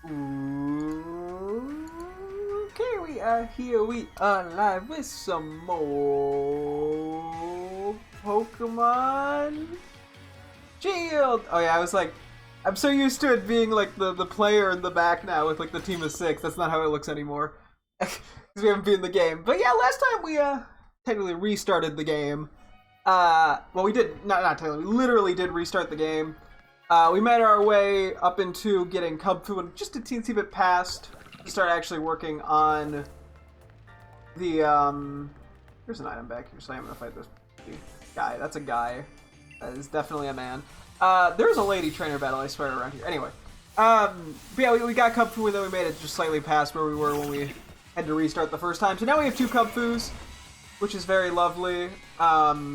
Okay, we are here. We are live with some more Pokémon Shield. Oh yeah, I was like, I'm so used to it being like the player in the back now with like the team of 6. That's not how it looks anymore because we haven't been in the game. But yeah, last time we technically restarted the game. Well, we did not technically, we literally did restart the game. We made our way up into getting Cub Food and just a teensy bit past to start actually working on the, here's an item back here, so I'm gonna fight this guy. That's a guy. That is definitely a man. There's a lady trainer battle, I swear, around here. Anyway, but yeah, we got Cub Food, then we made it just slightly past where we were when we had to restart the first time. So now we have 2 Cub Foos, which is very lovely. Yeah.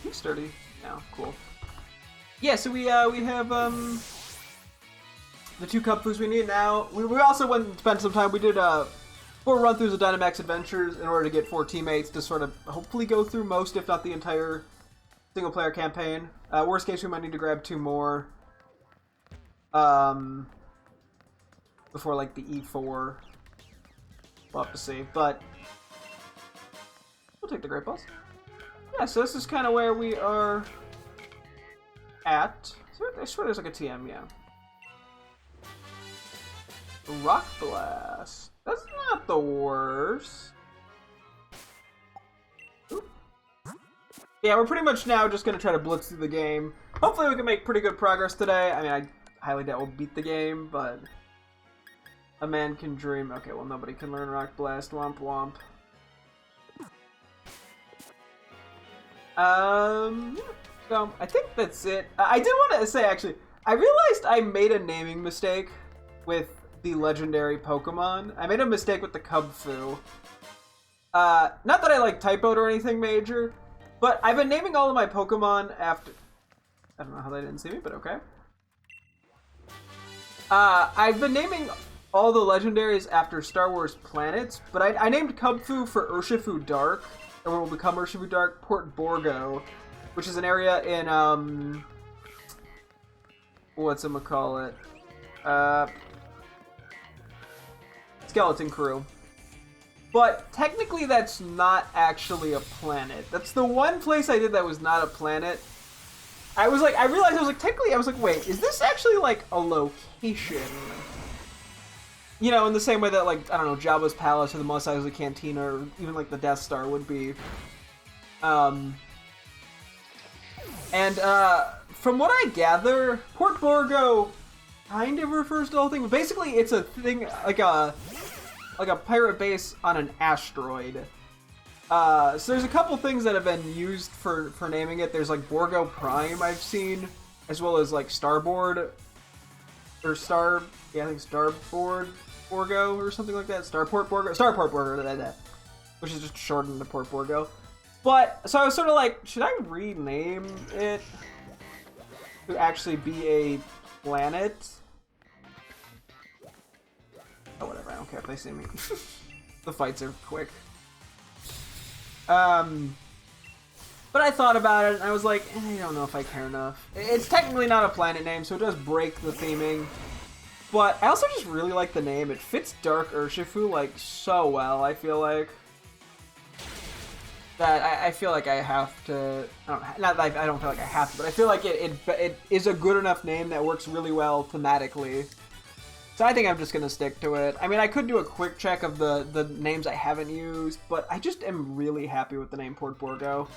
He's sturdy now. Cool. Yeah, so we have the 2 Cub Foos we need now. We also went and spent some time. We did 4 run-throughs of Dynamax Adventures in order to get 4 teammates to sort of hopefully go through most, if not the entire single-player campaign. Worst case, we might need to grab 2 more before like the E4. We'll have to see, but we'll take the Great Balls. Yeah, so this is kind of where we are at. I swear there's like a TM, yeah. Rock Blast. That's not the worst. Oop. Yeah, we're pretty much now just going to try to blitz through the game. Hopefully we can make pretty good progress today. I mean, I highly doubt we'll beat the game, but a man can dream. Okay, well, nobody can learn Rock Blast. Womp womp. So I think that's it. I did want to say, actually, I realized I made a naming mistake with the legendary Pokemon. I made a mistake with the Cub Fu. Not that I like typoed or anything major, but I've been naming all of my Pokemon after... I don't know how they didn't see me, but okay. I've been naming all the legendaries after Star Wars planets, but I named Cub Fu for Urshifu Dark, or will become Urshifu Dark, Port Borgo, which is an area in, whatchamacallit, Skeleton Crew. But technically that's not actually a planet. That's the one place I did that was not a planet. I realized, technically, wait, is this actually, like, a location? You know, in the same way that, like, I don't know, Jabba's Palace or the Mos Eisley Cantina or even, like, the Death Star would be. And, from what I gather, Port Borgo kind of refers to the whole thing, but basically it's a thing, like a pirate base on an asteroid. So there's a couple things that have been used for naming it. There's, like, Borgo Prime I've seen, as well as, like, Starboard, or yeah, I think Starboard Borgo or something like that. Starport Borgo, which is just shortened to Port Borgo. But, so I was sort of like, should I rename it to actually be a planet? Oh, whatever, I don't care if they see me. The fights are quick. But I thought about it, and I was like, I don't know if I care enough. It's technically not a planet name, so it does break the theming. But I also just really like the name. It fits Dark Urshifu, like, so well, I feel like. That I feel like I have to... not that I don't feel like I have to, but I feel like it is a good enough name that works really well thematically. So I think I'm just going to stick to it. I mean, I could do a quick check of the names I haven't used, but I just am really happy with the name Port Borgo.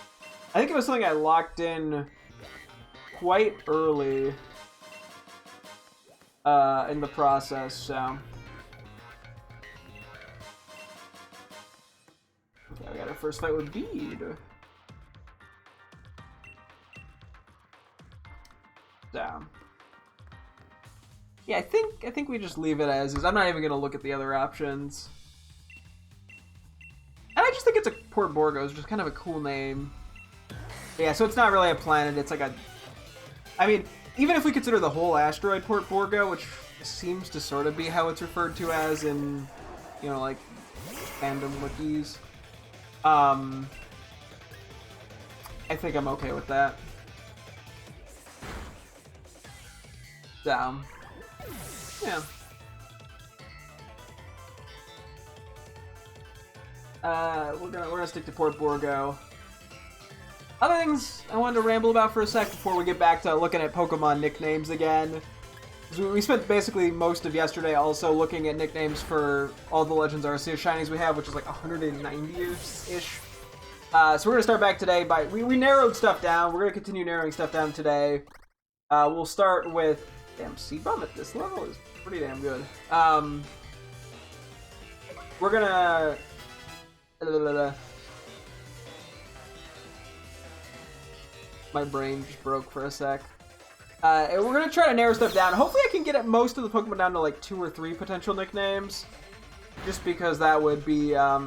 I think it was something I locked in quite early in the process, so... Okay, we got our first fight with Bead. So... yeah, I think we just leave it as is. I'm not even gonna look at the other options. And I just think it's a Port Borgo is just kind of a cool name. Yeah, so it's not really a planet, it's like a... I mean, even if we consider the whole asteroid Port Borgo, which seems to sort of be how it's referred to as in, you know, like, fandom wikis. I think I'm okay with that. So, yeah. We're gonna stick to Port Borgo. Other things I wanted to ramble about for a sec before we get back to looking at Pokemon nicknames again. We spent basically most of yesterday also looking at nicknames for all the Legends Arceus shinies we have, which is like 190-ish. So we're gonna start back today by we narrowed stuff down. We're gonna continue narrowing stuff down today. We'll start with Seabum at this level is pretty damn good. We're gonna my brain just broke for a sec. And we're gonna try to narrow stuff down. Hopefully I can get most of the Pokemon down to like 2 or 3 potential nicknames. Just because that would be a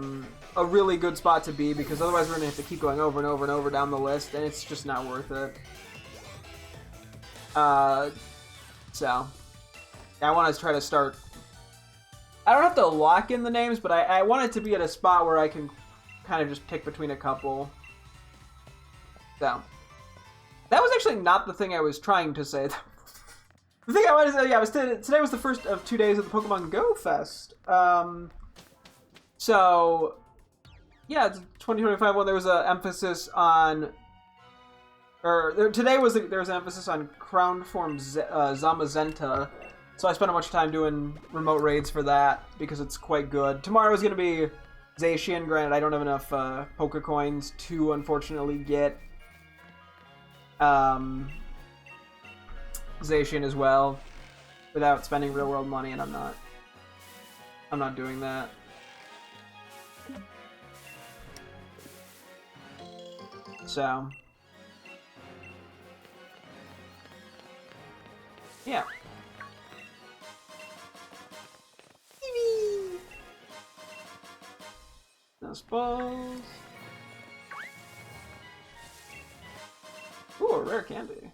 really good spot to be, because otherwise we're gonna have to keep going over and over and over down the list, and it's just not worth it. So I want to try to start. I don't have to lock in the names, but I want it to be at a spot where I can kind of just pick between a couple. So that was actually not the thing I was trying to say. The thing I wanted to say, yeah, was today was the first of 2 days of the Pokemon Go Fest. So yeah, 2025 one. There was an emphasis on, today there was an emphasis on Crown Form Zamazenta. So I spent a bunch of time doing remote raids for that because it's quite good. Tomorrow is going to be Zacian. Granted, I don't have enough Poke Coins to unfortunately get Zacian as well without spending real world money, and I'm not doing that. So yeah. Those balls. Ooh, a rare candy.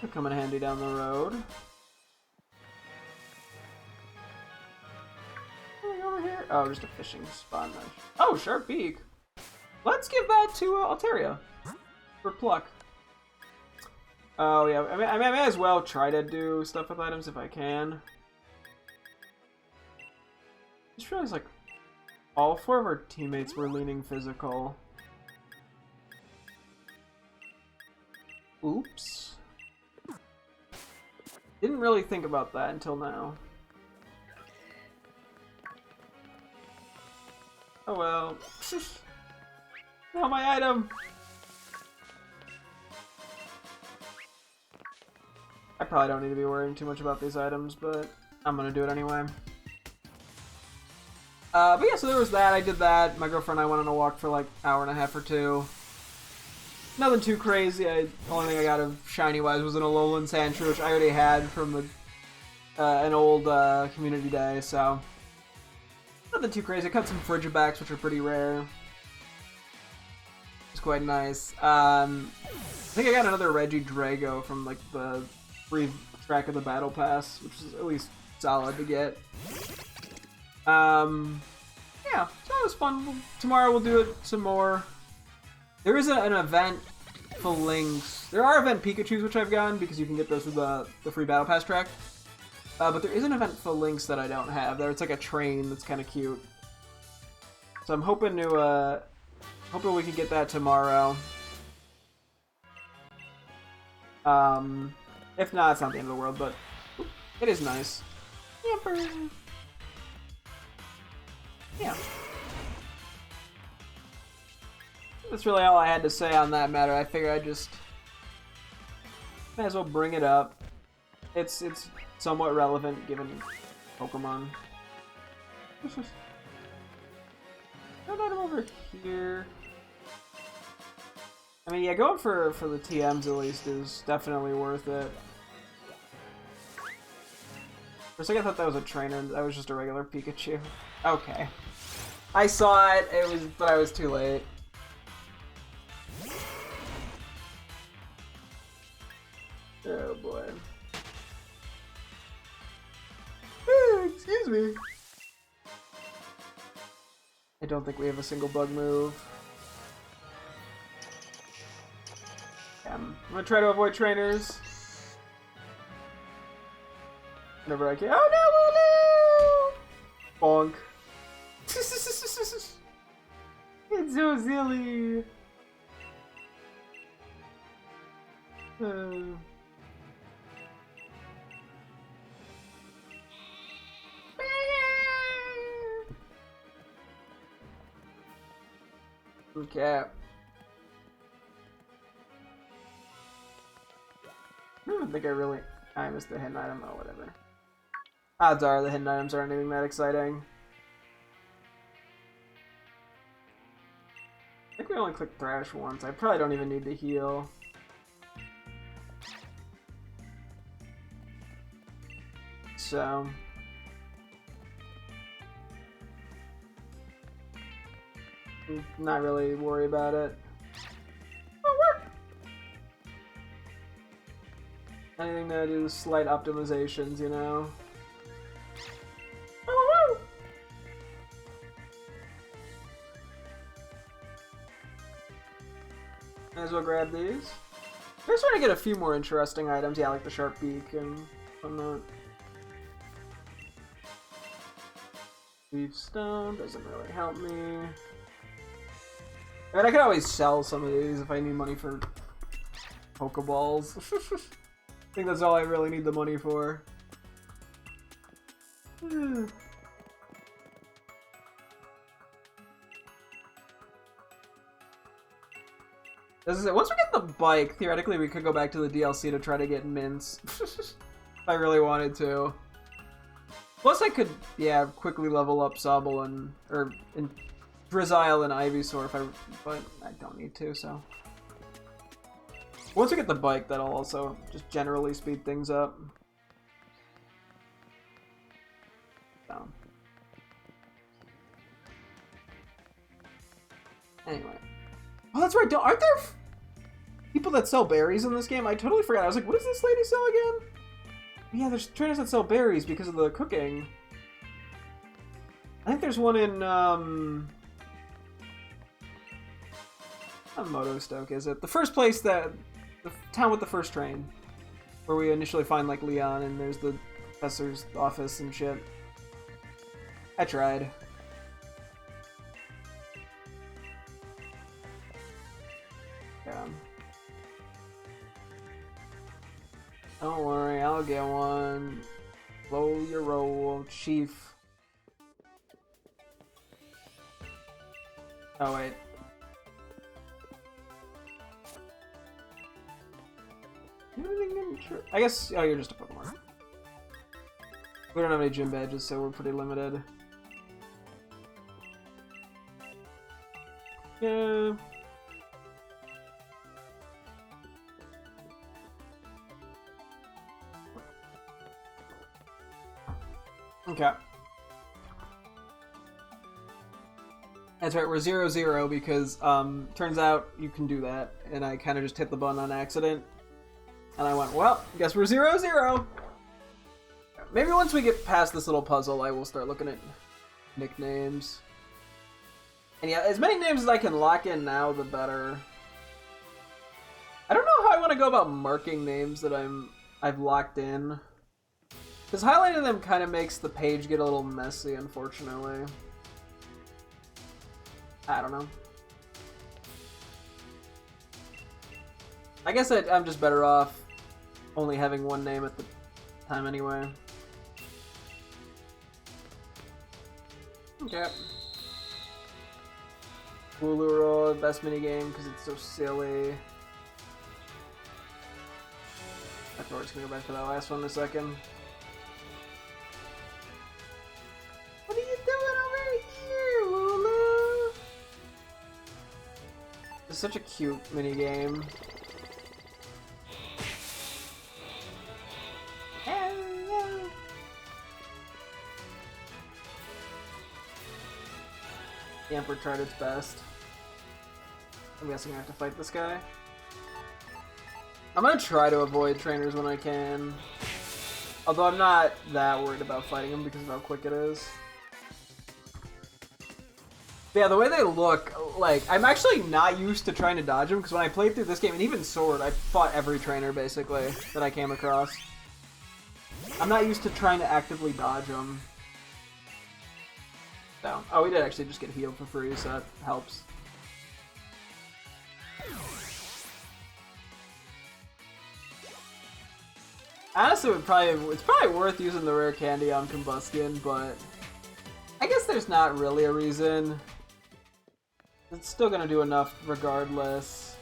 Could come in handy down the road. Anything over here? Oh, just a fishing spot. Oh, Sharp Beak. Let's give that to Altaria for pluck. Oh yeah, I may as well try to do stuff with items if I can. Just realized like all 4 of our teammates were leaning physical. Oops. Didn't really think about that until now. Oh well. Not my item! I probably don't need to be worrying too much about these items, but I'm gonna do it anyway. But yeah, so there was that. I did that. My girlfriend and I went on a walk for like an hour and a half or 2. Nothing too crazy. The only thing I got of shiny-wise was an Alolan Sandshrew, which I already had from an old community day, so nothing too crazy. I cut some Frigibacks, which are pretty rare. It's quite nice. I think I got another Regidrago from like the free track of the Battle Pass, which is at least solid to get. Yeah, so that was fun. Tomorrow we'll do it some more. There is an event for links. There are event Pikachus, which I've gotten, because you can get those with the free Battle Pass track. But there is an event for links that I don't have. It's like a train that's kind of cute. So I'm hoping to, hoping we can get that tomorrow. If not, it's not the end of the world, but it is nice. Yeah. That's really all I had to say on that matter. I figure I just might as well bring it up. It's somewhat relevant given Pokemon. What item over here? I mean, yeah, going for the TMs at least is definitely worth it. For a second I thought that was a trainer, that was just a regular Pikachu. Okay. I saw it, but I was too late. Oh boy. Excuse me. I don't think we have a single bug move. I'm gonna try to avoid trainers. Whenever I can. Oh no, Lulu! Bonk. It's so silly. Okay. I don't think I missed the hidden item. Oh, whatever. Odds are the hidden items aren't anything that exciting. I think we only clicked Thrash once. I probably don't even need to heal. So... not really worry about it. Anything that is slight optimizations, you know? Might as well grab these. I'm just trying to get a few more interesting items. Yeah, like the sharp beak and whatnot. Leaf stone doesn't really help me. I mean, I could always sell some of these if I need money for Pokeballs. I think that's all I really need the money for. This is it. Once we get the bike, theoretically we could go back to the DLC to try to get mints. If I really wanted to. Plus I could, yeah, quickly level up Sobble and Drizzile and Ivysaur but I don't need to, so. Once we get the bike, that'll also just generally speed things up. So. Anyway. Oh, that's right. Aren't there people that sell berries in this game? I totally forgot. I was like, what does this lady sell again? Yeah, there's trainers that sell berries because of the cooking. I think there's one in, not Motostoke, is it? The first place the town with the first train. Where we initially find, like, Leon, and there's the professor's office and shit. I tried. Yeah. Don't worry, I'll get one. Blow your roll, Chief. Oh, wait. I guess, oh, you're just a Pokemon. We don't have any gym badges, so we're pretty limited. Yeah. Okay. That's right, we're 0-0 because, turns out you can do that, and I kind of just hit the button on accident. And I went, well, guess we're 0-0. Maybe once we get past this little puzzle, I will start looking at nicknames. And yeah, as many names as I can lock in now, the better. I don't know how I want to go about marking names that I've locked in. Because highlighting them kind of makes the page get a little messy, unfortunately. I don't know. I guess I'm just better off only having one name at the time anyway. Okay. Wooloo, best minigame because it's so silly. I thought we're just gonna go back to that last one in a second. What are you doing over here, Wooloo? It's such a cute minigame. The Emperor tried its best. I'm guessing I have to fight this guy. I'm gonna try to avoid trainers when I can. Although I'm not that worried about fighting them because of how quick it is. But yeah, the way they look, like, I'm actually not used to trying to dodge them because when I played through this game, and even Sword, I fought every trainer basically that I came across. I'm not used to trying to actively dodge them. So, oh, we did actually just get healed for free, so that helps. Honestly, it's probably worth using the rare candy on Combustion, but I guess there's not really a reason. It's still gonna do enough regardless.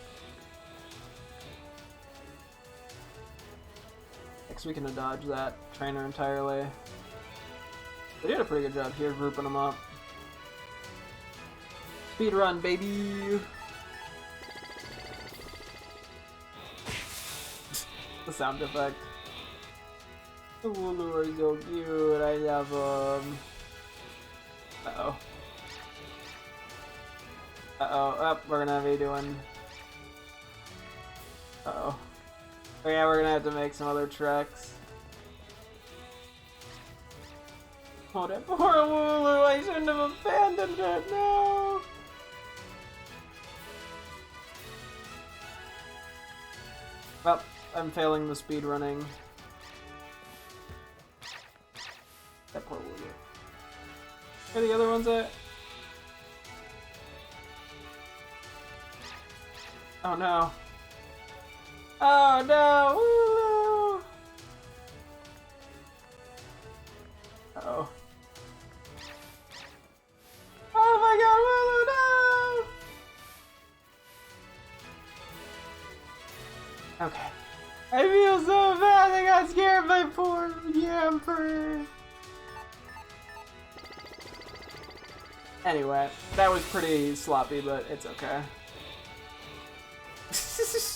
Next we can dodge that trainer entirely. They did a pretty good job here grouping them up. Speed run, baby! The sound effect. The Wooloo are so cute, I love them. Uh-oh. Uh-oh, oh, we're gonna be doing... Uh-oh. Oh yeah, we're gonna have to make some other treks. Oh, that poor Wooloo, I shouldn't have abandoned it, no! Well, I'm failing the speed running. That poor Wooloo. Where are the other ones at? Oh no. Oh no! Wooloo! Uh-oh. Oh my god, Wooloo, no! Okay. I feel so bad, I got scared by poor Yamper. Anyway, that was pretty sloppy, but it's okay.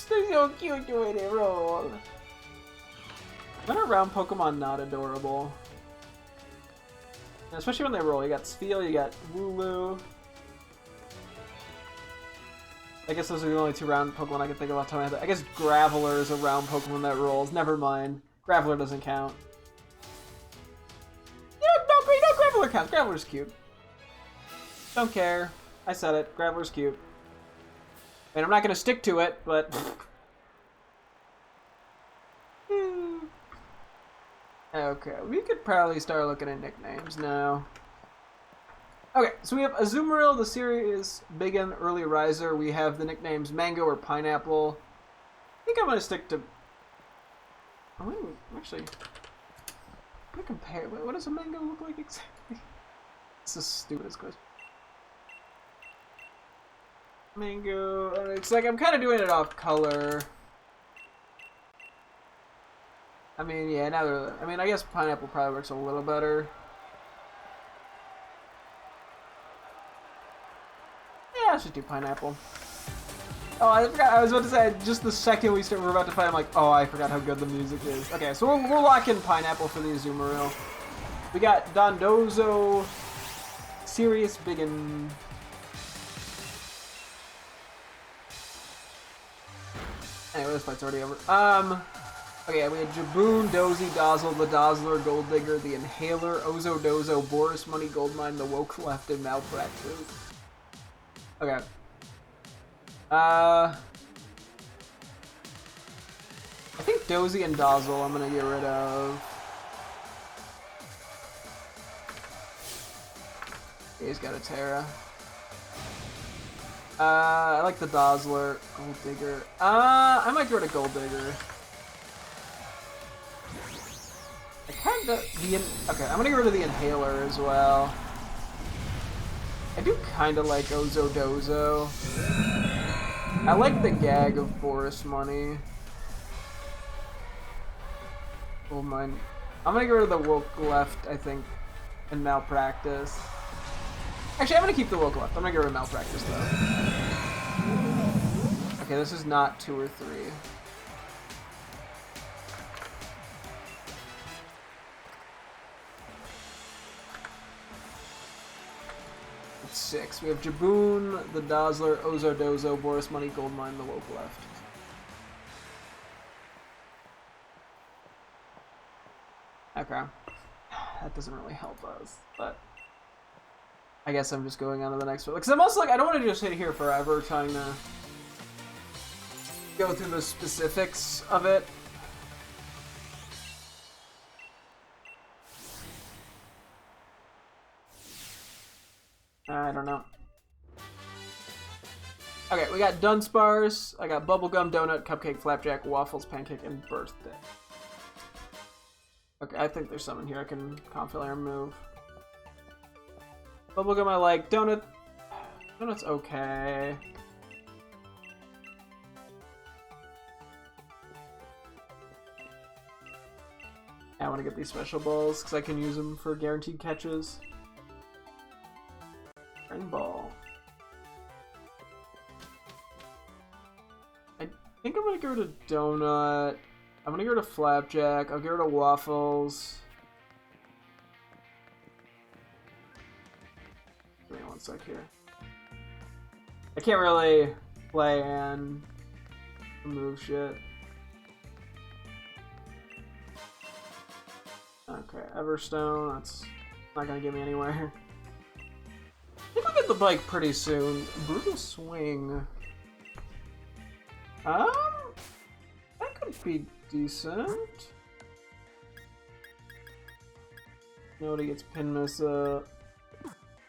They're so cute the way they roll. When are round Pokemon not adorable? And especially when they roll. You got Spheal, you got Wooloo. I guess those are the only two round Pokemon I can think of off the top of my head. I guess Graveler is a round Pokemon that rolls. Never mind. Graveler doesn't count. No, Graveler counts. Graveler's cute. Don't care. I said it. Graveler's cute. I mean, I'm not going to stick to it, but... Okay, we could probably start looking at nicknames now. Okay, so we have Azumarill, the series big and early riser. We have the nicknames Mango or Pineapple. I think I'm going to stick to... Actually... Let me compare. What does a mango look like exactly? This is the stupidest question. Mango... It's like I'm kind of doing it off color. I mean, yeah, I guess Pineapple probably works a little better. Yeah, let's just do Pineapple. Oh, I forgot. I was about to say, just the second we're about to fight, I'm like, oh, I forgot how good the music is. Okay, so we'll lock in Pineapple for the Azumarill. We got Dondozo, Sirius Biggin. Anyway, this fight's already over. Okay, we had Jaboon, Dozy, Dazzle, the Dazzler, Gold Digger, the Inhaler, Ozo Dozo, Boris Money, Goldmine, the Woke Left, and Malpractice. Okay. I think Dozy and Dazzle I'm gonna get rid of. Yeah, he's got a Terra. I like the Dazzler. Gold Digger. I might get rid of Gold Digger. Okay, I'm gonna get rid of the Inhaler as well. I do kinda like Ozo Dozo. I like the gag of Boris Money. Gold Mine. I'm gonna get rid of the Woke Left, I think, and Malpractice. Actually, I'm gonna keep the Woke Left. I'm gonna get rid of Malpractice though. Okay, this is not 2 or 3. It's 6. We have Jaboon, the Dazzler, Ozo Dozo, Boris Money, Goldmine, the Woke Left. Okay. That doesn't really help us, but I guess I'm just going on to the next one. Because I'm also like, I don't want to just sit here forever trying to go through the specifics of it. Okay, we got Dunsparce. I got Bubblegum, Donut, Cupcake, Flapjack, Waffles, Pancake, and Birthday. Okay, I think there's some in here I can confidently remove. Bubblegum I like. Donut... Donut's okay. I want to get these special balls because I can use them for guaranteed catches. Ball. I think I'm gonna get rid of Donut. I'm gonna get rid of Flapjack. I'll get rid of Waffles. Give me 1 sec here. I can't really play and remove shit. Okay, Everstone. That's not gonna get me anywhere. I think I'll get the bike pretty soon. Brutal Swing. That could be decent. Nobody gets Pin Miss up.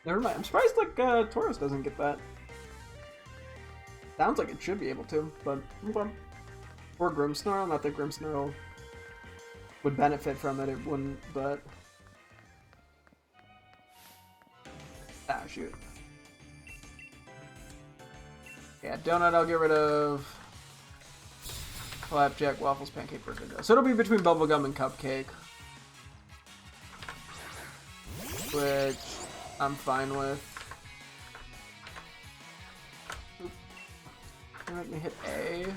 Never mind. I'm surprised like Taurus doesn't get that. Sounds like it should be able to, but okay. Or Grimmsnarl. Not that Grimmsnarl would benefit from it. It wouldn't, but. Ah, shoot. Yeah, Donut I'll get rid of. Flapjack, Waffles, Pancake, Birthday. So it'll be between Bubblegum and Cupcake. Which I'm fine with. Let me hit A.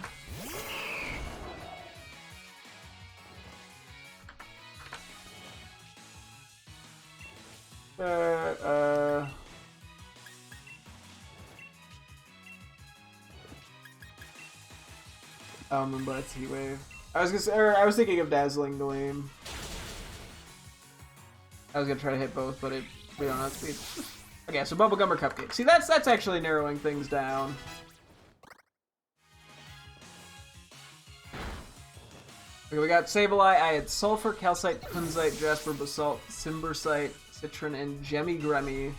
But it's Heat Wave. I was thinking of Dazzling Gleam. I was gonna try to hit both, but we don't have speed. Okay, so Bubblegum or Cupcake. See, that's actually narrowing things down. Okay, we got Sableye. I had Sulfur, Calcite, Kunzite, Jasper, Basalt, Cimbersite, Citron, and Gemmy Gremmy.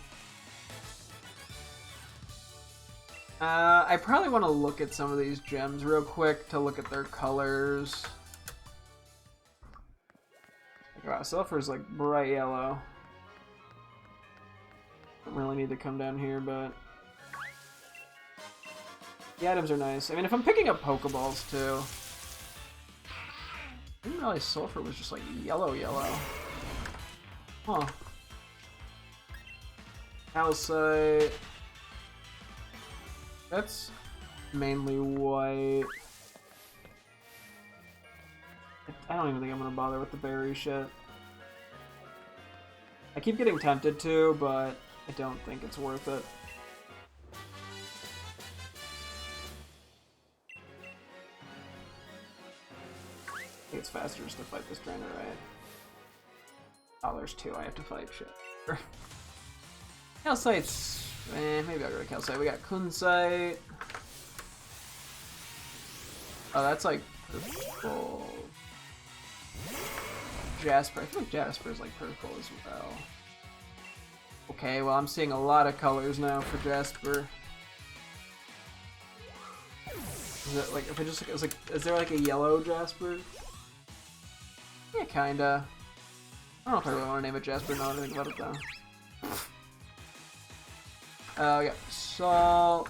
I probably want to look at some of these gems real quick to look at their colors. Wow, Sulfur's like bright yellow. Don't really need to come down here, but the items are nice. I mean, if I'm picking up Pokeballs too. I didn't realize Sulfur was just like yellow. Huh. Calcite. That's mainly white. I don't even think I'm gonna bother with the berry shit. I keep getting tempted to, but I don't think it's worth it. I think it's faster just to fight this trainer, right? Oh, there's two I have to fight. Shit. Calcite's... maybe I'll go to Calcite. We got Kunzite. Oh, that's like purple. Jasper. I feel like Jasper's like purple as well. Okay, well I'm seeing a lot of colors now for Jasper. Is it like if I just it's like is there like a yellow Jasper? Yeah, kinda. I don't know if I really want to name it Jasper now that I think about it though. Yeah, Salt.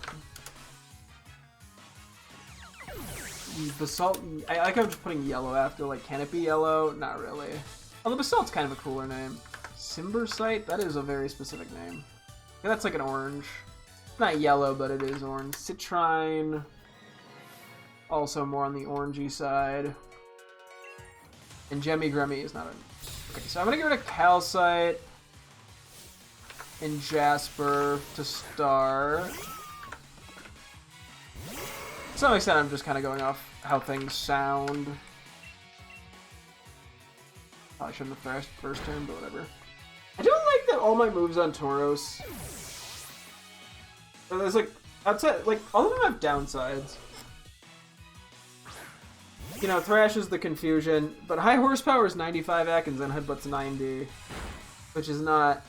Basalt. I like how I'm just putting yellow after, like, can it be yellow? Not really. Although Basalt's kind of a cooler name. Cimbersite? That is a very specific name. Yeah, that's like an orange. Not yellow, but it is orange. Citrine. Also more on the orangey side. And Gemmy Gremmy is not a... Okay, so I'm gonna get rid of Calcite and Jasper to start. To some extent, I'm just kind of going off how things sound. Probably shouldn't have thrashed first turn, but whatever. I don't like that all my moves on Tauros. Or there's like, outside, like, all of them have downsides. You know, Thrash is the confusion, but high horsepower is 95 Atkins and Headbutt's 90. Which is not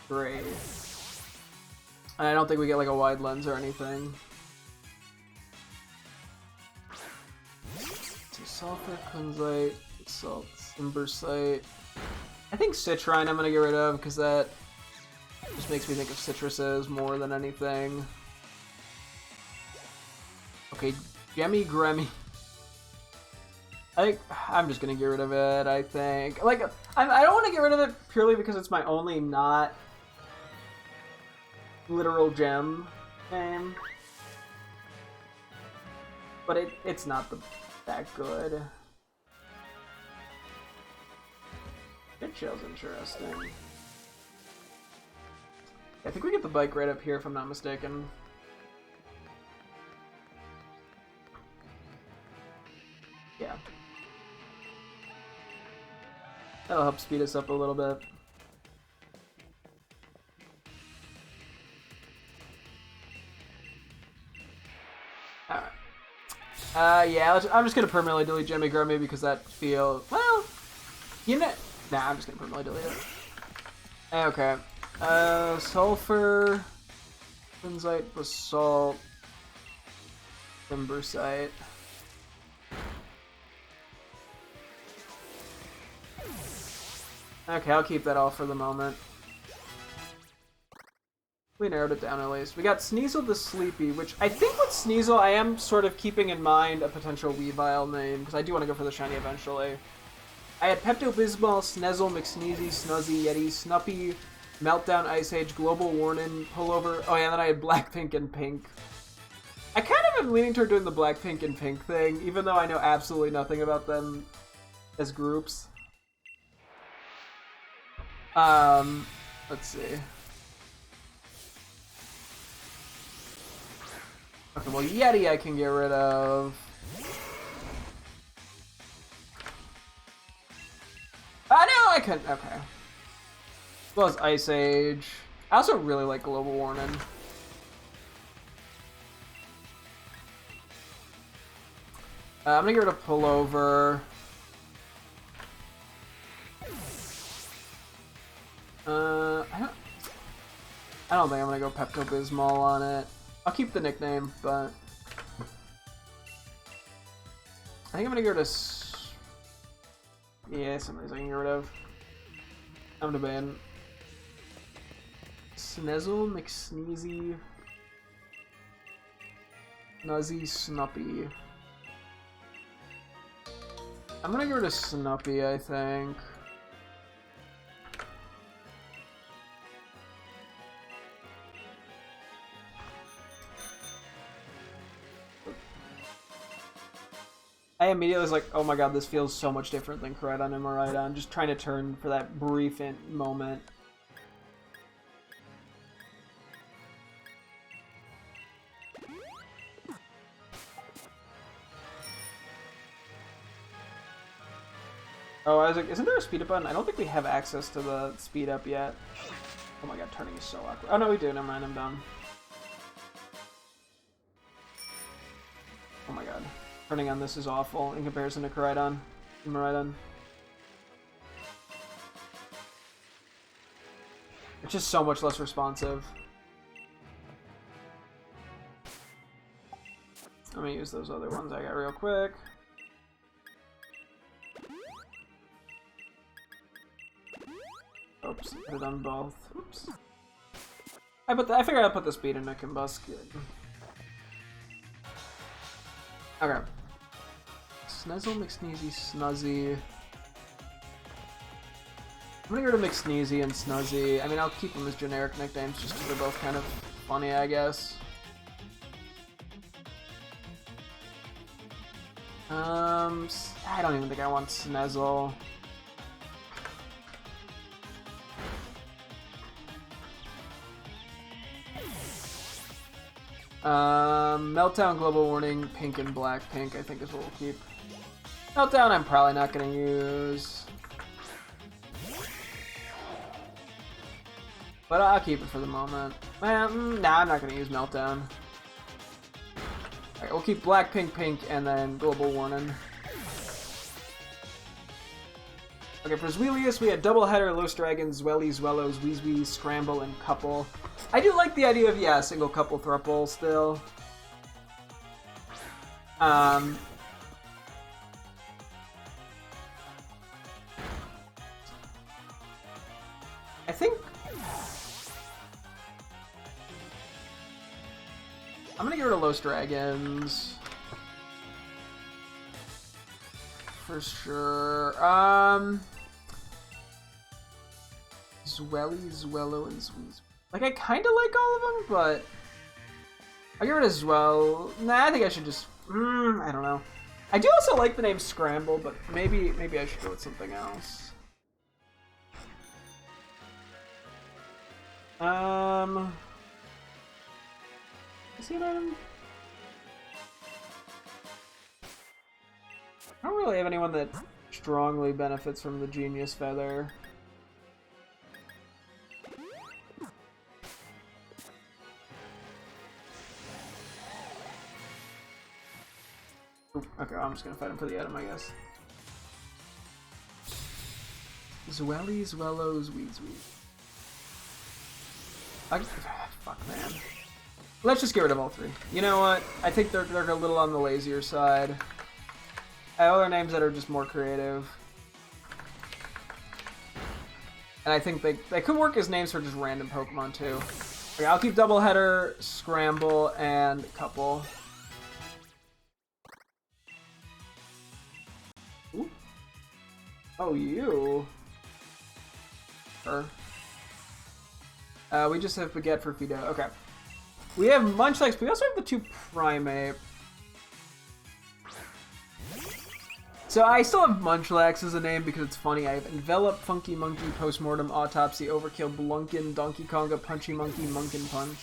great. And I don't think we get like a wide lens or anything. So Sulfur, Kunzite, Salt, Embersite. I think Citrine I'm gonna get rid of because that just makes me think of citruses more than anything. Okay, Gemmy Gremmy. I'm just gonna get rid of it, I think. Like, I don't want to get rid of it purely because it's my only not literal gem name. But it's not that good. It chill's interesting. I think we get the bike right up here if I'm not mistaken. Yeah. That'll help speed us up a little bit. Alright. Yeah, I'm just gonna permanently delete Jimmy Grummy because that feels... Well, you know... Nah, I'm just gonna permanently delete it. Okay. Sulfur... Kunzite, Basalt... Embersite... Okay, I'll keep that all for the moment. We narrowed it down at least. We got Sneasel the Sleepy, which I think with Sneasel I am sort of keeping in mind a potential Weavile name, because I do want to go for the shiny eventually. I had Pepto-Bismol, Sneasel, McSneezy, Snuzzy, Yeti, Snuppy, Meltdown, Ice Age, Global Warning, Pullover. Oh yeah, and then I had Blackpink and Pink. I kind of am leaning toward doing the Blackpink and Pink thing, even though I know absolutely nothing about them as groups. Let's see. Okay, well, Yeti I can get rid of. No, I couldn't. Okay. As well as Ice Age. I also really like Global Warning. I'm gonna get rid of Pullover. I don't think I'm gonna go Pepto-Bismol on it. I'll keep the nickname, but I think I'm gonna go to yeah, some of these I can get rid of. I'm gonna ban Sneasel, McSneezy, Nuzzy, Snuppy. I'm gonna get rid of Snuppy, I think. I immediately was like, oh my god, this feels so much different than Koraidon and Miraidon. Just trying to turn for that brief moment. Oh, I was like, isn't there a speed up button? I don't think we have access to the speed up yet. Oh my god, turning is so awkward. Oh no, we do. Never mind, I'm done. Oh my god. Turning on this is awful in comparison to Koraidon and Miraidon. It's just so much less responsive. I'm gonna use those other ones I got real quick. Oops, put it on both. Oops. I figured I'd put the speed in a Combust. Okay. Sneasel, McSneezy, Snuzzy. I'm gonna go to McSneezy and Snuzzy. I mean, I'll keep them as generic nicknames just because they're both kind of funny, I guess. I don't even think I want Sneasel. Meltdown, Global Warning, Pink and Blackpink, I think is what we'll keep. Meltdown I'm probably not going to use. But I'll keep it for the moment. Nah, I'm not going to use Meltdown. Alright, we'll keep Blackpink, Pink, and then Global Warning. Okay, for Zweilius, we had Doubleheader, Los Dragons, Zwelly, Zwellos, Weezwee, Scramble, and Couple. I do like the idea of, yeah, single couple thruple still. I think I'm gonna get rid of Los Dragons for sure. Zwelly, Zwello, and Zweez. Like, I kind of like all of them, but I'll get rid of Zwell. Nah, I think I should just. I don't know. I do also like the name Scramble, but maybe I should go with something else. Is he an item? I don't really have anyone that strongly benefits from the Genius Feather. Okay, I'm just gonna fight him for the item, I guess. Zwelly, Zwellos, Weezwee. Fuck, man. Let's just get rid of all three. You know what? I think they're a little on the lazier side. I have other names that are just more creative. And I think they could work as names for just random Pokemon, too. Okay, I'll keep Doubleheader, Scramble, and Couple. Ooh. Oh, you. Her. We just have Baguette for Fido. Okay. We have Munchlax, but we also have the two Primate. So I still have Munchlax as a name because it's funny. I have Envelop, Funky Monkey, Postmortem, Autopsy, Overkill, Blunkin, Donkey Konga, Punchy Monkey, Munkin Punch.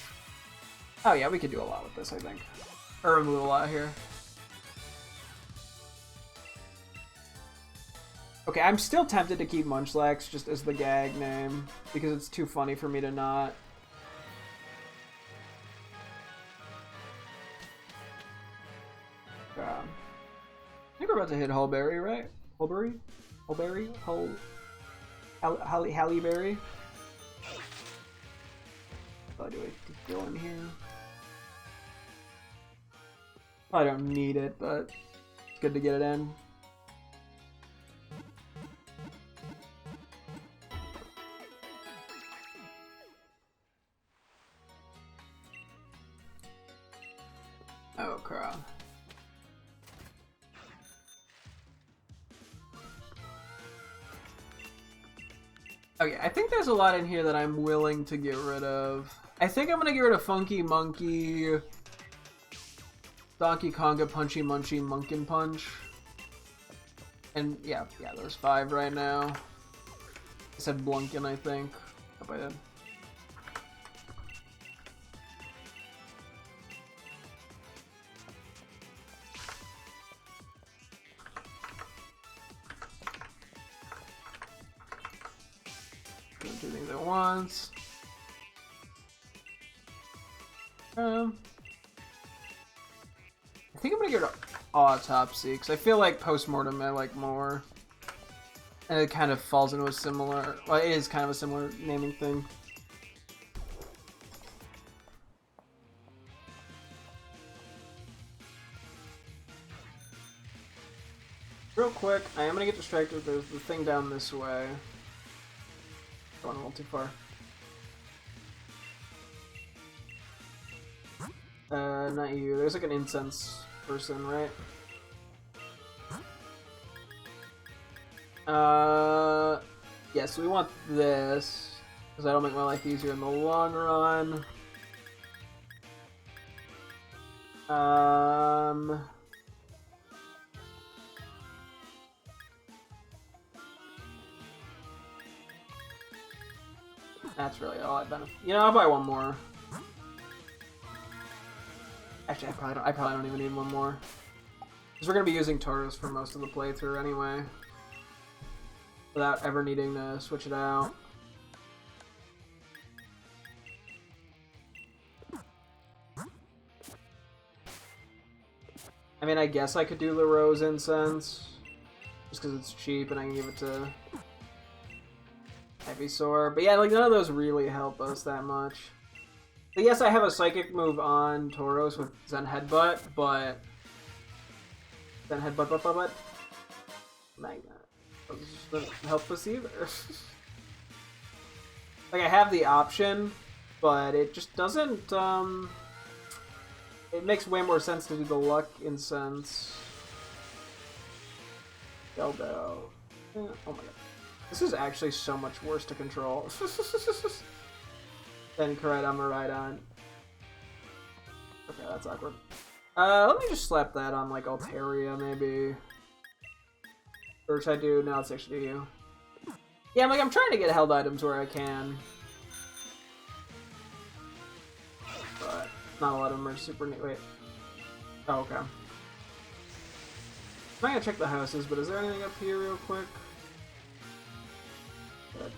Oh yeah, we could do a lot with this, I think. Or remove a lot here. Okay, I'm still tempted to keep Munchlax just as the gag name, because it's too funny for me to not. I think we're about to hit Hulberry, right? Hulberry? Hulberry? Halleberry? Oh, do I go in here? I don't need it, but it's good to get it in. Oh, crap. Okay, I think there's a lot in here that I'm willing to get rid of. I think I'm gonna get rid of Funky Monkey, Donkey Konga, Punchy Munchy, Munkin Punch. And yeah, there's 5 right now. I said Blunkin, I think. Hope I did. Doing 2 things at once. I think I'm gonna get rid of Autopsy, because I feel like Postmortem I like more. And it kind of falls into a similar, well, it is kind of a similar naming thing. Real quick, I am gonna get distracted. There's the thing down this way. Going a little too far. Not you. There's like an incense person, right? Yes, we want this, because that'll make my life easier in the long run. That's really all I benefit. You know, I'll buy one more. Actually, I probably don't even need one more, because we're gonna be using Tauros for most of the playthrough anyway, without ever needing to switch it out. I mean, I guess I could do the Rose Incense, just because it's cheap and I can give it to Ivysaur. But yeah, like none of those really help us that much. But yes, I have a Psychic move on Tauros with Zen Headbutt, but... Zen Headbutt, but... Magnet. Doesn't help us either. Like, I have the option, but it just doesn't, It makes way more sense to do the Luck Incense. Deldo. Oh my god. This is actually so much worse to control than Koraidon. Okay, that's awkward. Let me just slap that on, like, Altaria, maybe. Or should I do? No, it's actually you. Yeah, I'm trying to get held items where I can. But not a lot of them are super neat. Wait. Oh, okay. I'm not gonna check the houses, but is there anything up here real quick?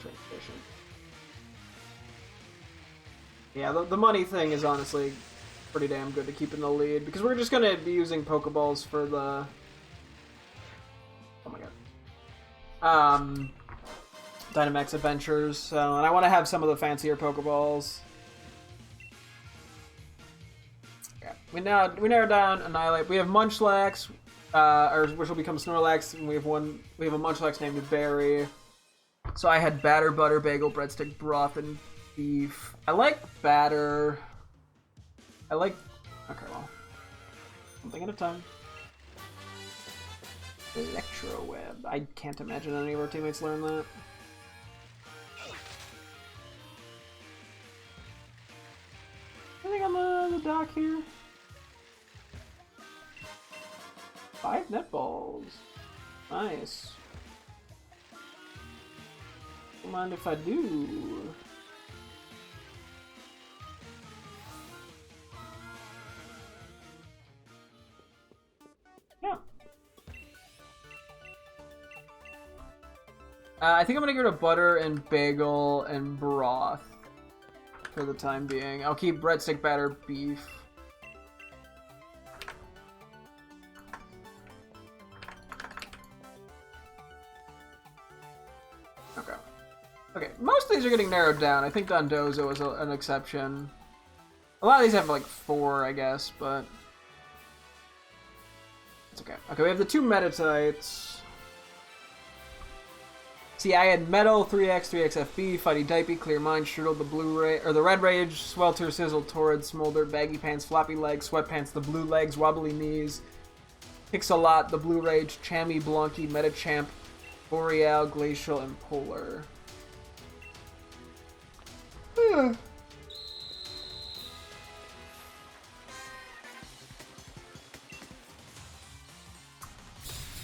Train station. Yeah, the money thing is honestly pretty damn good to keep in the lead, because we're just gonna be using Pokeballs for the... Oh my god. Dynamax Adventures, so, and I want to have some of the fancier Pokeballs. Yeah. We narrowed down Annihilate. We have Munchlax, which will become Snorlax, and we have a Munchlax named Berry. So I had batter, butter, bagel, breadstick, broth, and beef. I like batter. Okay, well, one thing at a time. Electro Web. I can't imagine any of our teammates learn that. Anything on the dock here? 5 netballs. Nice. Don't mind if I do. Yeah. I think I'm gonna go to butter and bagel and broth for the time being. I'll keep breadstick, batter, beef. Okay, most of these are getting narrowed down. I think Dondozo is an exception. A lot of these have like 4, I guess, but it's okay. Okay, we have the 2 Metatites. See, I had Metal, 3X, 3XFB, Fighty Dipey, Clear Mind, Strudel, the the Red Rage, Swelter, Sizzle, Torrid, Smolder, Baggy Pants, Floppy Legs, Sweatpants, the Blue Legs, Wobbly Knees, Pixelot, the Blue Rage, Chammy, Blunky, Metachamp, Boreal, Glacial, and Polar.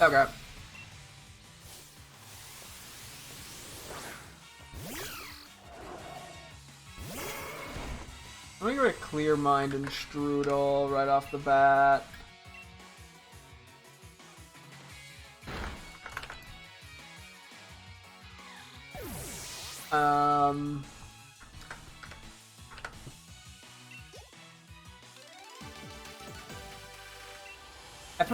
Okay. I'm gonna go to Clear Mind and Strudel right off the bat. If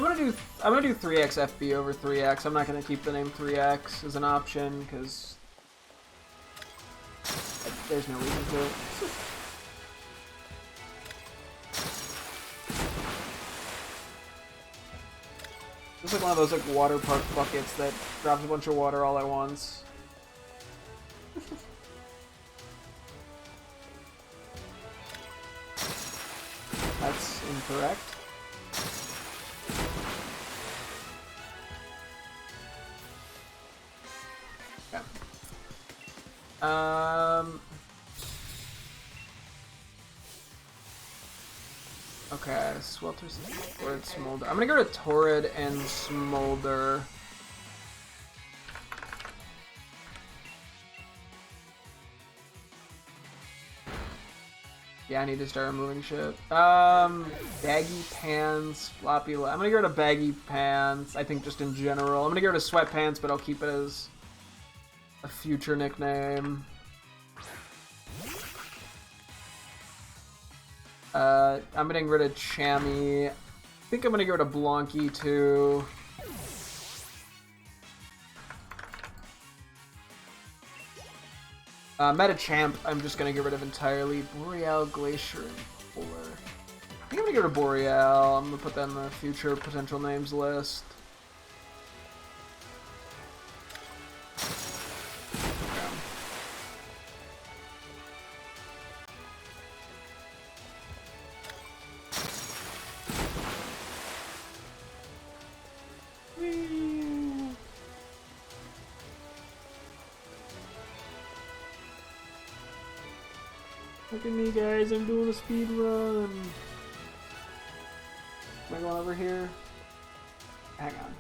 I'm gonna do 3X FB over 3X. I'm not gonna keep the name 3X as an option because there's no reason to. It's like one of those like water park buckets that drops a bunch of water all at once. That's incorrect. Okay. Okay, Swelter's Torrid, Smolder. I'm gonna go to Torrid and Smolder. Yeah, I need to start removing shit. Baggy Pants, Floppy I'm gonna go to Baggy Pants, I think just in general. I'm gonna go to Sweatpants, but I'll keep it as a future nickname. I'm getting rid of Chammy. I think I'm gonna go to Blonky too. Metachamp, I'm just gonna get rid of entirely. Boreal, Glacier, and Polar. I think I'm gonna get rid of Boreal. I'm gonna put that in the future potential names list. Look at me, guys, I'm doing a speed run. Am I going over here? Hang on.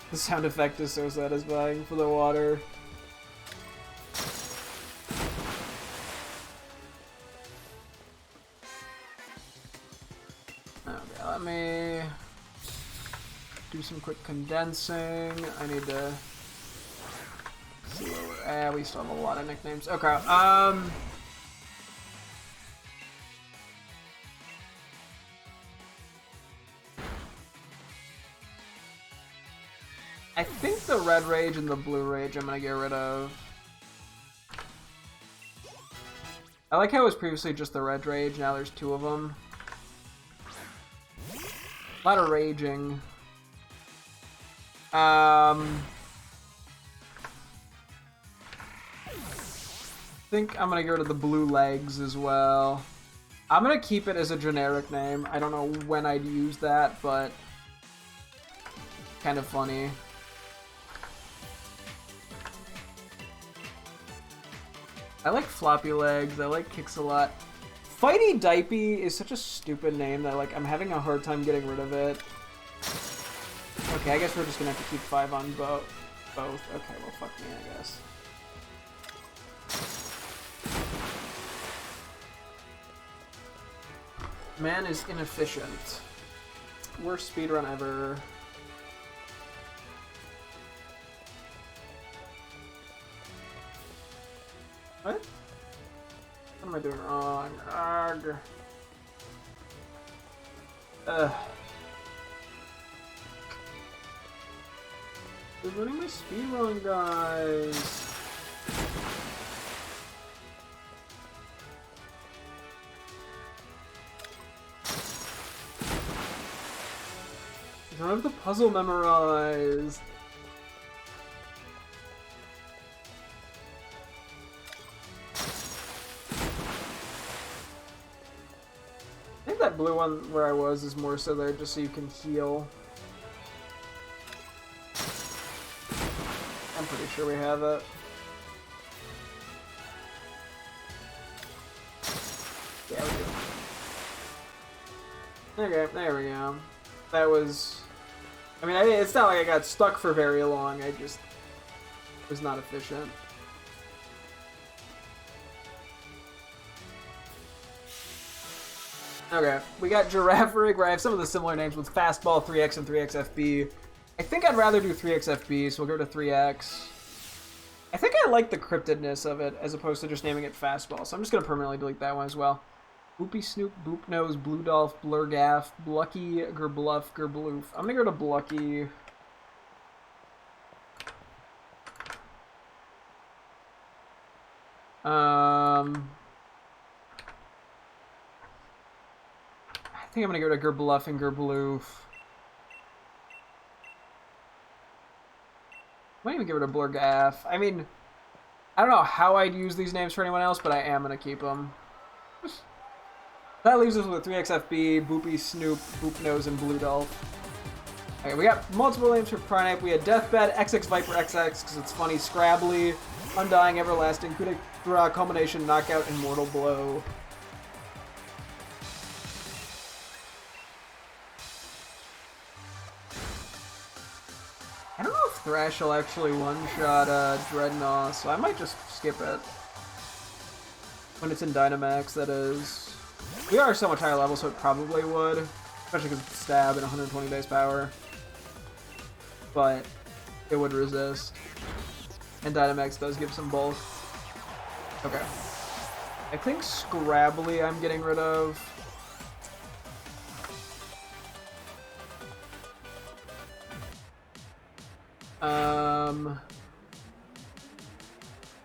The sound effect is so satisfying for the water. Okay, let me do some quick condensing. I need to see where we're at. We still have a lot of nicknames. Okay, I think the Red Rage and the Blue Rage I'm gonna get rid of. I like how it was previously just the Red Rage, now there's two of them. A lot of raging. I think I'm gonna get rid of the Blue Legs as well. I'm gonna keep it as a generic name. I don't know when I'd use that, but kind of funny. I like Floppy Legs, I like Kicks a lot. Fighty Dipey is such a stupid name that like I'm having a hard time getting rid of it. Okay, I guess we're just gonna have to keep 5 on both. Okay, well fuck me, I guess. Man is inefficient. Worst speedrun ever. What? What am I doing wrong? Ugh. They're running my speedrun, guys. I don't have the puzzle memorized. I think that blue one where I was is more so there just so you can heal. I'm pretty sure we have it. Yeah, we do. Okay, there we go. That was... I mean, it's not like I got stuck for very long, I just was not efficient. Okay, we got Giraffe Rig, where I have some of the similar names with Fastball, 3X, and 3XFB. I think I'd rather do 3XFB, so we'll go to 3X. I think I like the cryptidness of it, as opposed to just naming it Fastball, so I'm just going to permanently delete that one as well. Boopy Snoop, Boop Nose, Blue Dolph, Blurgaff, Blucky, Gerbluff, Gerbloof. I'm going to go to Blucky. I think I'm going to go to Gerbluff and Gerbloof. I might even get rid of Blurgaff. I mean, I don't know how I'd use these names for anyone else, but I am going to keep them. That leaves us with 3XFB, Boopy Snoop, Boop Nose, and Blue Dolph. Okay, we got multiple names for Prynipe. We had Deathbed, XX Viper XX, because it's funny, Scrabbly, Undying, Everlasting, Coup de Grace, Culmination, Knockout, and Mortal Blow. I don't know if Thrash will actually one-shot Dreadnought, so I might just skip it. When it's in Dynamax, that is. We are so much higher level, so it probably would. Especially because it's Stab and 120 base power. But it would resist. And Dynamax does give some bulk. Okay. I think Scrabbly I'm getting rid of. I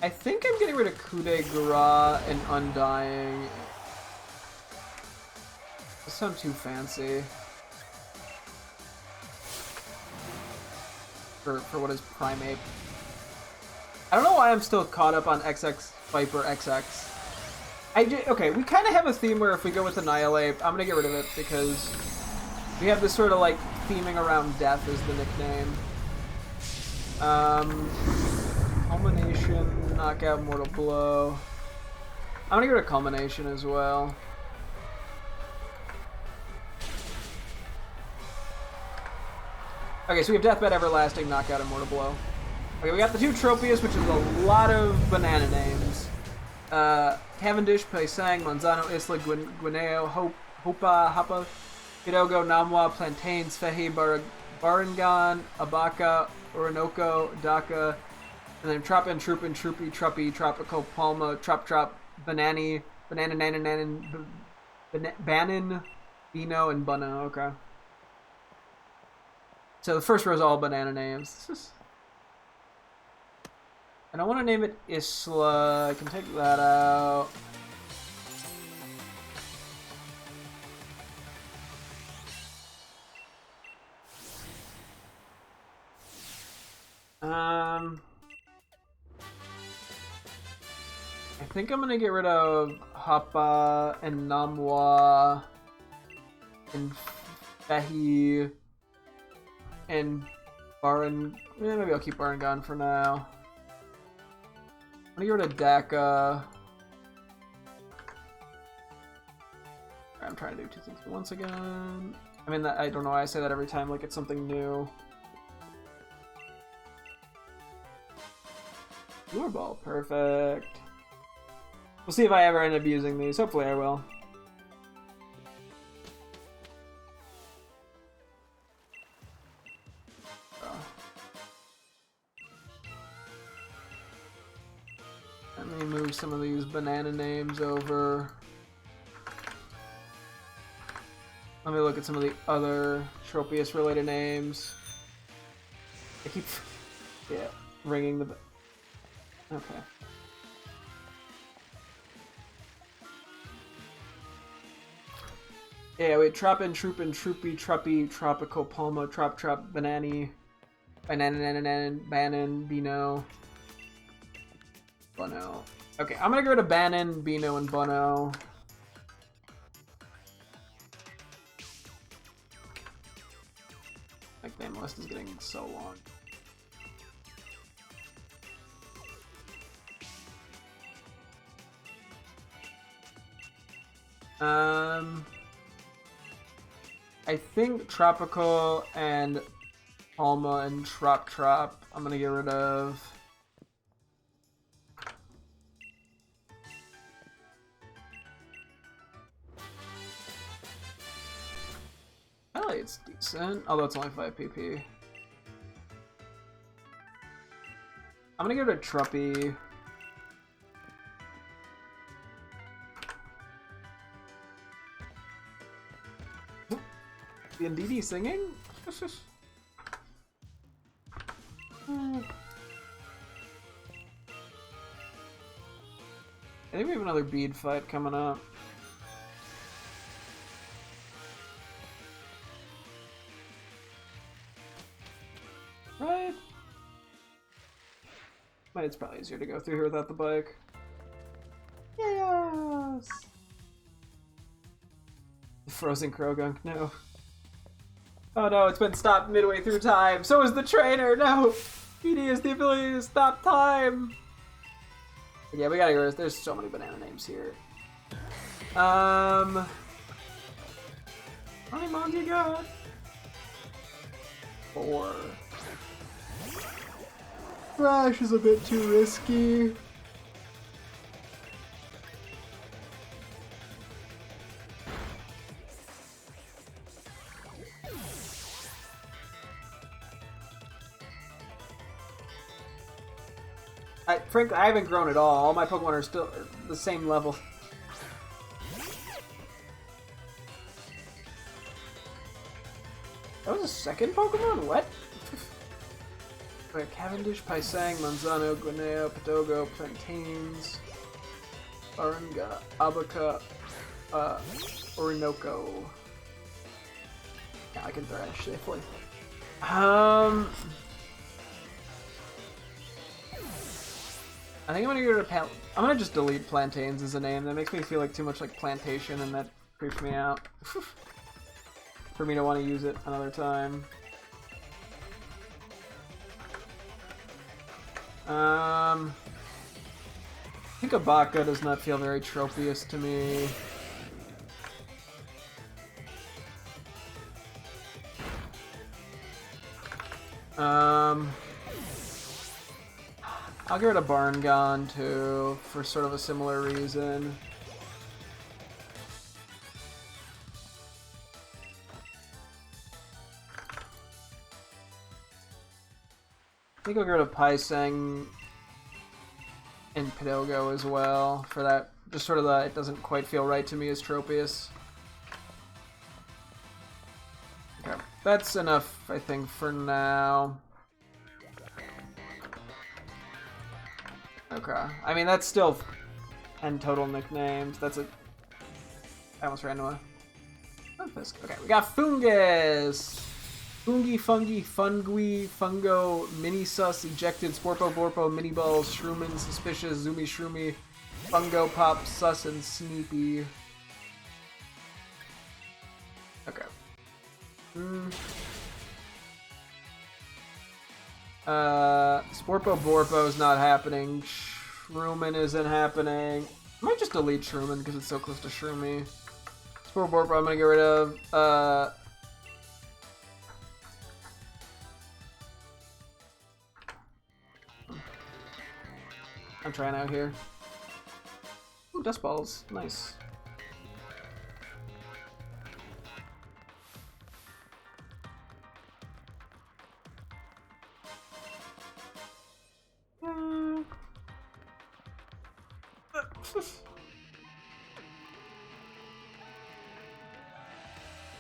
think I'm getting rid of Coup de Grace and Undying. This sounds too fancy. For what is Primeape. I don't know why I'm still caught up on XX Viper XX. Okay, we kind of have a theme where if we go with Annihilate, I'm gonna get rid of it because we have this sort of like theming around death as the nickname. Culmination, Knockout, Mortal Blow. I'm gonna get rid of Culmination as well. Okay, so we have Deathbed, Everlasting, Knockout, and Mortal Blow. Okay, we got the 2 Tropius, which is a lot of banana names. Cavendish, Paisang, Manzano, Isla, Guineo, Hopa, Hapa, Hidalgo, Namwa, Plantain, Svehi, Barangan, Abaca, Orinoco, Dhaka, and then Tropin, Troopin, Troopy, Truppy, Tropical, Palma, Trop, Banani, Banana, Nanan, Bannon, Bino, and Bunno. Okay. So the first row is all banana names. And I want to name it Isla. I can take that out. I think I'm gonna get rid of Hapa and Namwa and Fehi and Baran. Maybe I'll keep Barangan for now. I'm gonna get rid of Daka. I'm trying to do 2 things once again. I mean, I don't know why I say that every time like it's something new. Lure Ball, perfect. We'll see if I ever end up using these. Hopefully I will. Let me move some of these banana names over. Let me look at some of the other Tropius related names. I keep, ringing the. Okay. Yeah, wait, Tropin, Troopin, Troopy, Truppy, Tropical, Palma, Trop, Banani, Bannon, Bino, Bunno. Okay, I'm gonna go to Bannon, Bino, and Bunno. Nickname list is getting so long. I think Tropical and Palma and Trop I'm gonna get rid of. It's decent, although it's only 5 PP. I'm gonna go to Truppy. The Ndidi singing? I think we have another bead fight coming up. Right? But it's probably easier to go through here without the bike. Yes! Frozen Krogunk, no. Oh no, it's been stopped midway through time. So is the trainer, no! PD has the ability to stop time! But yeah, we gotta go. There's so many banana names here. How many mons you got? 4. Thrash is a bit too risky. Frankly, I haven't grown at all. All my Pokemon are still the same level. That was a second Pokemon? What? Wait, Cavendish, Paisang, Manzano, Guinea, Padogo, Plantains, Baranga, Abaca, Orinoco. Yeah, I can thrash safely. I think I'm gonna go to I'm gonna just delete Plantains as a name. That makes me feel like too much like plantation, and that creeps me out. For me to want to use it another time. I think Abaca does not feel very tropious to me. I'll get rid of Barngon too, for sort of a similar reason. I think I'll get rid of Paisang and Padogo as well, for that, just sort of the, it doesn't quite feel right to me as Tropius. Okay, that's enough, I think, for now. Okay, I mean, that's still 10 total nicknames. That's a... I almost ran into a... Okay, we got Fungus! Fungi, Fungi, Fungui, Fungo, Mini Sus, Ejected, Sporpo, Borpo, Mini Balls, Shroomin, Suspicious, Zoomy, Shroomy, Fungo, Pop, Sus, and Sneepy. Okay. Sporpo, Borpo's not happening. Shroomin isn't happening. I might just delete Shroomin because it's so close to Shroomy. Sporpo, Borpo, I'm gonna get rid of. I'm trying out here. Ooh, Dust Balls. Nice.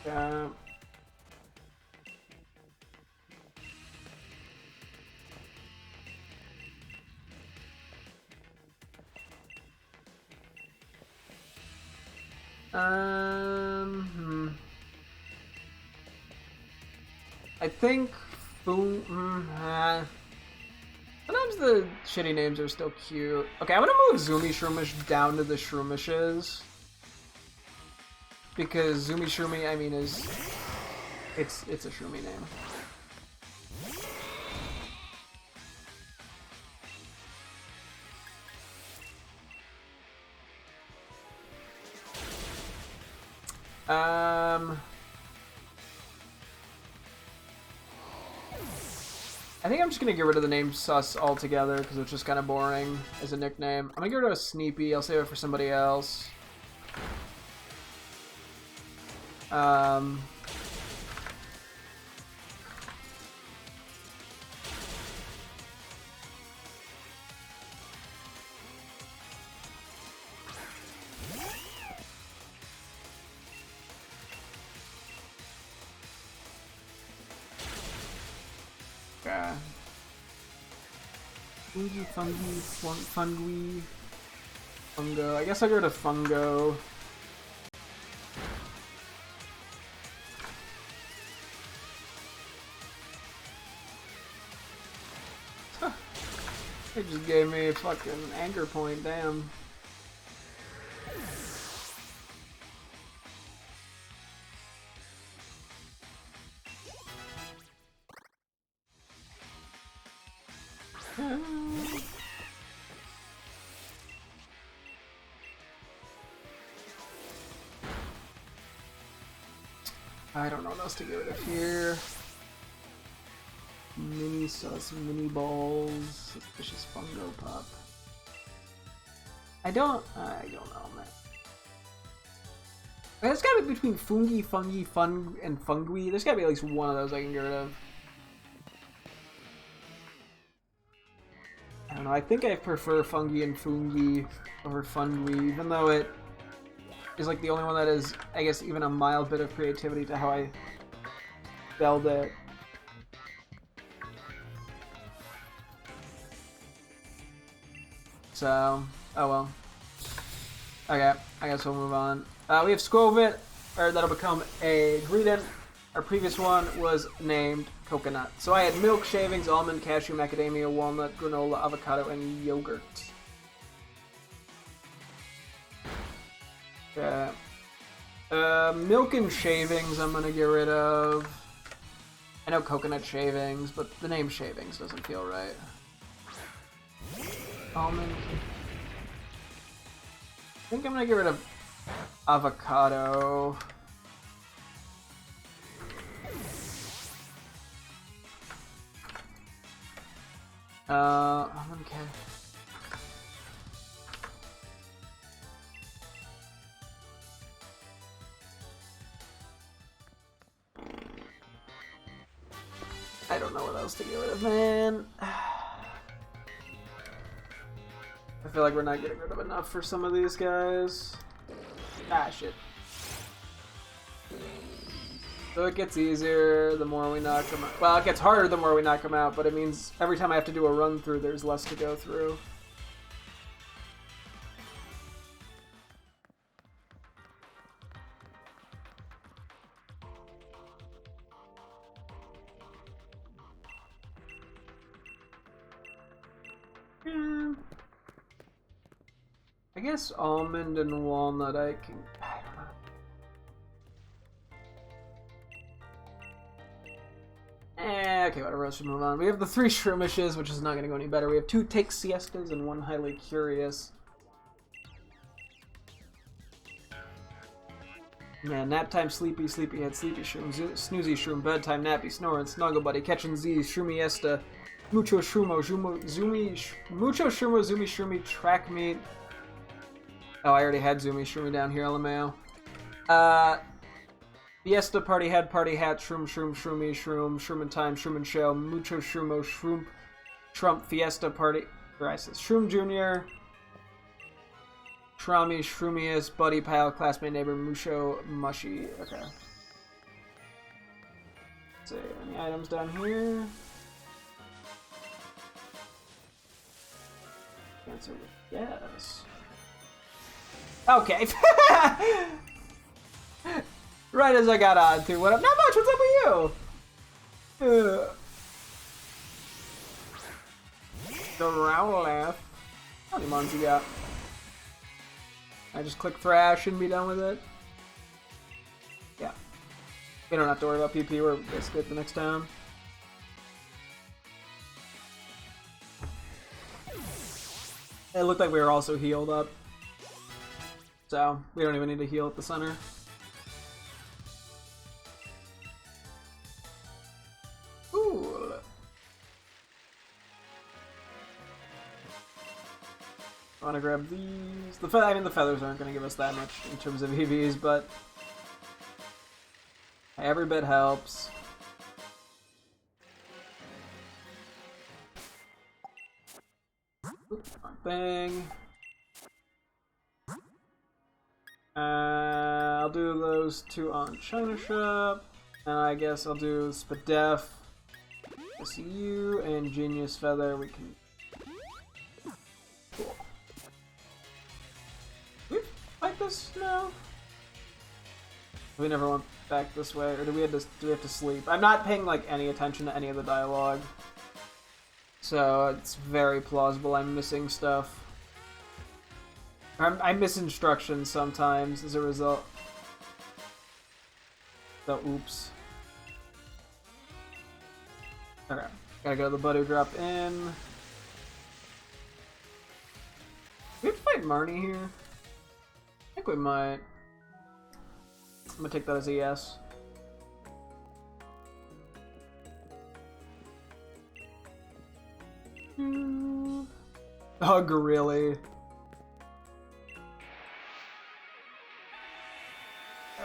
Yeah. I think sometimes the shitty names are still cute. Okay, I'm gonna move Zoomy Shroomish down to the Shroomishes. Because Zoomy Shroomy, I mean, is... It's a Shroomy name. I think I'm just gonna get rid of the name Sus altogether because it's just kind of boring as a nickname. I'm gonna get rid of Sneepy. I'll save it for somebody else. Okay. Fungui, Fungo. I guess I'll go to Fungo. It just gave me a fucking anchor point, damn. I don't know what else to get rid of here. Mini Sus, Mini Balls, Suspicious Fungo Pop. I don't know, man. There's gotta be between Fungi, Fungi, Fun, and Fungui. There's gotta be at least one of those I can get rid of. I don't know, I think I prefer Fungi and Fungi over Fungui, even though it is like the only one that is, I guess, even a mild bit of creativity to how I spelled it. So, oh well. Okay, I guess we'll move on. We have Skwovet, or that'll become a Greedent. Our previous one was named Coconut. So I had milk, shavings, almond, cashew, macadamia, walnut, granola, avocado, and yogurt. Okay. Milk and shavings I'm gonna get rid of. I know coconut shavings, but the name shavings doesn't feel right. Almond. I think I'm gonna get rid of avocado. Almond, I don't know what else to get rid of, man. I feel like we're not getting rid of enough for some of these guys. Ah, shit. So it gets easier the more we knock them out. Well, it gets harder the more we knock them out, but it means every time I have to do a run through, there's less to go through. I guess almond and walnut I can... I don't know. Okay, whatever, let's just move on. We have the 3 Shroomishes, which is not going to go any better. We have 2 Take Siestas and 1 Highly Curious. Man, nap time, sleepy, sleepyhead, sleepy shroom, snoozy shroom, bedtime, nappy, snoring, snuggle buddy, catching Z's, shroomiesta, mucho shrumo, mucho shrumo, zoomy shroomy, track meet. Oh, I already had zoomy shroomy down here, LMAO. Fiesta, party hat, shroom, shroomy, shroom and time, shroom and show, mucho shrumo, shroom, trump, fiesta, party, crisis, shroom junior, Trami, Shroomiest, buddy, pal, classmate, neighbor, Musho, mushy. Okay. Let's see, any items down here? Answer with yes. Okay. Right as I got on to what up? Not much. What's up with you? The Rowlaugh. How many mons you got? I just click Thrash and be done with it. Yeah. We don't have to worry about PP. We're basically at the next town. It looked like we were also healed up. So, we don't even need to heal at the center. Ooh. I want to grab these. I mean, the feathers aren't going to give us that much in terms of EVs, but every bit helps. Oops, wrong thing. I'll do those 2 on China Shop, and I guess I'll do Spadef, SCU, and Genius Feather. We can. Cool. We fight this now? We never went back this way, or do we have to sleep? I'm not paying like any attention to any of the dialogue, so it's very plausible I'm missing stuff. I miss instructions sometimes as a result. So, oops. Okay, gotta go to the Butter Drop in. We have to fight Marnie here? I think we might. I'm gonna take that as a yes. Ugh, really?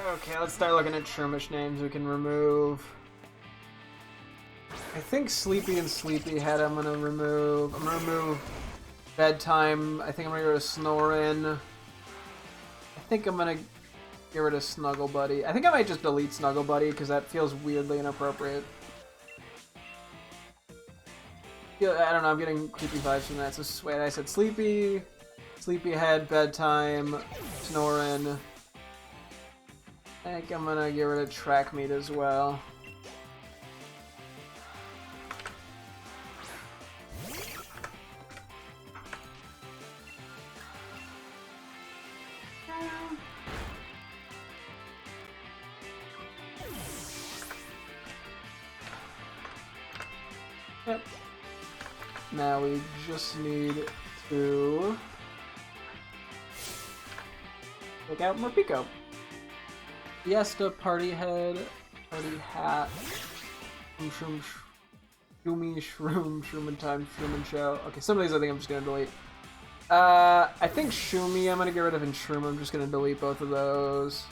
Okay, let's start looking at Shermish names we can remove. I think Sleepy and Sleepyhead I'm gonna remove. I'm gonna remove Bedtime. I think I'm gonna go to Snorin. I think I'm gonna get rid of Snuggle Buddy. I think I might just delete Snuggle Buddy because that feels weirdly inappropriate. Yeah, I don't know, I'm getting creepy vibes from that. So wait, I said sleepy, sleepyhead, bedtime, snoring. I think I'm gonna get rid of track meet as well. Yep. Now we just need to take out Morpeko. Fiesta, party head, party hat, shroom, shroom time, shroom and show. Okay, some of these I think I'm just gonna delete. I think Shumi I'm gonna get rid of, and Shroom I'm just gonna delete both of those.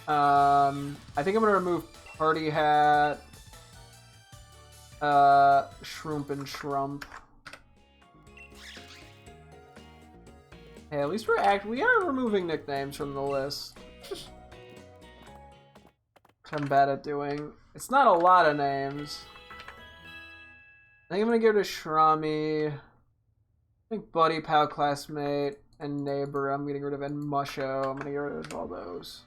I think I'm gonna remove party hat, Shroomp and Shrump. Hey, at least we are removing nicknames from the list. Which I'm bad at doing. It's not a lot of names. I think I'm gonna give it to Shrami. I think Buddy, Pal, Classmate, and Neighbor I'm getting rid of, and Musho. I'm gonna get rid of all those.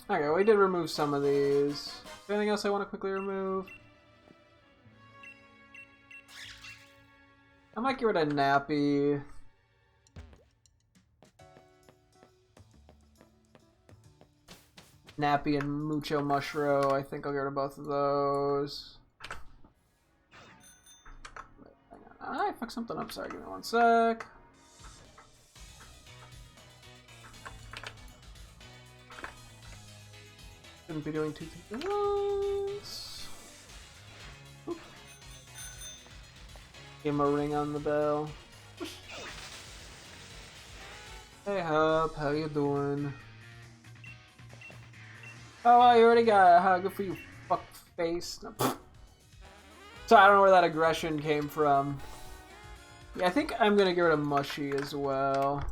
Okay, we did remove some of these. Anything else I want to quickly remove? I might get rid of Nappy. Nappy and Mucho Mushrow. I think I'll get rid of both of those. Hang on. I fucked something up. Sorry, give me one sec. Shouldn't be doing two things at once. Oop. Give him a ring on the bell. Hey Hub, how you doing? Oh, you already got a hug. Good for you, fuck face. No. So I don't know where that aggression came from. Yeah, I think I'm gonna get rid of Mushy as well.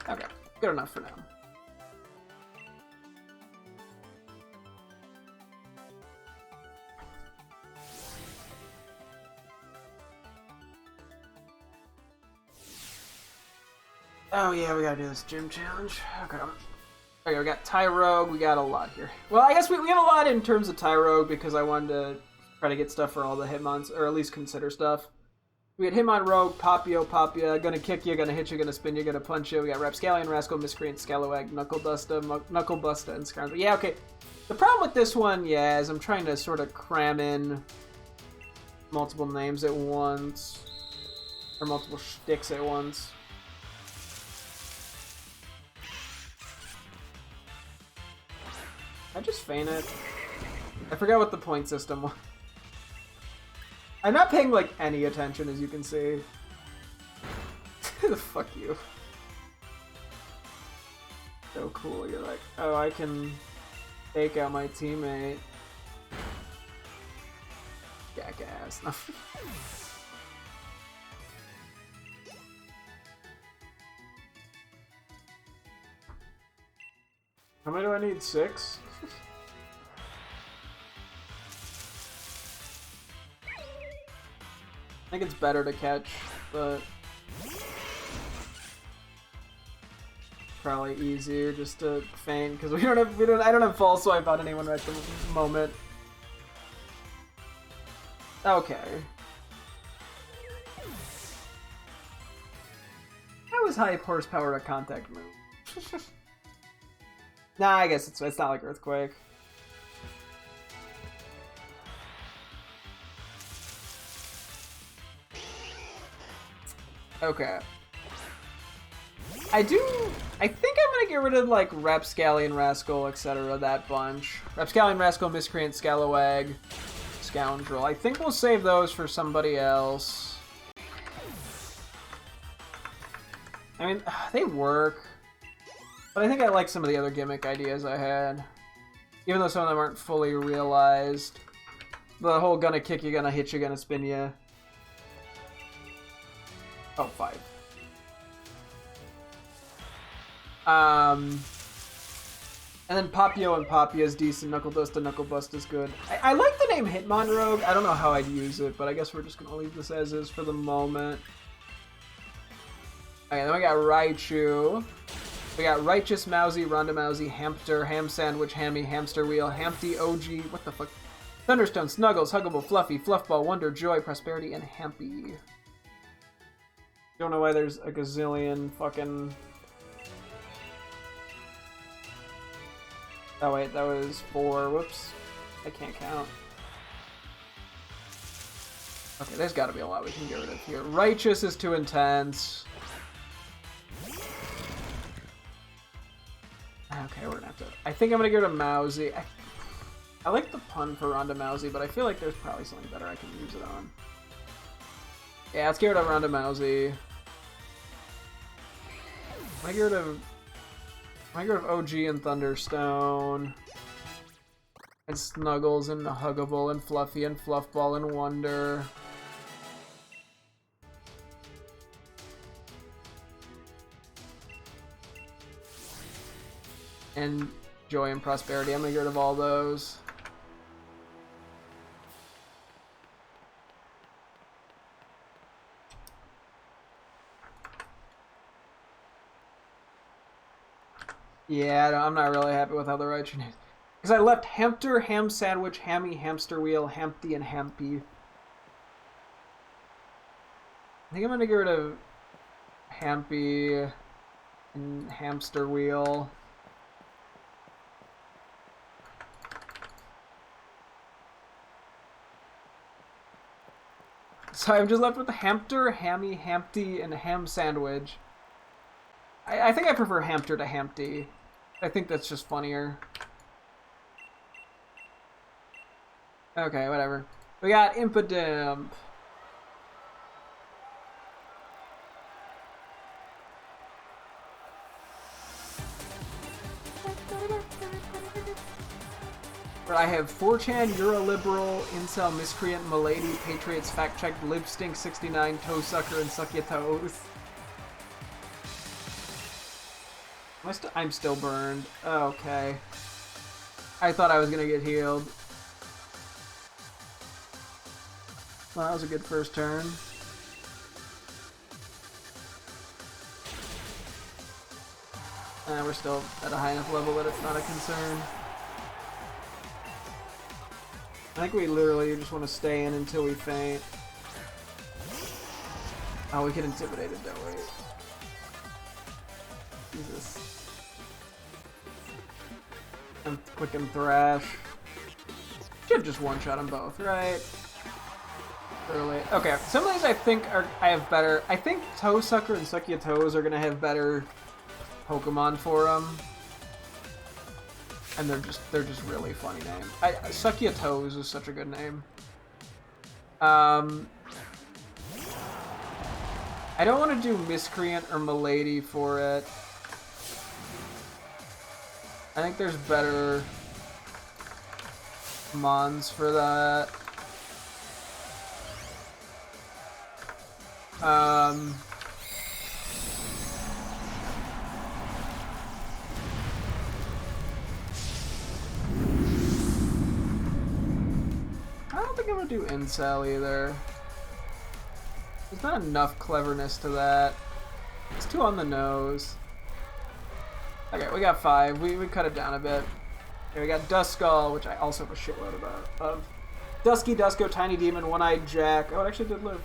Okay, good enough for now. Oh yeah, we gotta do this gym challenge. Okay. Okay, we got Tyrogue, we got a lot here. Well, I guess we have a lot in terms of Tyrogue because I wanted to try to get stuff for all the Hitmons, or at least consider stuff. We got Hitmon, Rogue, Papia, gonna kick you, gonna hit you, gonna spin you, gonna punch you. We got Rapscallion, Rascal, Miscreant, Scalawag, Knucklebusta, and Scoundrel. Yeah, okay. The problem with this one, yeah, is I'm trying to sort of cram in multiple names at once. Or multiple shticks at once. I just fainted. I forgot what the point system was. I'm not paying, like, any attention, as you can see. Fuck you. So cool, you're like, oh, I can take out my teammate. Jackass. How many do I need? 6? I think it's better to catch, but probably easier just to feint because I don't have fall swipe on anyone right at the moment. Okay. That was high horsepower to contact move. Nah, I guess it's not like Earthquake. Okay. I think I'm gonna get rid of, like, Rapscallion, Rascal, etc., that bunch. Rapscallion, Rascal, Miscreant, Scalawag, Scoundrel. I think we'll save those for somebody else. I mean, they work. But I think I like some of the other gimmick ideas I had. Even though some of them aren't fully realized. The whole gonna kick you, gonna hit you, gonna spin you. Oh, 5. And then Popio and Popia is decent. Knuckle Dust and Knuckle Bust is good. I like the name Hitmonrogue. I don't know how I'd use it, but I guess we're just gonna leave this as is for the moment. Okay, then we got Raichu. We got Righteous Mousy, Ronda Mousy, Hamster, Ham Sandwich, Hammy, Hamster Wheel, Hampty, OG, what the fuck? Thunderstone, Snuggles, Huggable, Fluffy, Fluffball, Wonder, Joy, Prosperity, and Hampy. Don't know why there's a gazillion fucking... Oh wait, that was 4. Whoops. I can't count. Okay, there's gotta be a lot we can get rid of here. Righteous is too intense. Okay, we're gonna have to... I think I'm gonna go to Mousy. I like the pun for Ronda Mousy, but I feel like there's probably something better I can use it on. Yeah, let's get rid of Ronda Mousy. I get rid of OG and Thunderstone. And Snuggles and Huggable and Fluffy and Fluffball and Wonder. And Joy and Prosperity. I'm gonna get rid of all those. Yeah, I'm not really happy with how the Raichu is. Because I left Hamster, Ham Sandwich, Hammy, Hamster Wheel, Hampty, and Hampy. I think I'm gonna get rid of Hampy and Hamster Wheel. So I'm just left with the Hamster, Hammy, Hampty, and Ham Sandwich. I think I prefer Hamster to Hampty. I think that's just funnier. Okay, whatever. We got Impidimp. But I have 4chan, Euroliberal, Incel, Miscreant, Milady, Patriots, Fact Checked, Libstink, 69, Toe Sucker, and Suck Ya Toes. I'm still burned. Oh, okay. I thought I was gonna get healed. Well, that was a good first turn. We're still at a high enough level that it's not a concern. I think we literally just want to stay in until we faint. Oh, we get intimidated, don't we? Jesus. I'm clicking Thrash. Should just one-shot them both, right? Early. Okay, some of these I think I have better. I think Toe Sucker and Suck Ya Toes are gonna have better Pokemon for them. And they're just really funny names. Suck Ya Toes is such a good name. I don't want to do Miscreant or Milady for it. I think there's better Mons for that. I don't think I'm gonna do Incel either. There's not enough cleverness to that. It's too on the nose. Okay, we got 5. We cut it down a bit. Okay, we got Duskull, which I also have a shitload of. Dusky Dusko, Tiny Demon, One-Eyed Jack. Oh, it actually did live.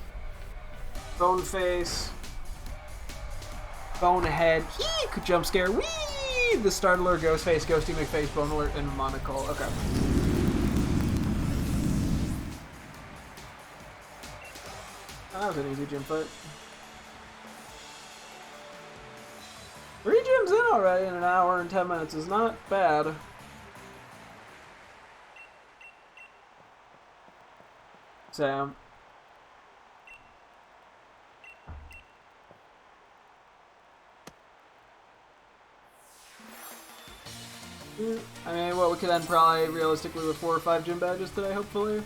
Boneface. Bonehead. Eek! Jump Scare. Whee! The Startler, Ghostface, Ghosty McFace, Bone Alert, and Monocle. Okay. Oh, that was an easy gym fight. 3 gyms in already in an hour and 10 minutes is not bad. So... I mean, what, we could end probably realistically with 4 or 5 gym badges today, hopefully.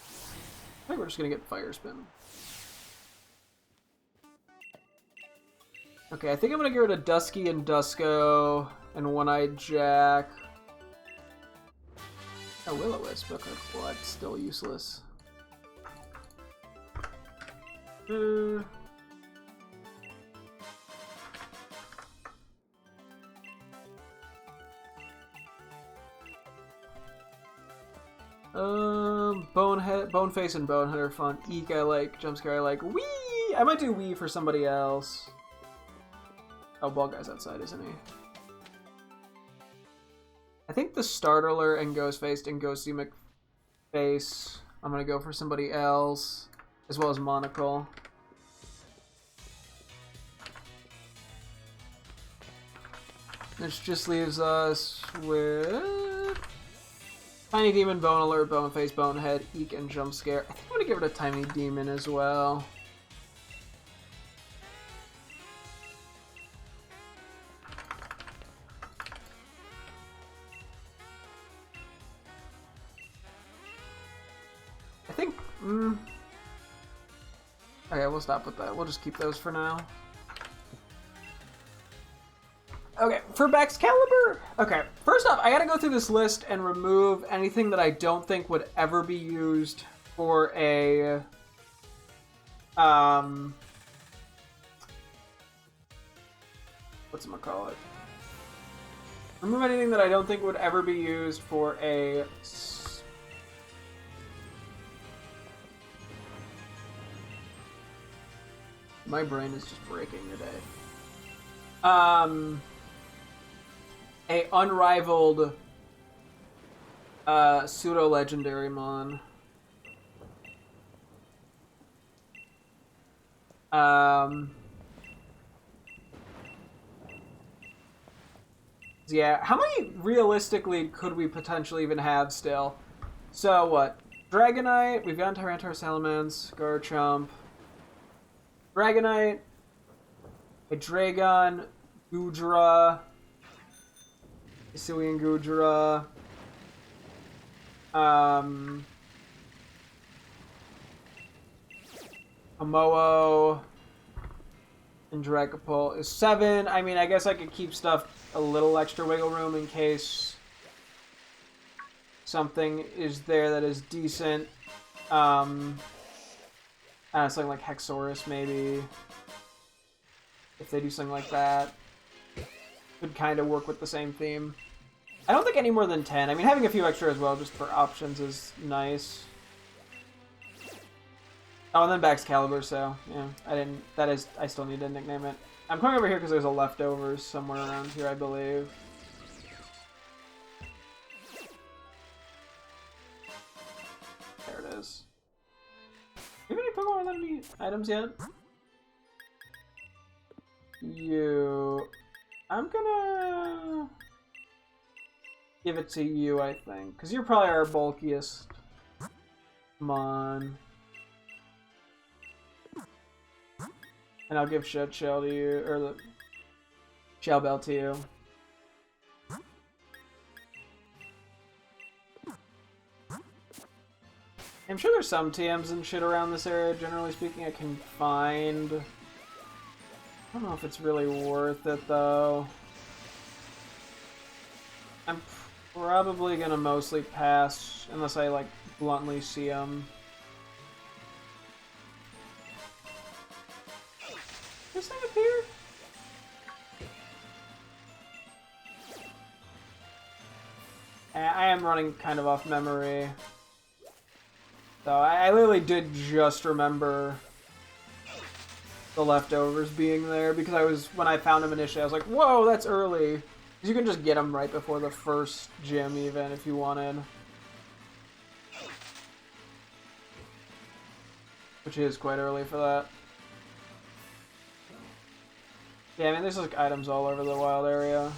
I think we're just gonna get Fire Spin. Okay, I think I'm gonna get rid of Dusky and Dusko and One-Eyed Jack. Oh, Will-O-Wisp. Okay, well, that's still useless. Boneface and Bonehead are fun. Eek, I like. Jumpscare, I like. Wee! I might do Wee for somebody else. Oh, Ball Guy's outside, isn't he? I think the Startler and Ghostface and Ghosty McFace. I'm gonna go for somebody else, as well as Monocle. Which just leaves us with Tiny Demon, Bone Alert, Boneface, Bonehead, Eek, and Jumpscare. I think I'm gonna get rid of Tiny Demon as well. I think. Okay, we'll stop with that. We'll just keep those for now. Okay, for Baxcalibur, okay, first off, I gotta go through this list and remove anything that I don't think would ever be used for a, whatchamacallit? Remove anything that I don't think would ever be used for a... My brain is just breaking today. A unrivaled pseudo-legendary mon. Yeah, how many realistically could we potentially even have still? So what? Dragonite, we've gotten Tyranitar, Salamence, Garchomp, Dragonite, a Dragon, Goodra, Hisuian Goodra, Amoo, and Dragapult is 7. I mean, I guess I could keep stuff a little extra wiggle room in case something is there that is decent. Something like Hexorus, maybe. If they do something like that. Could kind of work with the same theme. I don't think any more than 10. I mean, having a few extra as well, just for options, is nice. Oh, and then Baxcalibur, so, yeah. I still need to nickname it. I'm coming over here because there's a leftovers somewhere around here, I believe. There it is. Do you have any Pokemon without any items yet? I'm gonna give it to you, I think, because you're probably our bulkiest. Come on. And I'll give Shell to you, or the Shell Bell to you. I'm sure there's some TMs and shit around this area, generally speaking, I can find. I don't know if it's really worth it, though. I'm probably gonna mostly pass, unless I, like, bluntly see them. This thing up here? I am running kind of off memory. So I literally did just remember the leftovers being there, because when I found them initially, I was like, whoa, that's early. Because you can just get them right before the first gym, even, if you wanted. Which is quite early for that. Yeah, I mean, there's like items all over the wild area.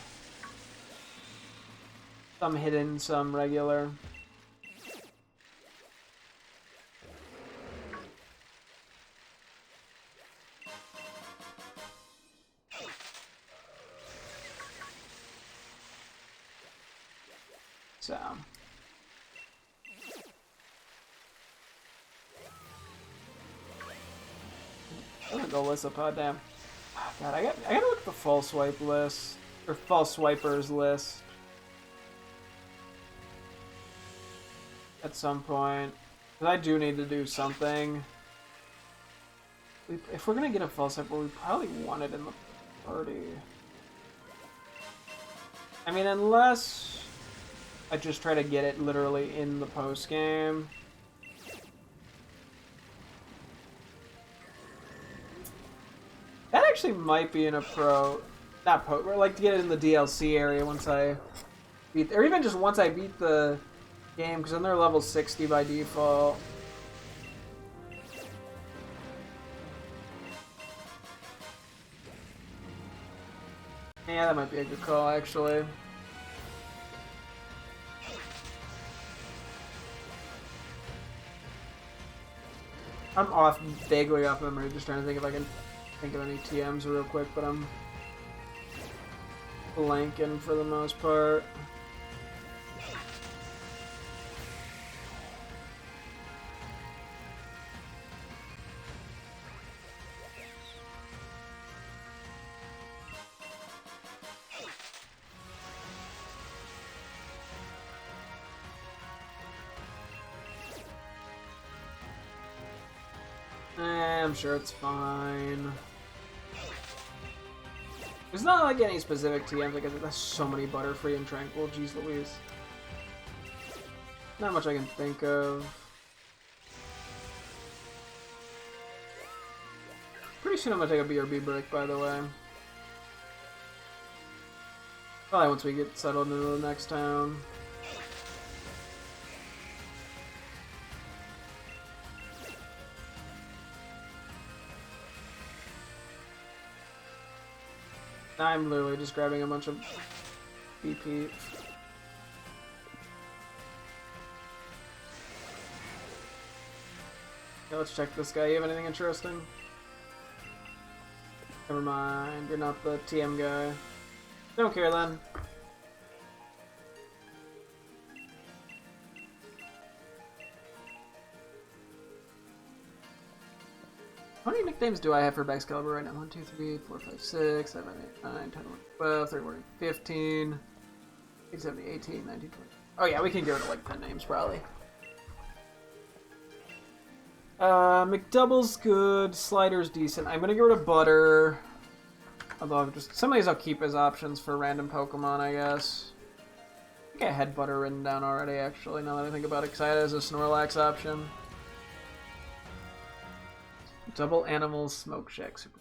Some hidden, some regular. So. I'm gonna go list up, damn. Oh, God, I gotta look at the fall swipe list. Or fall swipers list. At some point. Because I do need to do something. If we're gonna get a fall swiper, we probably want it in the party. I mean, unless I just try to get it literally in the post game. That actually might be an approach. Not pro, but like to get it in the DLC area once I beat, or even just once I beat the game, because then they're level 60 by default. Yeah, that might be a good call, actually. I'm vaguely off memory, just trying to think if I can think of any TMs real quick, but I'm blanking for the most part. I'm sure it's fine. There's not like any specific TMs, like there's so many Butterfree and Tranquil, jeez Louise. Not much I can think of. Pretty soon I'm gonna take a BRB break, by the way. Probably once we get settled into the next town. I'm literally just grabbing a bunch of BP. Okay, let's check this guy. You have anything interesting? Never mind, you're not the TM guy. Don't care then. How many nicknames do I have for Excalibur right now? 1, 2, 3, 4, 5, 6, 7, 8, 9, 10, 11, 12, 13, 14, 15, 18, 17, 18, 19, 20. Oh yeah, we can get rid of like 10 names probably. McDouble's good, Slider's decent. I'm gonna get rid of Butter. Although just some of these I'll keep as options for random Pokemon, I guess. I think I had Butter written down already, actually, now that I think about it, because I had it as a Snorlax option. Double Animals, Smoke Shack, Super.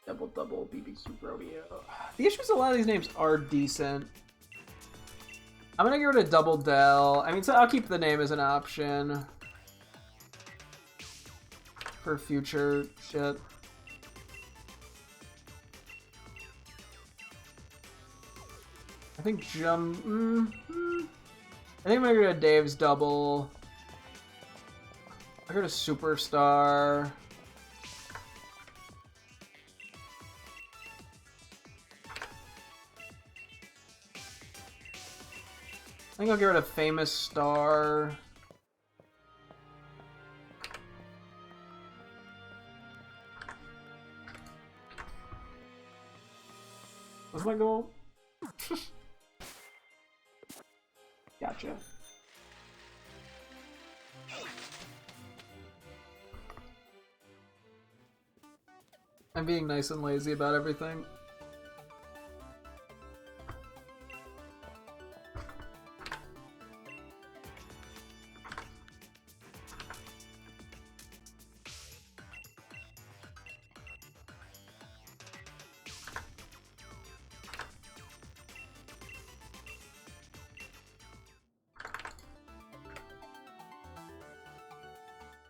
Double BBQ Rodeo. The issue is a lot of these names are decent. I'm gonna get rid of Double Dell. I mean, so I'll keep the name as an option for future shit. I think I think I'm gonna get rid of Dave's Double. I heard a Superstar. I think I'll get rid of Famous Star. What's my goal? Gotcha. I'm being nice and lazy about everything.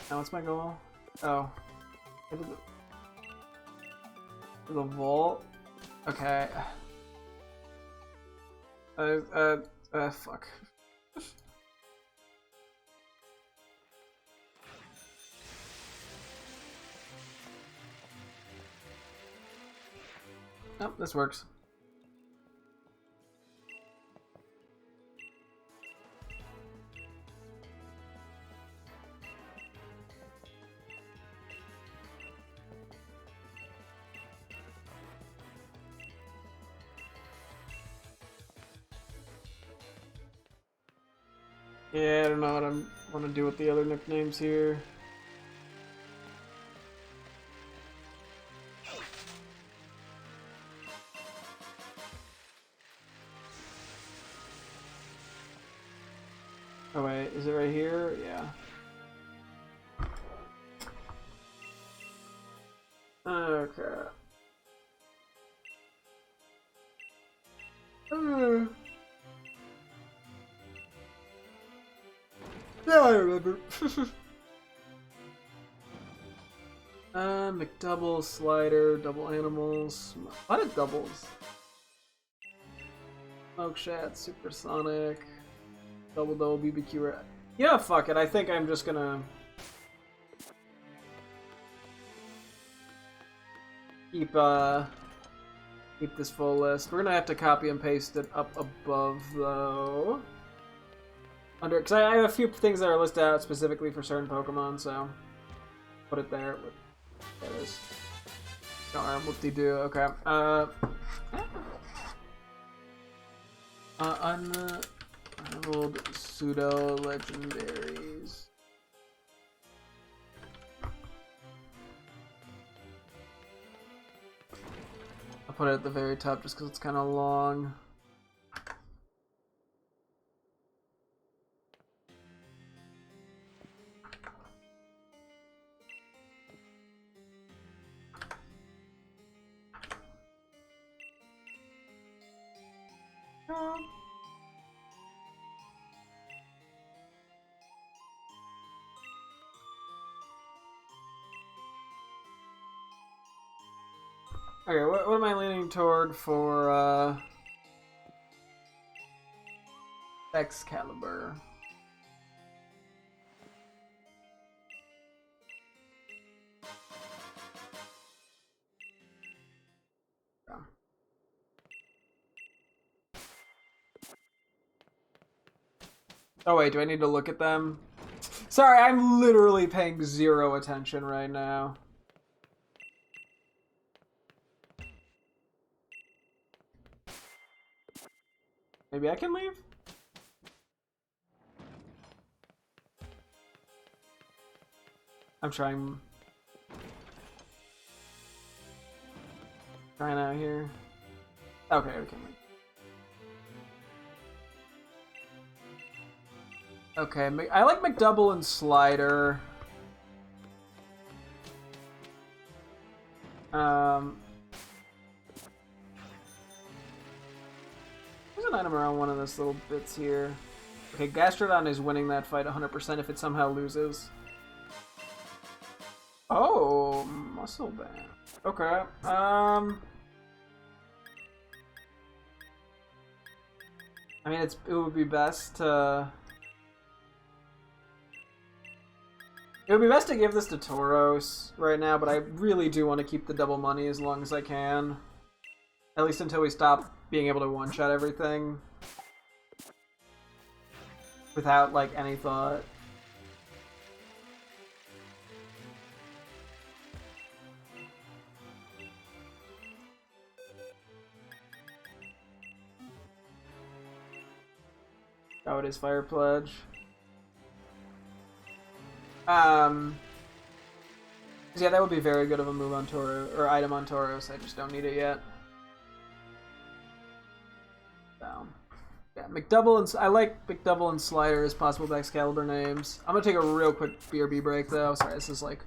Now what's my goal? Oh. The vault? Okay. Fuck. Oh, this works. Yeah, I don't know what I want to do with the other nicknames here. Oh wait, is it right here? Yeah. Okay. Yeah, I remember. McDouble, slider, double animals. A lot of doubles. Smoke Shat, Supersonic, Double BBQ Rat. Yeah, fuck it. I think I'm just gonna keep this full list. We're gonna have to copy and paste it up above though. Because I have a few things that are listed out specifically for certain Pokemon, so put it there. There it is. Charm, whoop-de-doo. Okay. Unrivaled pseudo legendaries. I'll put it at the very top just because it's kind of long. Okay, what am I leaning toward for Excalibur? Yeah. Oh wait, do I need to look at them? Sorry, I'm literally paying zero attention right now. Maybe I can leave? I'm trying out here. Okay, we can leave. Okay, I like McDouble and Slider. There's an item around one of those little bits here. Okay, Gastrodon is winning that fight 100% if it somehow loses. Oh, Muscle Band. Okay. I mean, it would be best to... It would be best to give this to Tauros right now, but I really do want to keep the double money as long as I can. At least until we stop being able to one-shot everything. Without, like, any thought. Oh, it is Fire Pledge. Yeah, that would be very good of a move on Tauros, or item on Tauros. I just don't need it yet. So, yeah, McDouble and I like McDouble and Slider as possible Excalibur names. I'm gonna take a real quick BRB break though. Sorry, this is like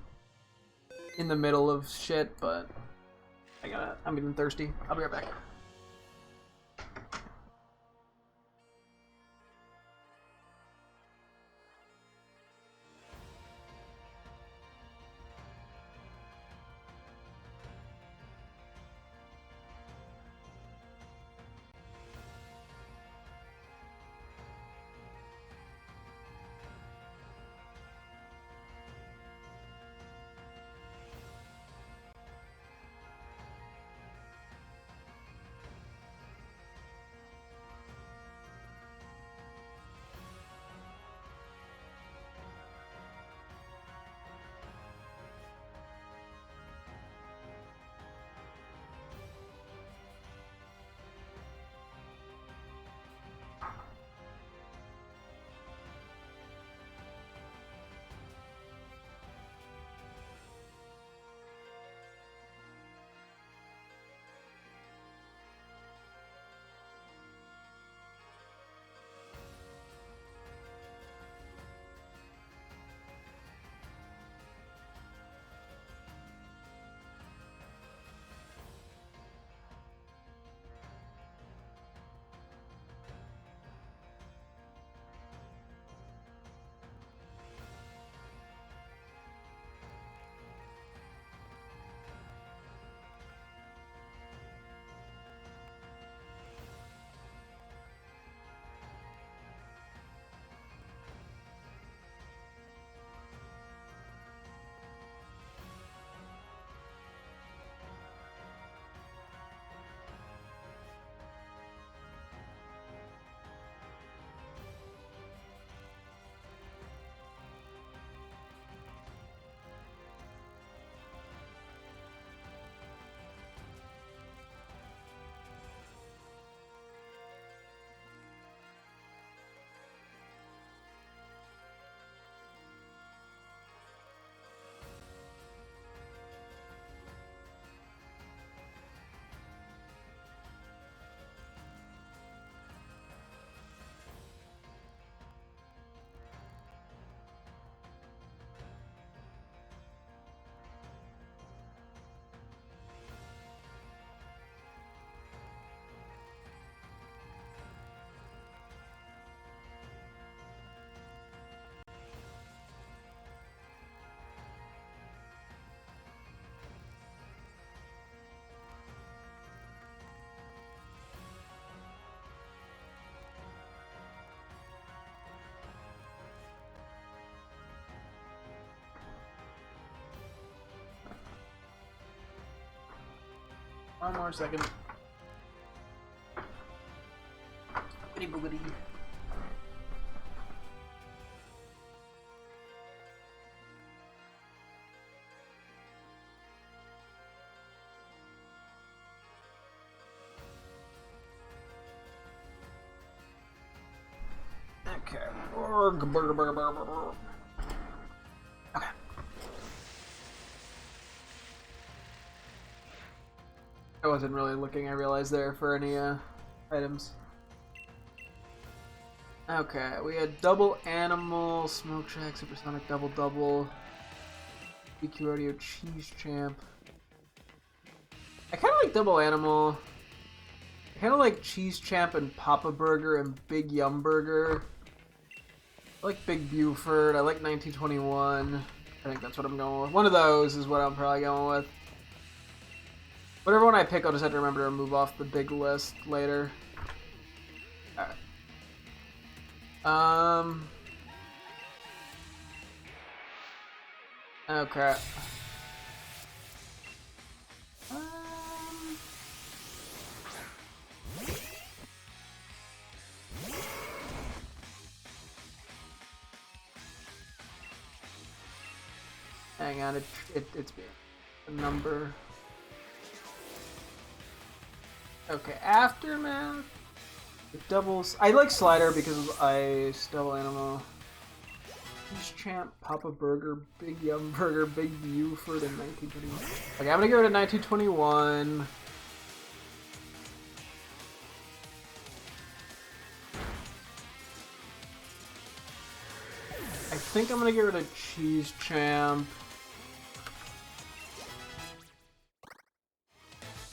in the middle of shit, but I'm even thirsty. I'll be right back. One more second. Bitty boogity. Okay. Okay. I wasn't really looking, I realized, there for any items. Okay, we had double animal, smoke shack, supersonic double double, BQ rodeo, cheese champ. I kind of like double animal. I kind of like cheese champ and Papa Burger and Big Yum Burger. I like Big Buford. I like 1921. I think that's what I'm going with. One of those is what I'm probably going with. Whatever one I pick, I'll just have to remember to remove off the big list later. Alright. Okay. Hang on, it's a number. Okay, Aftermath. It doubles. I like Slider because I double animal. Cheese Champ, Papa Burger, Big Yum Burger, Big Buford, and 1921. Okay, I'm gonna get rid of 1921. I think I'm gonna get rid of Cheese Champ.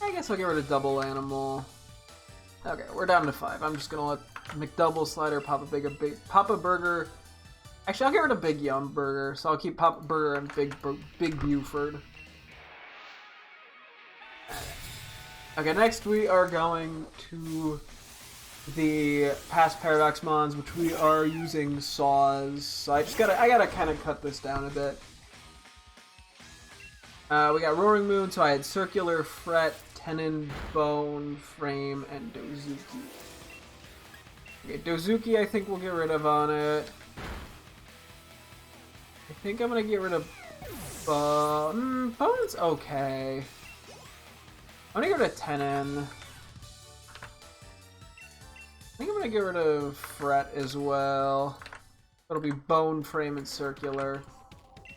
I guess I'll get rid of Double Animal. Okay, we're down to 5. I'm just gonna let McDouble, Slider, Papa Burger. Actually, I'll get rid of Big Yum Burger, so I'll keep Papa Burger and Big Buford. Okay, next we are going to the past Paradox Mons, which we are using saws. So I gotta kind of cut this down a bit. We got Roaring Moon, so I had Circular, Fret, Tenon, Bone, Frame, and Dozuki. Okay, Dozuki I think we'll get rid of on it. I think I'm gonna get rid of Bone's okay. I'm gonna get rid of Tenon. I think I'm gonna get rid of Fret as well. It'll be Bone, Frame, and Circular.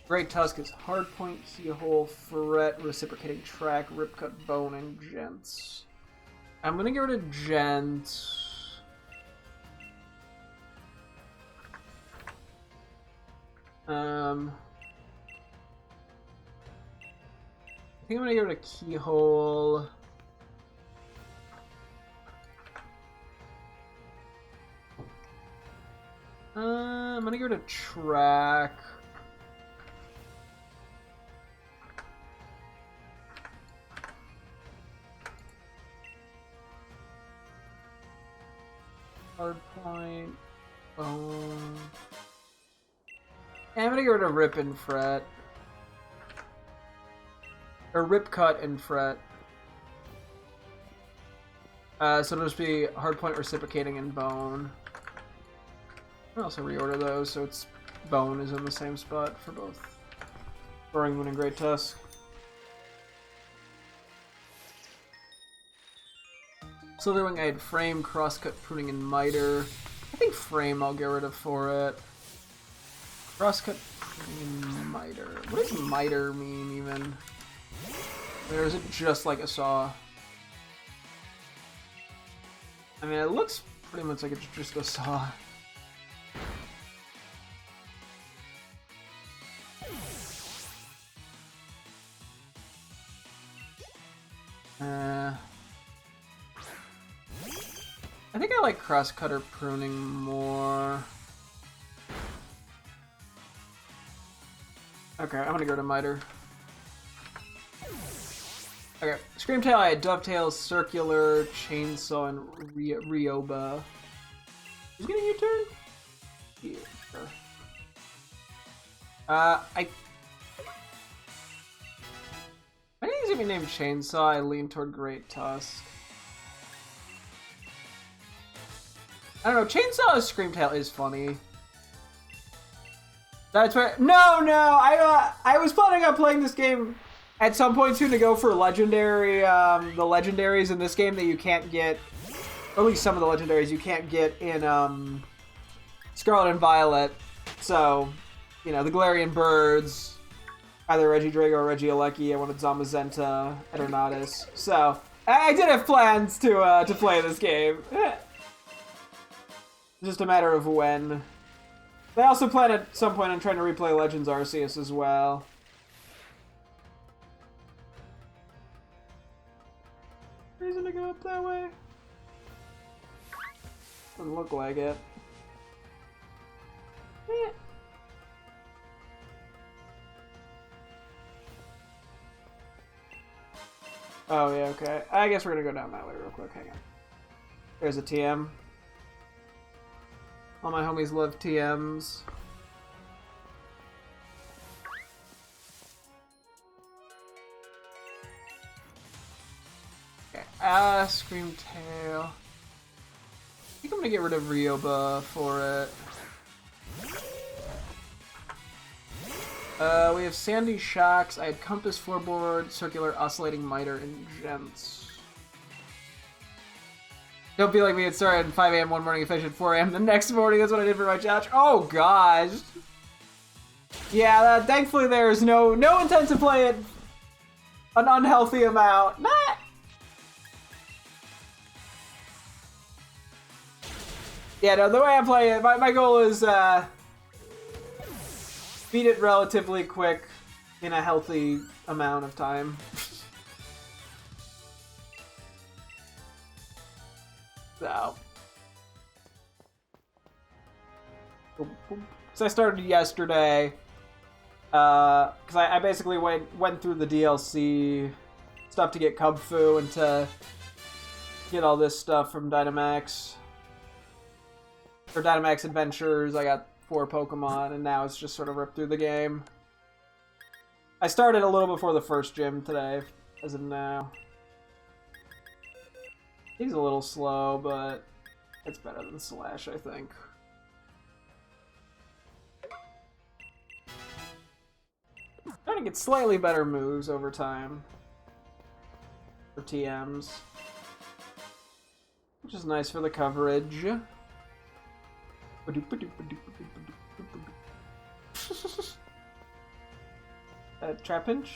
Great Tusk is Hardpoint, Keyhole, Fret, Reciprocating Track, Ripcut, Bone, and Gents. I'm gonna get rid of Gents. I think I'm gonna get rid of Keyhole. I'm gonna get rid of Track. Hardpoint, Bone. And I'm gonna get rid of Rip and Fret. Or Rip, Cut, and Fret. So it'll just be Hardpoint, Reciprocating, and Bone. I'll also reorder those so it's Bone is in the same spot for both Roaring Moon and Great Tusk. Slitherwing, I had Frame, Crosscut, Pruning, and Miter. I think Frame I'll get rid of for it. Crosscut, Pruning, and Miter. What does Miter mean, even? Or is it just like a saw? I mean, it looks pretty much like it's just a saw. I think I like Crosscutter Pruning more. Okay, I'm gonna go to Miter. Okay, Screamtail, I had Dovetail, Circular, Chainsaw, and Ryoba. Who's getting your turn? Yeah, sure. I think these see me named Chainsaw, I lean toward Great Tusk. I don't know, Chainsaw as Screamtail is funny. That's where— No! I was planning on playing this game at some point soon to go for legendary, the legendaries in this game that you can't get, or at least some of the legendaries you can't get in, Scarlet and Violet. So, you know, the Galarian Birds, either Regidrago or Regieleki. I wanted Zamazenta, Eternatus. So, I did have plans to play this game. Just a matter of when. I also plan at some point on trying to replay Legends Arceus as well. Reason to go up that way? Doesn't look like it. Oh, yeah, okay. I guess we're gonna go down that way real quick. Hang on. There's a TM. All my homies love TMs. Okay, Screamtail. I think I'm gonna get rid of Ryoba for it. We have Sandy Shocks. I had Compass, Floorboard, Circular, Oscillating Miter, and Gents. Don't be like me and started at 5 a.m. one morning and finished at 4 a.m. the next morning. That's what I did for my challenge. Oh, gosh. Yeah, thankfully there is no intent to play it an unhealthy amount. Nah. Yeah, no, the way I play it, my goal is, beat it relatively quick in a healthy amount of time. So I started yesterday, because I basically went through the DLC stuff to get Kubfu and to get all this stuff from Dynamax. For Dynamax Adventures, I got 4 Pokemon, and now it's just sort of ripped through the game. I started a little before the first gym today, as of now. He's a little slow, but it's better than Slash, I think. Trying to get slightly better moves over time for TMs, which is nice for the coverage. Trapinch?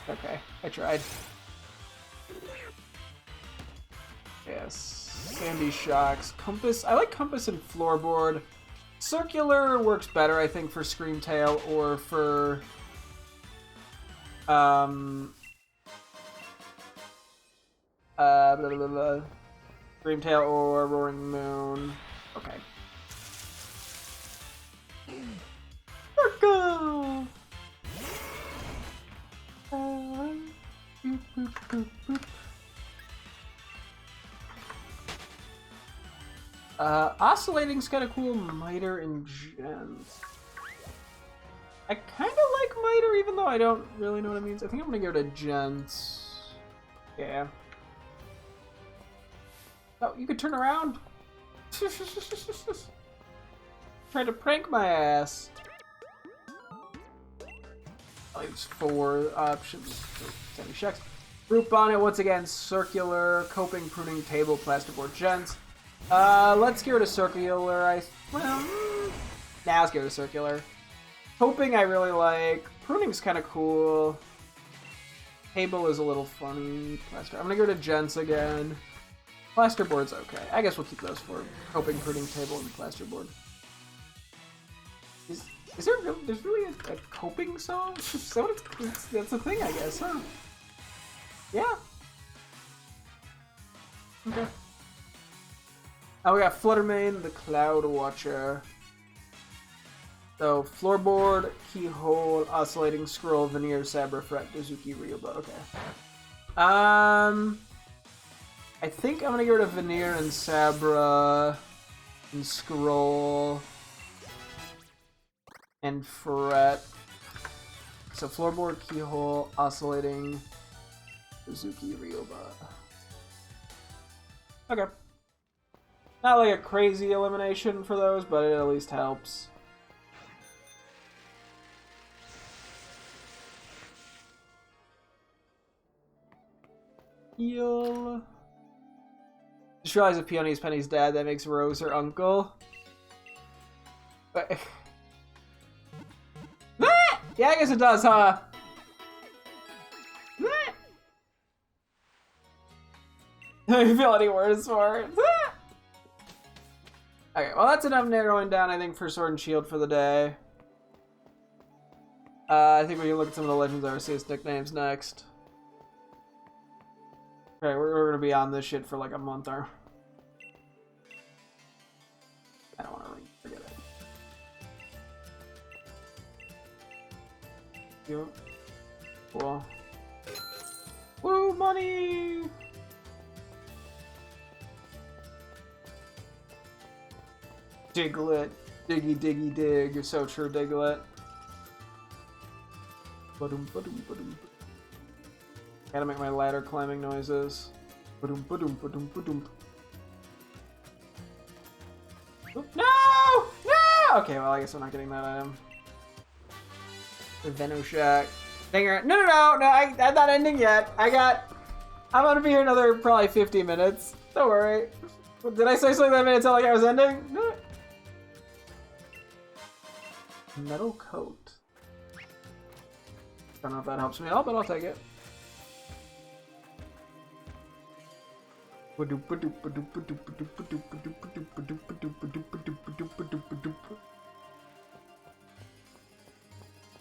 Okay, I tried. Yes, Sandy Shocks. Compass. I like Compass and Floorboard. Circular works better, I think, for Screamtail or for Screamtail or Roaring Moon. Okay. Circle! Boop, boop, boop, boop. Oscillating's got a cool Miter and Gens. I kind of like Miter, even though I don't really know what it means. I think I'm gonna go to Gens. Yeah. Oh, you could turn around. Try to prank my ass. I'll use 4 options for Sandy Shocks. Root Bonnet, once again, Circular, Coping, Pruning, Table, Plasterboard, Gens. Let's get rid of Circular. Let's get rid of Circular. Coping I really like. Pruning's kind of cool. Table is a little funny. Plaster. I'm gonna go to Gens again. Plasterboard's okay. I guess we'll keep those for Coping, Pruning, Table, and Plasterboard. Is there there's really a coping song? So that's a thing, I guess, huh? Yeah. Okay. Oh, we got Fluttermane, the Cloud Watcher. So, Floorboard, Keyhole, Oscillating Scroll, Veneer, Sabrafret, Dozuki, Ryoba. Okay. I think I'm gonna get rid of Veneer and Sabra and Scroll and Fret. So floorboard, keyhole, oscillating, Suzuki, Ryoba. Okay. Not like a crazy elimination for those, but it at least helps. Heal. Just realized if Peony is Penny's dad, that makes Rose her uncle. But... yeah, I guess it does, huh? I feel any worse for it. Okay, well that's enough narrowing down, I think, for Sword and Shield for the day. I think we can look at some of the Legends Arceus nicknames next. Okay, we're gonna be on this shit for like a month or... I don't wanna forget it. Yep. Cool. Woo, money! Diglett. Diggy, diggy, dig. You're so true, Diglett. Ba-dum, ba-dum, ba-dum. Gotta make my ladder climbing noises. Ba-dum, ba-dum, ba-dum, ba-dum. No! No! Okay, well, I guess I'm not getting that item. The Venoshack. Dang. No, I'm not ending yet. I'm gonna be here another probably 50 minutes. Don't worry. Did I say something that made it sound like I was ending? No. Metal coat. Don't know if that helps me at all, but I'll take it.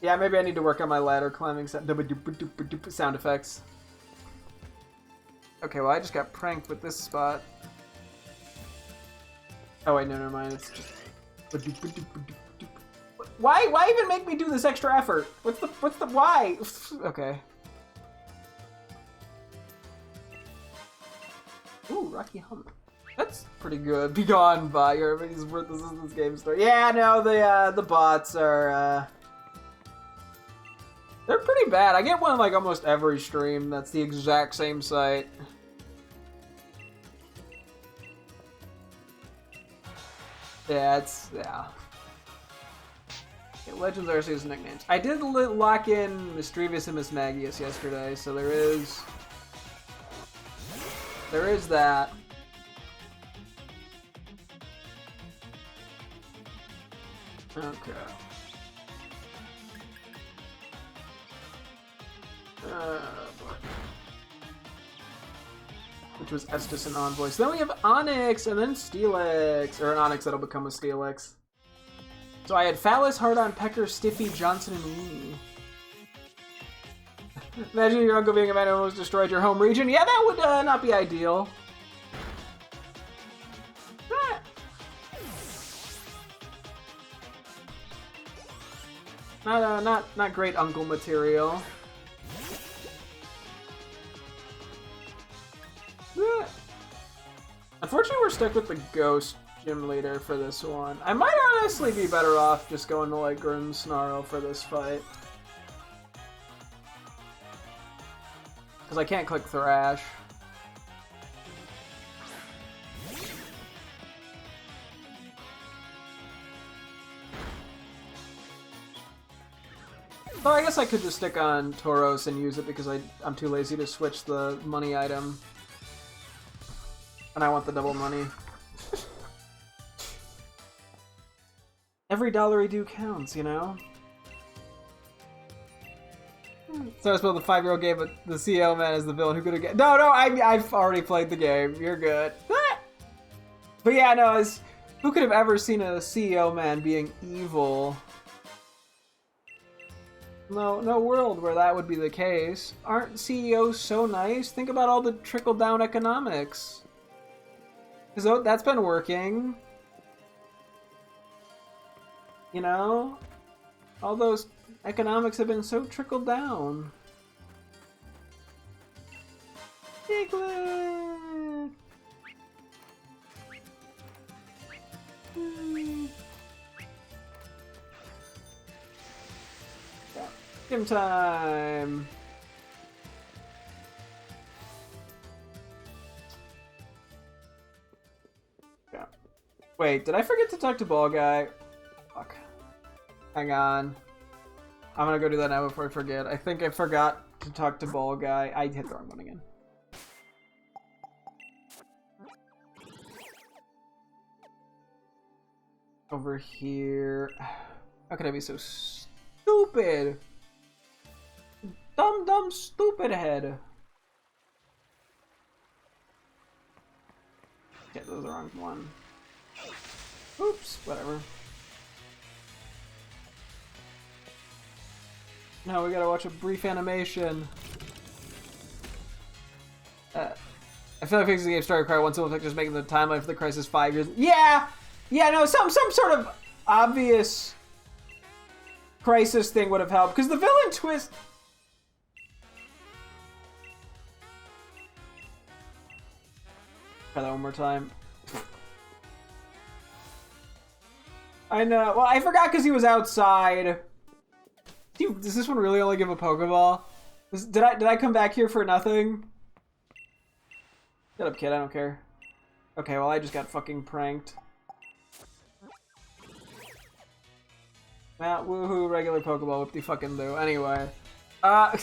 Yeah, maybe I need to work on my ladder climbing sound effects. Okay, well I just got pranked with this spot. Oh wait, no, never mind. It's just. Why even make me do this extra effort? What's the why? Okay. Ooh, Rocky Hump. That's pretty good. Be gone, bot. Everybody's worth this game story. Yeah, no, the bots are they're pretty bad. I get one like almost every stream. That's the exact same site. Yeah, yeah. Okay, Legends Arceus nicknames. I did lock in Mischievous and Mismagius yesterday, so there is that. Okay. Which was Estus and Envoy. So then we have Onyx and then Steelix. Or an Onyx that'll become a Steelix. So I had Phallus, Hardon, Pecker, Stiffy, Johnson, and Lee. Imagine your uncle being a man who almost destroyed your home region. Yeah, that would not be ideal. Not great uncle material. Unfortunately, we're stuck with the Ghost Gym Leader for this one. I might honestly be better off just going to like Grimmsnarl for this fight. Because I can't click Thrash. So I guess I could just stick on Tauros and use it because I'm too lazy to switch the money item. And I want the double money. Every dollar I do counts, you know? So I suppose the 5-year-old gave the CEO man as the villain who could have get. No, I've already played the game. You're good. But yeah, no, who could have ever seen a CEO man being evil? No world where that would be the case. Aren't CEOs so nice? Think about all the trickle-down economics. Because that's been working. You know? All those economics have been so trickled down. Diglett! Yeah. Gym time. Yeah. Wait, did I forget to talk to Ball Guy? Fuck. Hang on. I'm gonna go do that now before I forget. I think I forgot to talk to Ball Guy. I hit the wrong one again. Over here. How could I be so stupid? Dumb, stupid head. Yeah, that was the wrong one. Oops, whatever. Now we gotta watch a brief animation. I feel like fixing the game started cry once someone just making the timeline for the crisis 5 years. Yeah! Yeah, no, some sort of obvious crisis thing would have helped. Because the villain twist... Try that one more time. I know. Well, I forgot because he was outside. Does this one really only give a Pokeball? Did I come back here for nothing? Shut up, kid. I don't care. Okay, well, I just got fucking pranked. Nah, woohoo, regular Pokeball, whoop-de-fucking-do. Anyway. Yeah, I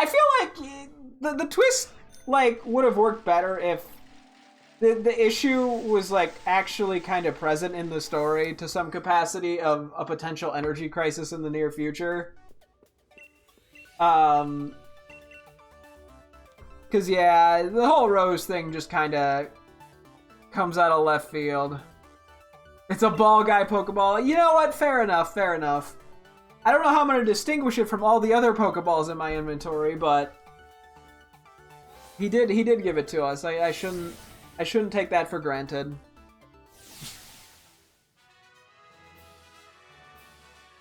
feel like the twist, like, would have worked better if the issue was, like, actually kind of present in the story to some capacity of a potential energy crisis in the near future. Because, yeah, the whole Rose thing just kind of comes out of left field. It's a Ball Guy Pokeball. You know what? Fair enough, fair enough. I don't know how I'm going to distinguish it from all the other Pokeballs in my inventory, but he did give it to us. I shouldn't take that for granted.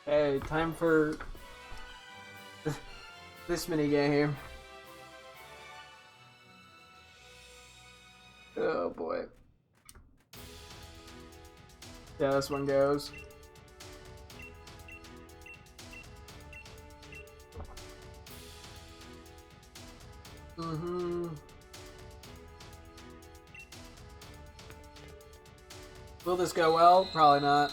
Hey, time for this minigame. Oh boy. Yeah, this one goes. Will this go well? Probably not.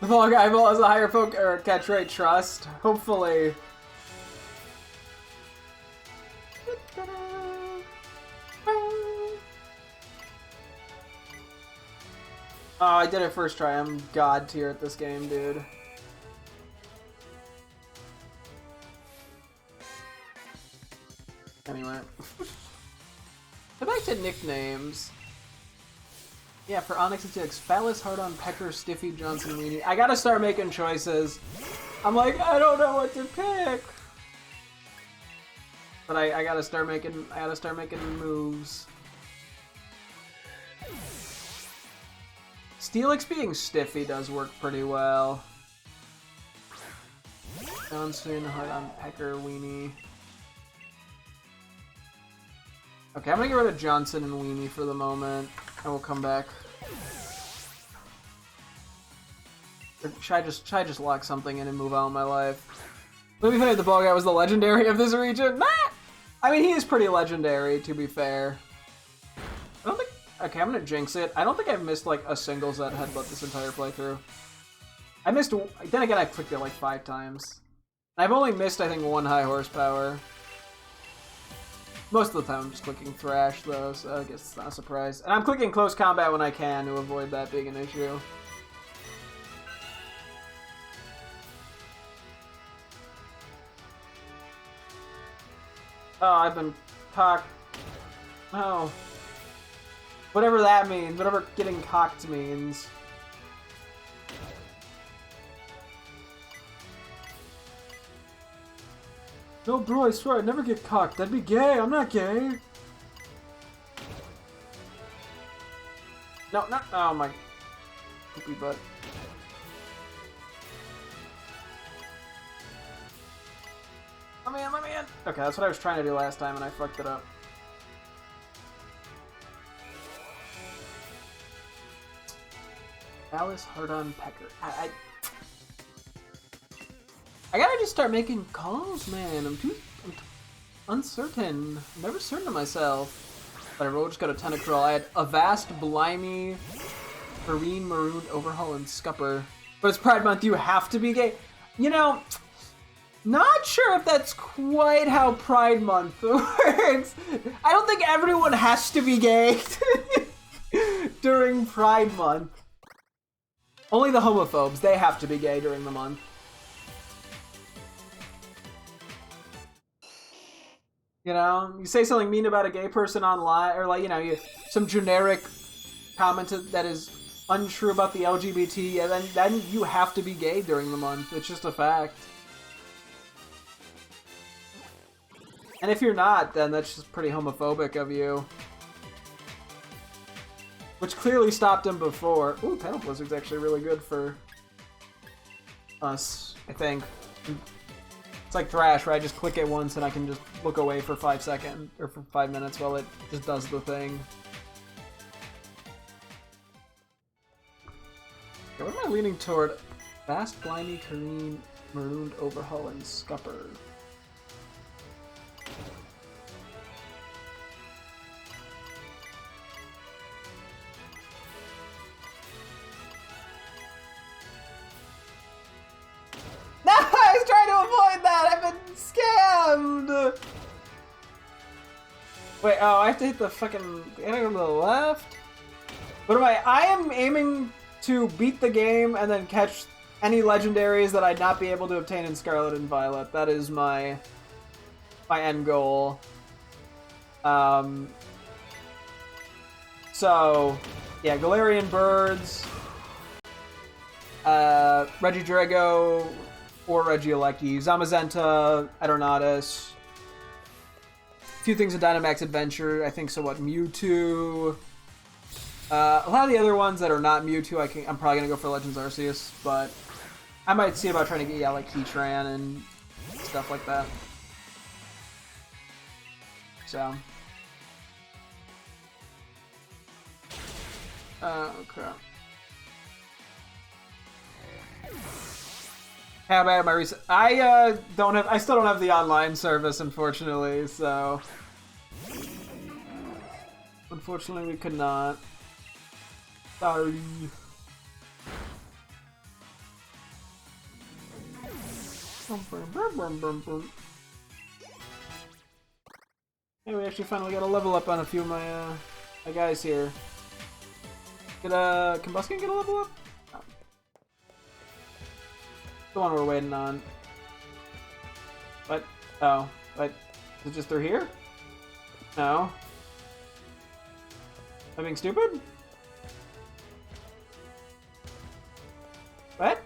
The Ball Guy Ball has a higher catch rate trust. Hopefully. Oh, I did it first try. I'm god tier at this game, dude. Anyway. So back to nicknames. Yeah, for Onyx it's like Phallus, Hardon, Pecker, Stiffy, Johnson, Weenie. I gotta start making choices. I'm like, I don't know what to pick. But I gotta start making moves. Steelix being Stiffy does work pretty well. Johnson, Hardon, Pecker, Weenie. Okay, I'm gonna get rid of Johnson and Weenie for the moment, and we'll come back. Or should I just lock something in and move on with my life? Let me think the Ball Guy was the legendary of this region. Nah! I mean, he is pretty legendary, to be fair. I don't think... Okay, I'm gonna jinx it. I don't think I've missed, like, a single Zed headbutt this entire playthrough. I missed... Then again, I clicked it, like, 5 times. I've only missed, I think, 1 high horsepower. Most of the time I'm just clicking Thrash, though, so I guess it's not a surprise. And I'm clicking Close Combat when I can to avoid that being an issue. Oh, I've been cocked. Oh. Whatever that means, whatever getting cocked means. No, bro, I swear I'd never get cocked. That'd be gay. I'm not gay. No, not. Oh my. Poopy butt. Let me in, let me in. Okay, that's what I was trying to do last time and I fucked it up. Phallus, Hardon, Pecker. I gotta just start making calls, man. I'm too uncertain. I'm never certain of myself. Whatever, we'll just go to Tentacruel. I had Avast, Blimey, Marine, Maroon, Overhaul, and Scupper. But it's Pride Month, you have to be gay. You know, not sure if that's quite how Pride Month works. I don't think everyone has to be gay during Pride Month. Only the homophobes, they have to be gay during the month. You know, you say something mean about a gay person online, or like, you know, some generic comment that is untrue about the LGBT, and then you have to be gay during the month. It's just a fact. And if you're not, then that's just pretty homophobic of you. Which clearly stopped him before. Ooh, Panel Blizzard's actually really good for us, I think. It's like Thrash, where I just click it once and I can just look away for 5 seconds, or for 5 minutes while it just does the thing. Okay, what am I leaning toward? Vast, Blimey, Kareen, Marooned, Overhaul, and Scupper. No, I was trying to avoid that! I've been scammed! Wait, oh, I have to hit the fucking... I gotta go to the left? What am I am aiming to beat the game and then catch any legendaries that I'd not be able to obtain in Scarlet and Violet. That is my end goal. So, yeah, Galarian Birds, Regidrago, or Regieleki, Zamazenta, Aeronatus, a few things in Dynamax Adventure, I think somewhat Mewtwo. A lot of the other ones that are not Mewtwo, I'm probably gonna go for Legends Arceus, but I might see about trying to get, like Heatran and stuff like that. So. Oh crap. How bad my recent? I still don't have the online service, unfortunately. So, unfortunately, we could not. Sorry. Hey, we actually finally got a level up on a few of my guys here. Can Combustion get a level up? Oh. The one we're waiting on. What? Oh, what? Is it just through here? No. Am I being stupid? What?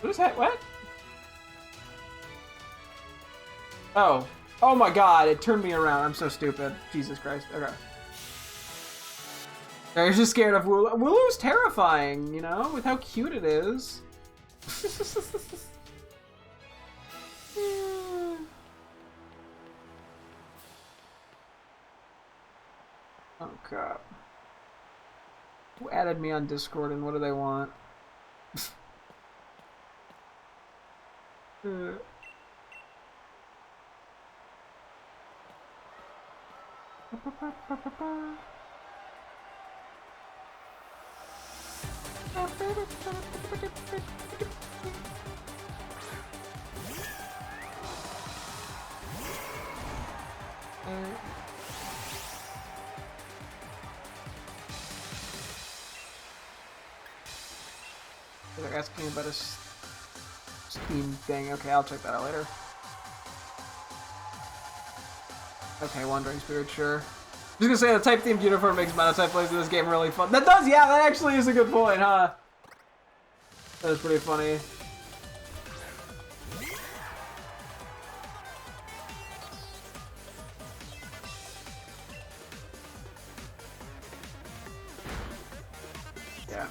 What is that? What? Oh. Oh my god, it turned me around. I'm so stupid. Jesus Christ. Okay. I was just scared of Wooloo. Wooloo's terrifying, you know, with how cute it is. Oh crap. Who added me on Discord and what do they want? They're asking about a Steam thing. Okay, I'll check that out later. Okay, Wandering Spirit, sure. I'm just gonna say the type themed uniform makes meta-type plays in this game really fun. That does, yeah, that actually is a good point, huh? That is pretty funny. Yeah.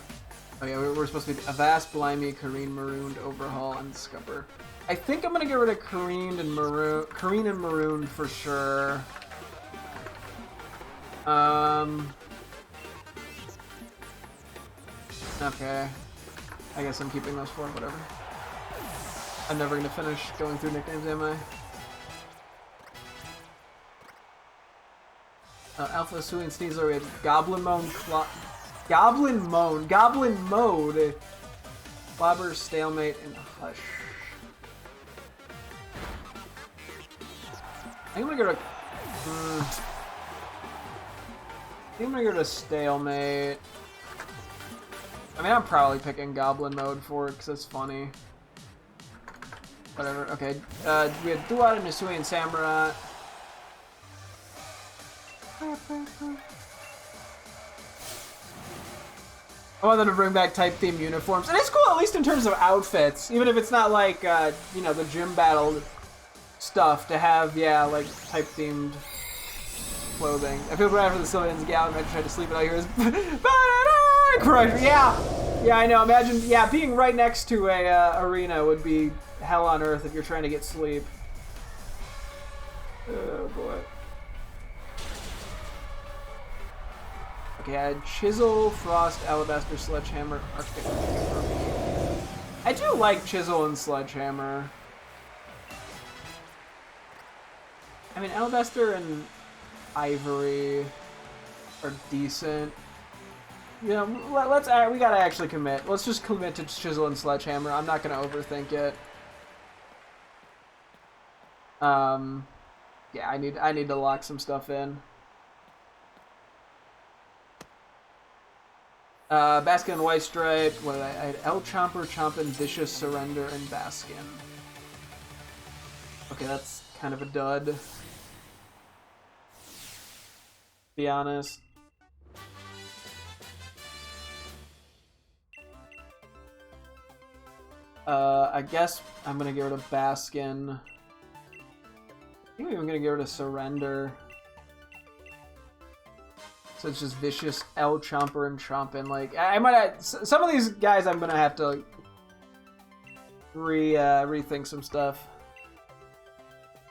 Oh yeah, we're supposed to be Avast, Blimey, Kareen, Marooned, Overhaul, and Scupper. I think I'm gonna get rid of Kareen and Maroon for sure. Okay. I guess I'm keeping those four, whatever. I'm never gonna finish going through nicknames, am I? Alpha, Sui, and Sneasler, we had Goblin Mode, Clobber, Stalemate, and Hush. I think I'm gonna go to... I think I'm gonna go to Stalemate. I mean, I'm probably picking Goblin Mode for it, because it's funny. Whatever, okay. We had Duat and Nisui and Samurott. I want them to bring back type theme uniforms. And it's cool, at least in terms of outfits. Even if it's not like, you know, the gym battle stuff, to have, yeah, like, type themed clothing. I feel bad for the civilians Gallon. I tried to sleep and all I hear is crush. Yeah, I know. Imagine, yeah, being right next to a arena would be hell on earth if you're trying to get sleep. Oh boy. Okay, I had Chisel, Frost, Alabaster, Sledgehammer, Arctic. I do like Chisel and Sledgehammer. I mean, Alabaster and Ivory are decent. You know, we gotta actually commit. Let's just commit to Chisel and Sledgehammer. I'm not gonna overthink it. Yeah, I need to lock some stuff in. Baskin and White Stripe. What did I had? El Chomper, Chompin, Vicious, Surrender, and Baskin. Okay, that's kind of a dud. To be honest. I guess I'm gonna get rid of Baskin. I think I'm gonna get rid of Surrender. So it's just Vicious, El Chomper, and Chompin. Like, I might have, some of these guys I'm gonna have to rethink some stuff.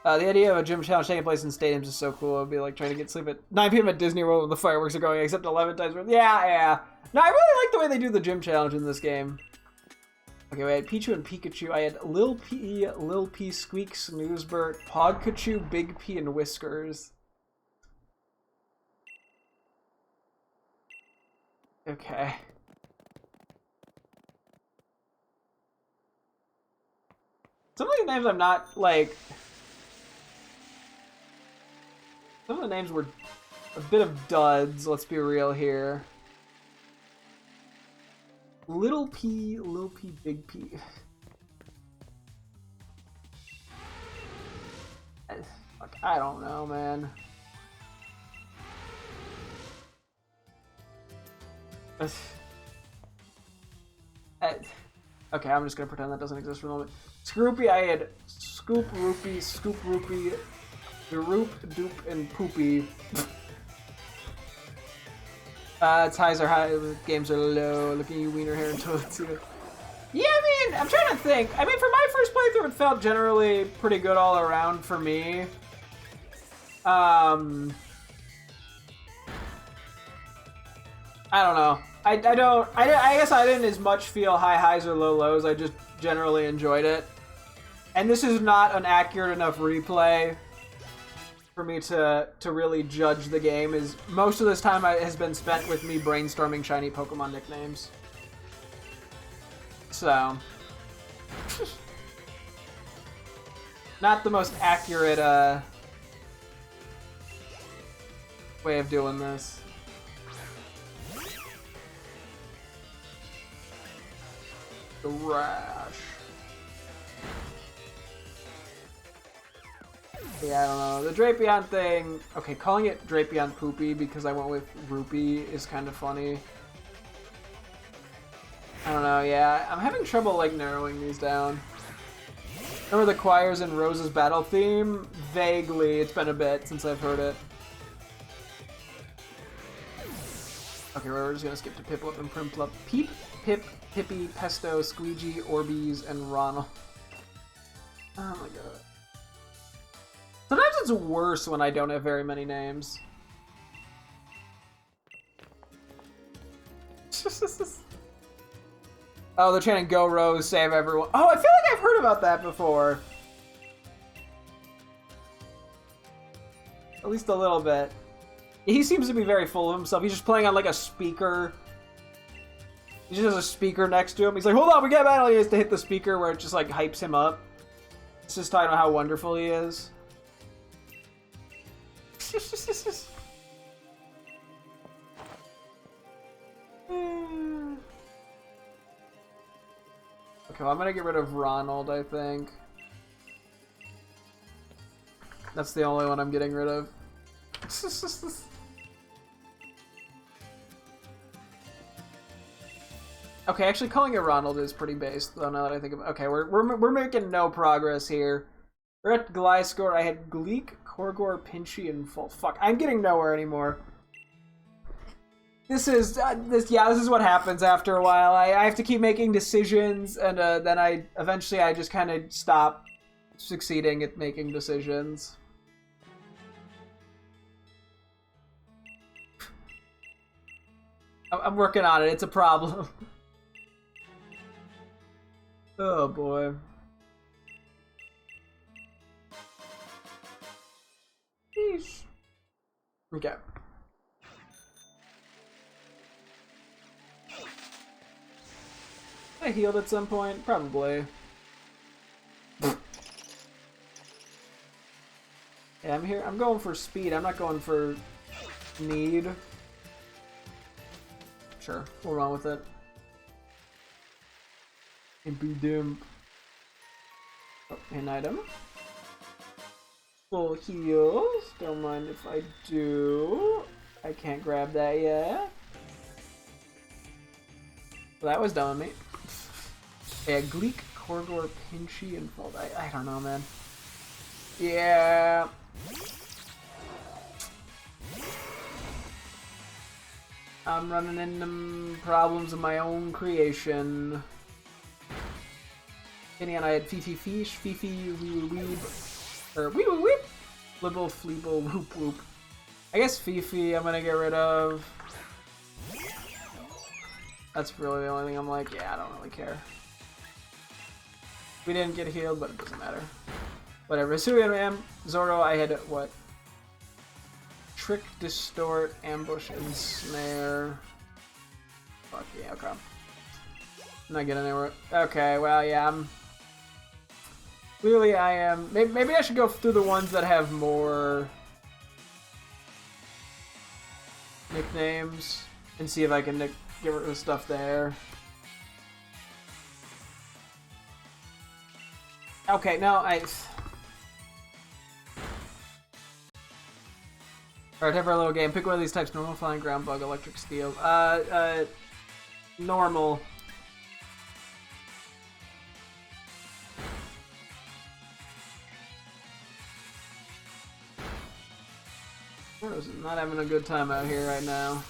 The idea of a gym challenge taking place in stadiums is so cool. It would be like trying to get sleep at 9 p.m. at Disney World when the fireworks are going, except 11 times. Yeah. No, I really like the way they do the gym challenge in this game. Okay, we had Pichu and Pikachu. I had Lil P, Squeak, Snoozebert, Pogkachu, Big P, and Whiskers. Okay. Some of these names I'm not, like... Some of the names were a bit of duds, let's be real here. Lil P, Big P. Fuck, I don't know, man. Okay, I'm just gonna pretend that doesn't exist for a moment. Scroopy, I had Scoop Rupee, Roop, Doop, and Poopy. Ties are high, games are low. Looking at you, wiener hair and toilets. Yeah, I mean, I'm trying to think. I mean, for my first playthrough, it felt generally pretty good all around for me. I don't know. I guess I didn't as much feel high highs or low lows. I just generally enjoyed it. And this is not an accurate enough replay for me to really judge the game. Is most of this time has been spent with me brainstorming shiny Pokemon nicknames. So, not the most accurate way of doing this. The Rash. Yeah, I don't know. The Drapion thing... Okay, calling it Drapion Poopy because I went with Rupee is kind of funny. I don't know, yeah. I'm having trouble, like, narrowing these down. Remember the choirs in Rose's battle theme? Vaguely. It's been a bit since I've heard it. Okay, we're just gonna skip to Piplup and Primplup. Peep, Pip, Pippy, Pesto, Squeegee, Orbeez, and Ronald. Oh my god. Sometimes it's worse when I don't have very many names. Oh, they're chanting "Go Rose, save everyone." Oh, I feel like I've heard about that before. At least a little bit. He seems to be very full of himself. He's just playing on like a speaker. He just has a speaker next to him. He's like, "Hold on, we got battle." He has to hit the speaker where it just like hypes him up. It's just talking about how wonderful he is. Okay, well, I'm gonna get rid of Ronald, I think. That's the only one I'm getting rid of. Okay, actually calling it Ronald is pretty based, though, now that I think of it. Okay, we're making no progress here. We're at Gliscor. I had Gleek, Korgor, Pinchy, and fuck, I'm getting nowhere anymore. This is this is what happens after a while. I have to keep making decisions, and then eventually I just kind of stop succeeding at making decisions. I'm working on it. It's a problem. Oh boy. Sheesh. Okay. I healed at some point? Probably. Yeah, I'm here. I'm going for speed. I'm not going for need. Sure, we'll run with it. Impy dimp. Oh, an item. Full heals. Don't mind if I do. I can't grab that yet. Well, that was dumb of me. Yeah, Gleek, Korgor, Pinchy, and Fold. I don't know, man. Yeah. I'm running into problems of my own creation. And I had Fifi Fish, Fifi Weeb, or Weeb Weep, Flibble, Fleeble, Whoop Whoop. I guess Fifi I'm gonna get rid of. That's really the only thing I'm like, yeah, I don't really care. We didn't get healed, but it doesn't matter. Whatever. Hisuian, Zoro, I had what? Trick, Distort, Ambush, and Snare. Fuck yeah, okay. I'm not getting anywhere. Okay, well, yeah, clearly I am... Maybe I should go through the ones that have more nicknames and see if I can get rid of stuff there. Okay, no, Alright, have our little game. Pick one of these types. Normal, flying, ground, bug, electric, steel. Normal. Rose is not having a good time out here right now.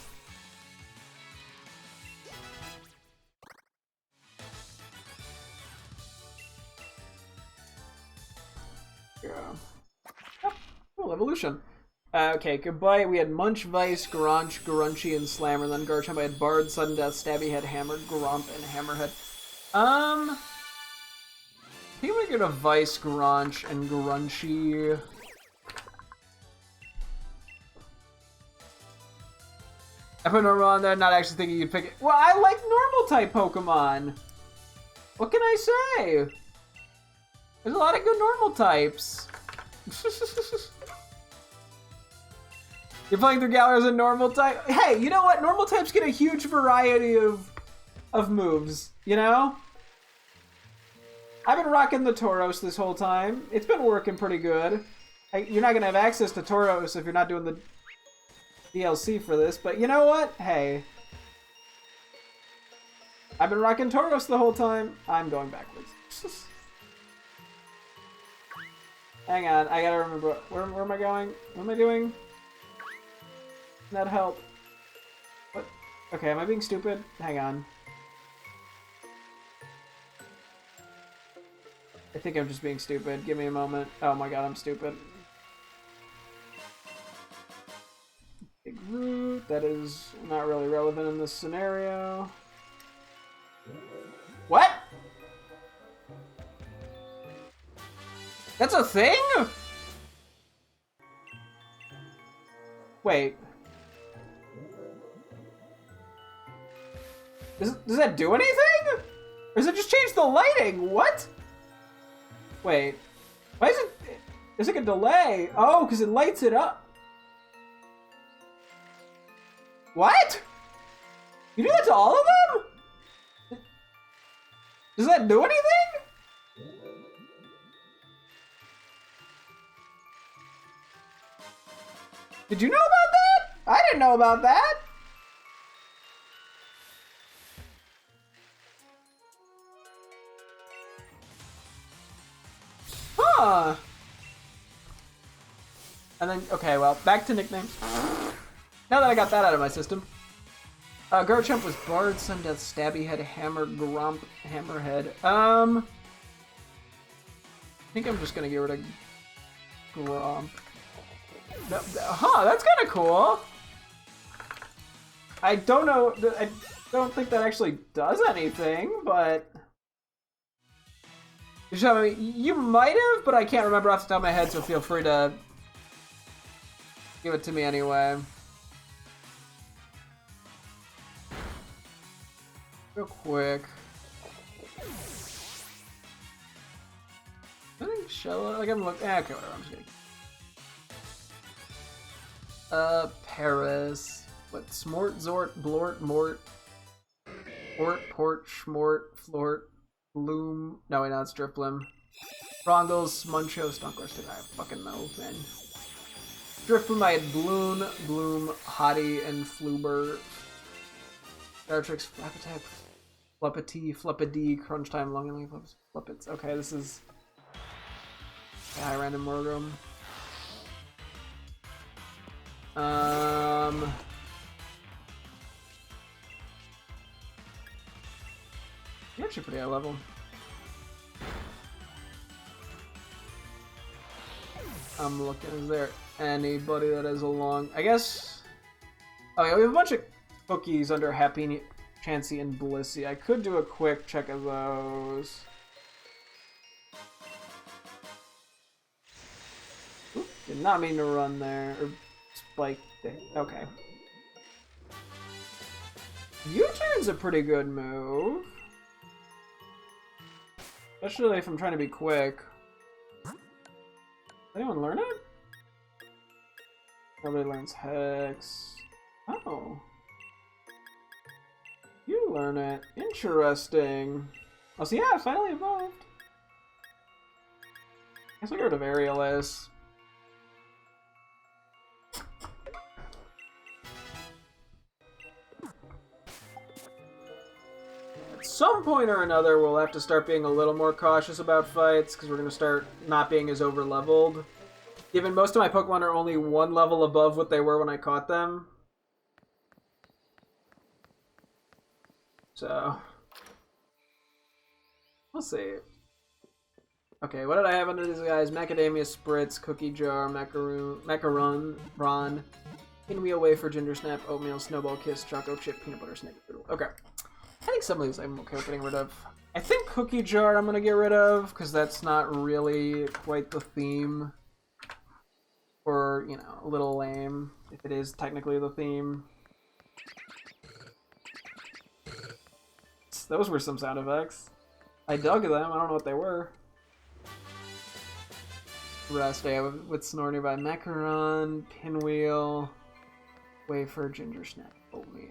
Yeah. Oh, cool, evolution. Okay, goodbye. We had Munch, Vice, Garanch, Garanchi, and Slammer. Then Garchomp, I had Bard, Sudden Death, Stabby Head, Hammer, Gromp, and Hammerhead. I think I'm gonna get a Vice, Garanch, and Garanchi. I put normal on there, not actually thinking you'd pick it. Well, I like normal type Pokemon. What can I say? There's a lot of good normal types. You're playing through Galar as a normal type? Hey, you know what? Normal types get a huge variety of moves, you know? I've been rocking the Tauros this whole time. It's been working pretty good. You're not going to have access to Tauros if you're not doing the DLC for this, but you know what? Hey. I've been rocking Tauros the whole time. I'm going backwards. Hang on, I gotta remember. Where am I going? What am I doing? That help. What? Okay, am I being stupid? Hang on. I think I'm just being stupid. Give me a moment. Oh my god, I'm stupid. Big root. That is not really relevant in this scenario. That's a thing? Wait. Does that do anything? Or does it just change the lighting? What? Wait. Why is it... There's like a delay. Oh, because it lights it up. What? You do that to all of them? Does that do anything? Did you know about that? I didn't know about that. Huh. And then, okay, well, back to nicknames. Now that I got that out of my system. Garchomp was Bard, Sundeath, Stabby Head, Hammer, Gromp, Hammerhead. I think I'm just gonna get rid of Gromp. Huh, that's kind of cool. I don't know, I don't think that actually does anything, but... You might have, but I can't remember off the top of my head, so feel free to give it to me anyway. Real quick. I think Shella, like I'm looking, okay, whatever, I'm just kidding. Paris. What, Smort, Zort, Blort, Mort, Port, Port, Schmort, Flort, Bloom, no wait, no, it's Drifblim. Rongles, Muncho, Stunklers, did I fucking know, man. Drifblim, I had Bloon, Bloom, Hottie, and Fluber. Dartrix, Flap Attack, Fluppity, Fluppity, Crunch Time, Long and Leaf, Fluppets. Okay, this is... Yeah, random Morgum. You're actually pretty high level. I'm looking, is there anybody that is along? I guess... Oh yeah, we have a bunch of cookies under Happy, Chansey, and Blissey. I could do a quick check of those. Oop, did not mean to run there. Or spike there. Okay. U-turn's a pretty good move. Especially if I'm trying to be quick. Does anyone learn it? Nobody learns Hex. Oh. You learn it. Interesting. Oh, so yeah, it finally evolved. I guess I'll get rid of Aerialis. At some point or another, we'll have to start being a little more cautious about fights, because we're going to start not being as over-leveled. Given most of my Pokemon are only one level above what they were when I caught them. So... we'll see. Okay, what did I have under these guys? Macadamia Spritz, Cookie Jar, Macaron, Ron, Pinwheel Wafer, Ginger Snap, Oatmeal, Snowball Kiss, Choco Chip, Peanut Butter Snickerdoodle. Okay. I think some of these I'm okay with getting rid of. I think Cookie Jar I'm gonna get rid of, because that's not really quite the theme. Or, you know, a little lame, if it is technically the theme. Those were some sound effects. I dug them, I don't know what they were. Rest I have with Snore Nearby, Macaron, Pinwheel, Wafer, Ginger Snap, Oatmeal.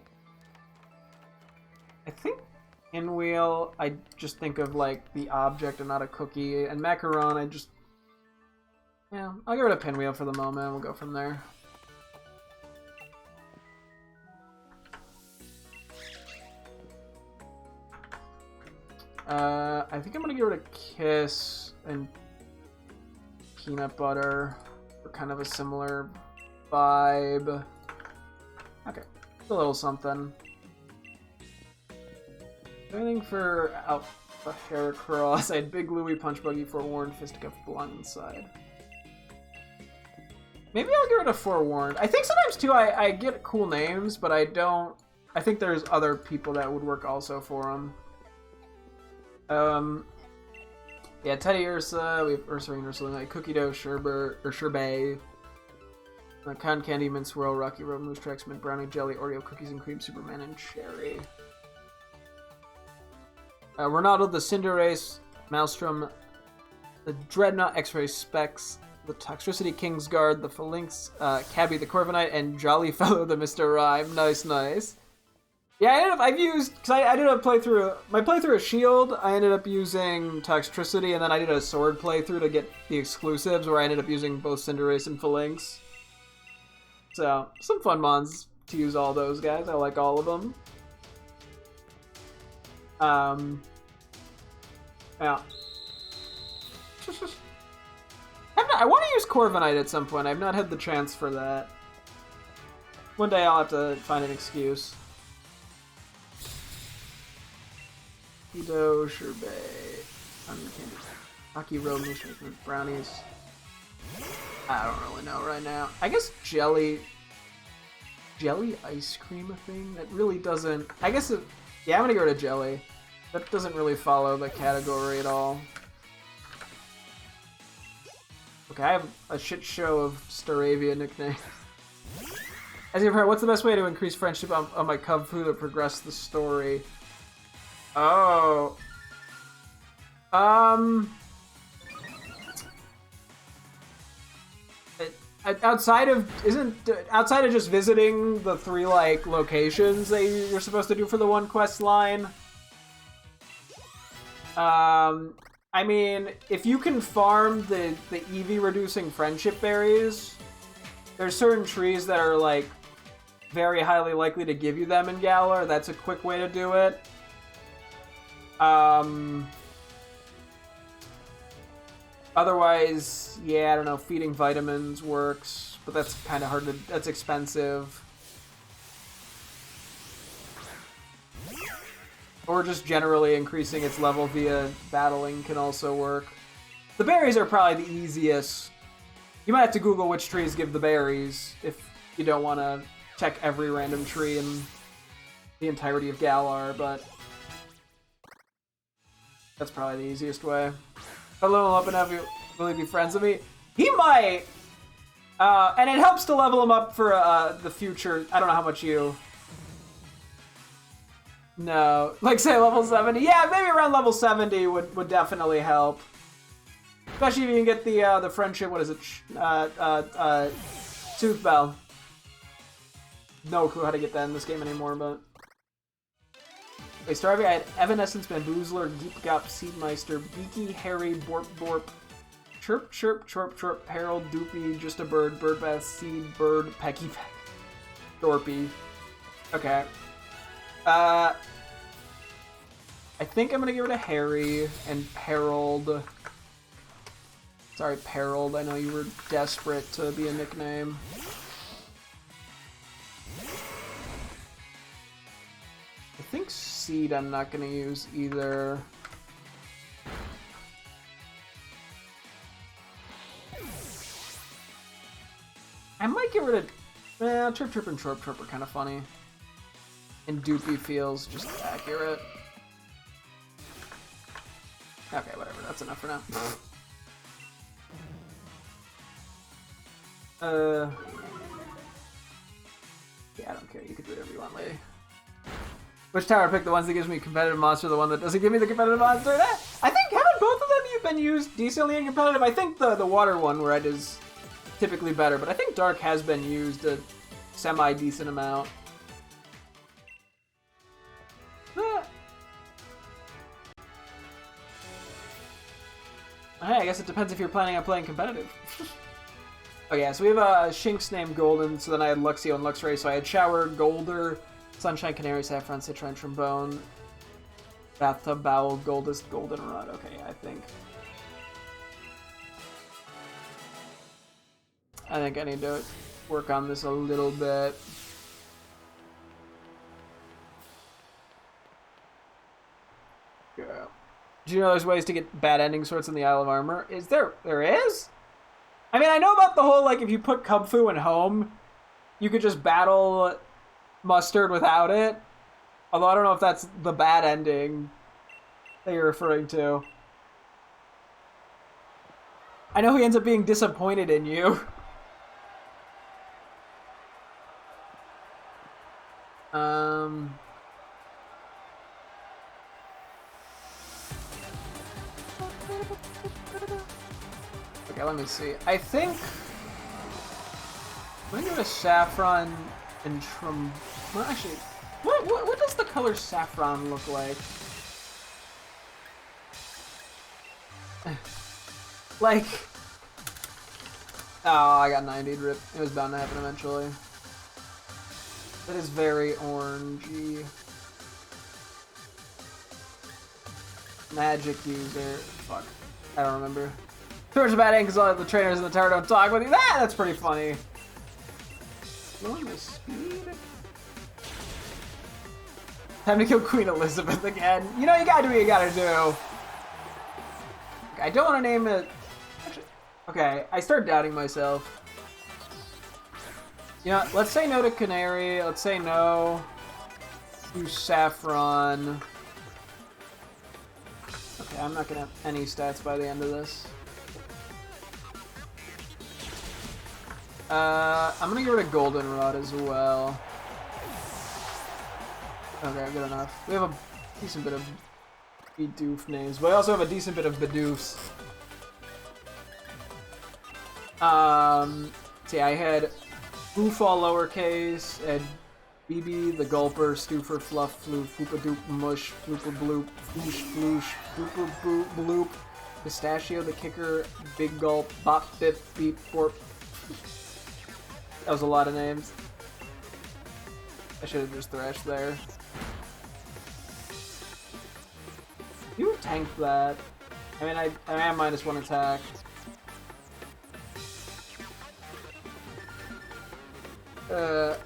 I think Pinwheel, I just think of like the object and not a cookie, and Macaron, I just... yeah, I'll get rid of Pinwheel for the moment, we'll go from there. I think I'm gonna get rid of Kiss and Peanut Butter for kind of a similar vibe. Okay, a little something. Anything for Alpha Heracross? I had Big Louie, Punch Buggy, Forewarned, Fisticuff, Blindside. Maybe I'll get rid of Forewarned. I think sometimes too I get cool names, but I don't. I think there's other people that would work also for them. Yeah, Teddy Ursa, we have Ursaring, Ursaluna, Cookie Dough, Sherbet, or Sherbet, Cotton Candy, Mint Swirl, Rocky Road, Moose Tracks, Mint Brownie, Jelly, Oreo, Cookies and Cream, Superman, and Cherry. Ronaldo, the Cinderace, Maelstrom, the Dreadnought, X-Ray Specs, the Toxtricity Kingsguard, the Phalanx, Cabby the Corviknight, and Jolly Fellow the Mr. Rhyme. Nice, nice. Yeah, I've used, because I did a playthrough, my playthrough of Shield, I ended up using Toxtricity, and then I did a Sword playthrough to get the exclusives, where I ended up using both Cinderace and Phalanx. So, some fun mons to use all those guys. I like all of them. Yeah. I want to use Corviknight at some point. I've not had the chance for that. One day I'll have to find an excuse. Kido, Sherbet, Rocky Road, Brownies. I don't really know right now. I guess jelly ice cream a thing? That really doesn't... I guess yeah, I'm gonna get rid of jelly. That doesn't really follow the category at all. Okay, I have a shit show of Staravia nicknames. As you've heard, what's the best way to increase friendship on my Cub Fu to progress the story? Oh. Outside of just visiting the 3 like locations that you're supposed to do for the one quest line. I mean, if you can farm the EV reducing friendship berries, there's certain trees that are like very highly likely to give you them in Galar. That's a quick way to do it. Otherwise, yeah, I don't know, feeding vitamins works, but that's kind of hard to, that's expensive. Or just generally increasing its level via battling can also work. The berries are probably the easiest. You might have to Google which trees give the berries if you don't want to check every random tree in the entirety of Galar, but that's probably the easiest way. Level him up and have you really be friends with me? He might! And it helps to level him up for the future. I don't know how much you... No. Like, say, level 70? Yeah, maybe around level 70 would definitely help. Especially if you can get the friendship, what is it? Tooth Bell. No clue how to get that in this game anymore, but... Wait, Starvey, I had Evanescence, Bamboozler, Geep Gop, Seedmeister, Beaky, Harry, Borp Borp, Chirp Chirp, Chorp Chorp, Harold, Doopy, Just a Bird, Birdbath, Seed, Bird, Pecky Peck, Dorpy. Okay. I think I'm gonna get rid of Harry and Harold. Sorry, Harold, I know you were desperate to be a nickname. I think Seed I'm not going to use either. I might get rid of... Chirp Chirp and Chorp Chorp are kind of funny. And Doopy feels just accurate. Okay, whatever. That's enough for now. Yeah, I don't care. You can do whatever you want, lady. Which tower pick? The ones that gives me competitive monster, the one that doesn't give me the competitive monster? I think, haven't both of them been used decently in competitive? I think the water one, red, is typically better, but I think dark has been used a semi-decent amount. Hey, I guess it depends if you're planning on playing competitive. Oh yeah, so we have a Shinx named Golden, so then I had Luxio and Luxray, so I had Shower, Golder, Sunshine, Canary, Saffron, Citron, Trombone, Bathtub, Bowel, Goldust, Goldenrod. Okay, I think I need to work on this a little bit. Yeah. Do you know there's ways to get bad ending sorts in the Isle of Armor? Is there? There is? I mean, I know about the whole, like, if you put Kubfu in home, you could just battle Mustard without it. Although I don't know if that's the bad ending that you're referring to. I know he ends up being disappointed in you. Okay, let me see. I think I'm gonna go to Saffron and well, actually, what does the color saffron look like? Like, oh, I got 90'd rip. It was bound to happen eventually. That is very orangey. Magic user. Fuck. I don't remember. Too much bad ink because all the trainers in the tower don't talk with you. That's pretty funny. Lowering my speed? Time to kill Queen Elizabeth again. You know, you gotta do what you gotta do. I don't want to name it. Actually, okay, I start doubting myself. You know, let's say no to Canary. Let's say no to Saffron. Okay, I'm not gonna have any stats by the end of this. I'm gonna get rid of Goldenrod as well. Okay, good enough. We have a decent bit of Bidoof names, but I also have a decent bit of Bidoofs. See, I had Boof all lowercase, and BB, the Gulper, Stoofer, Fluff, Floof, Foopa-Doop, Mush, Flooper Bloop, Floosh, Floosh, Fooper Boop, Bloop, Pistachio, the Kicker, Big Gulp, Bop, Bip, Beep, Borp. That was a lot of names. I should have just thrashed there. You tanked that. I mean, I am -1 attack.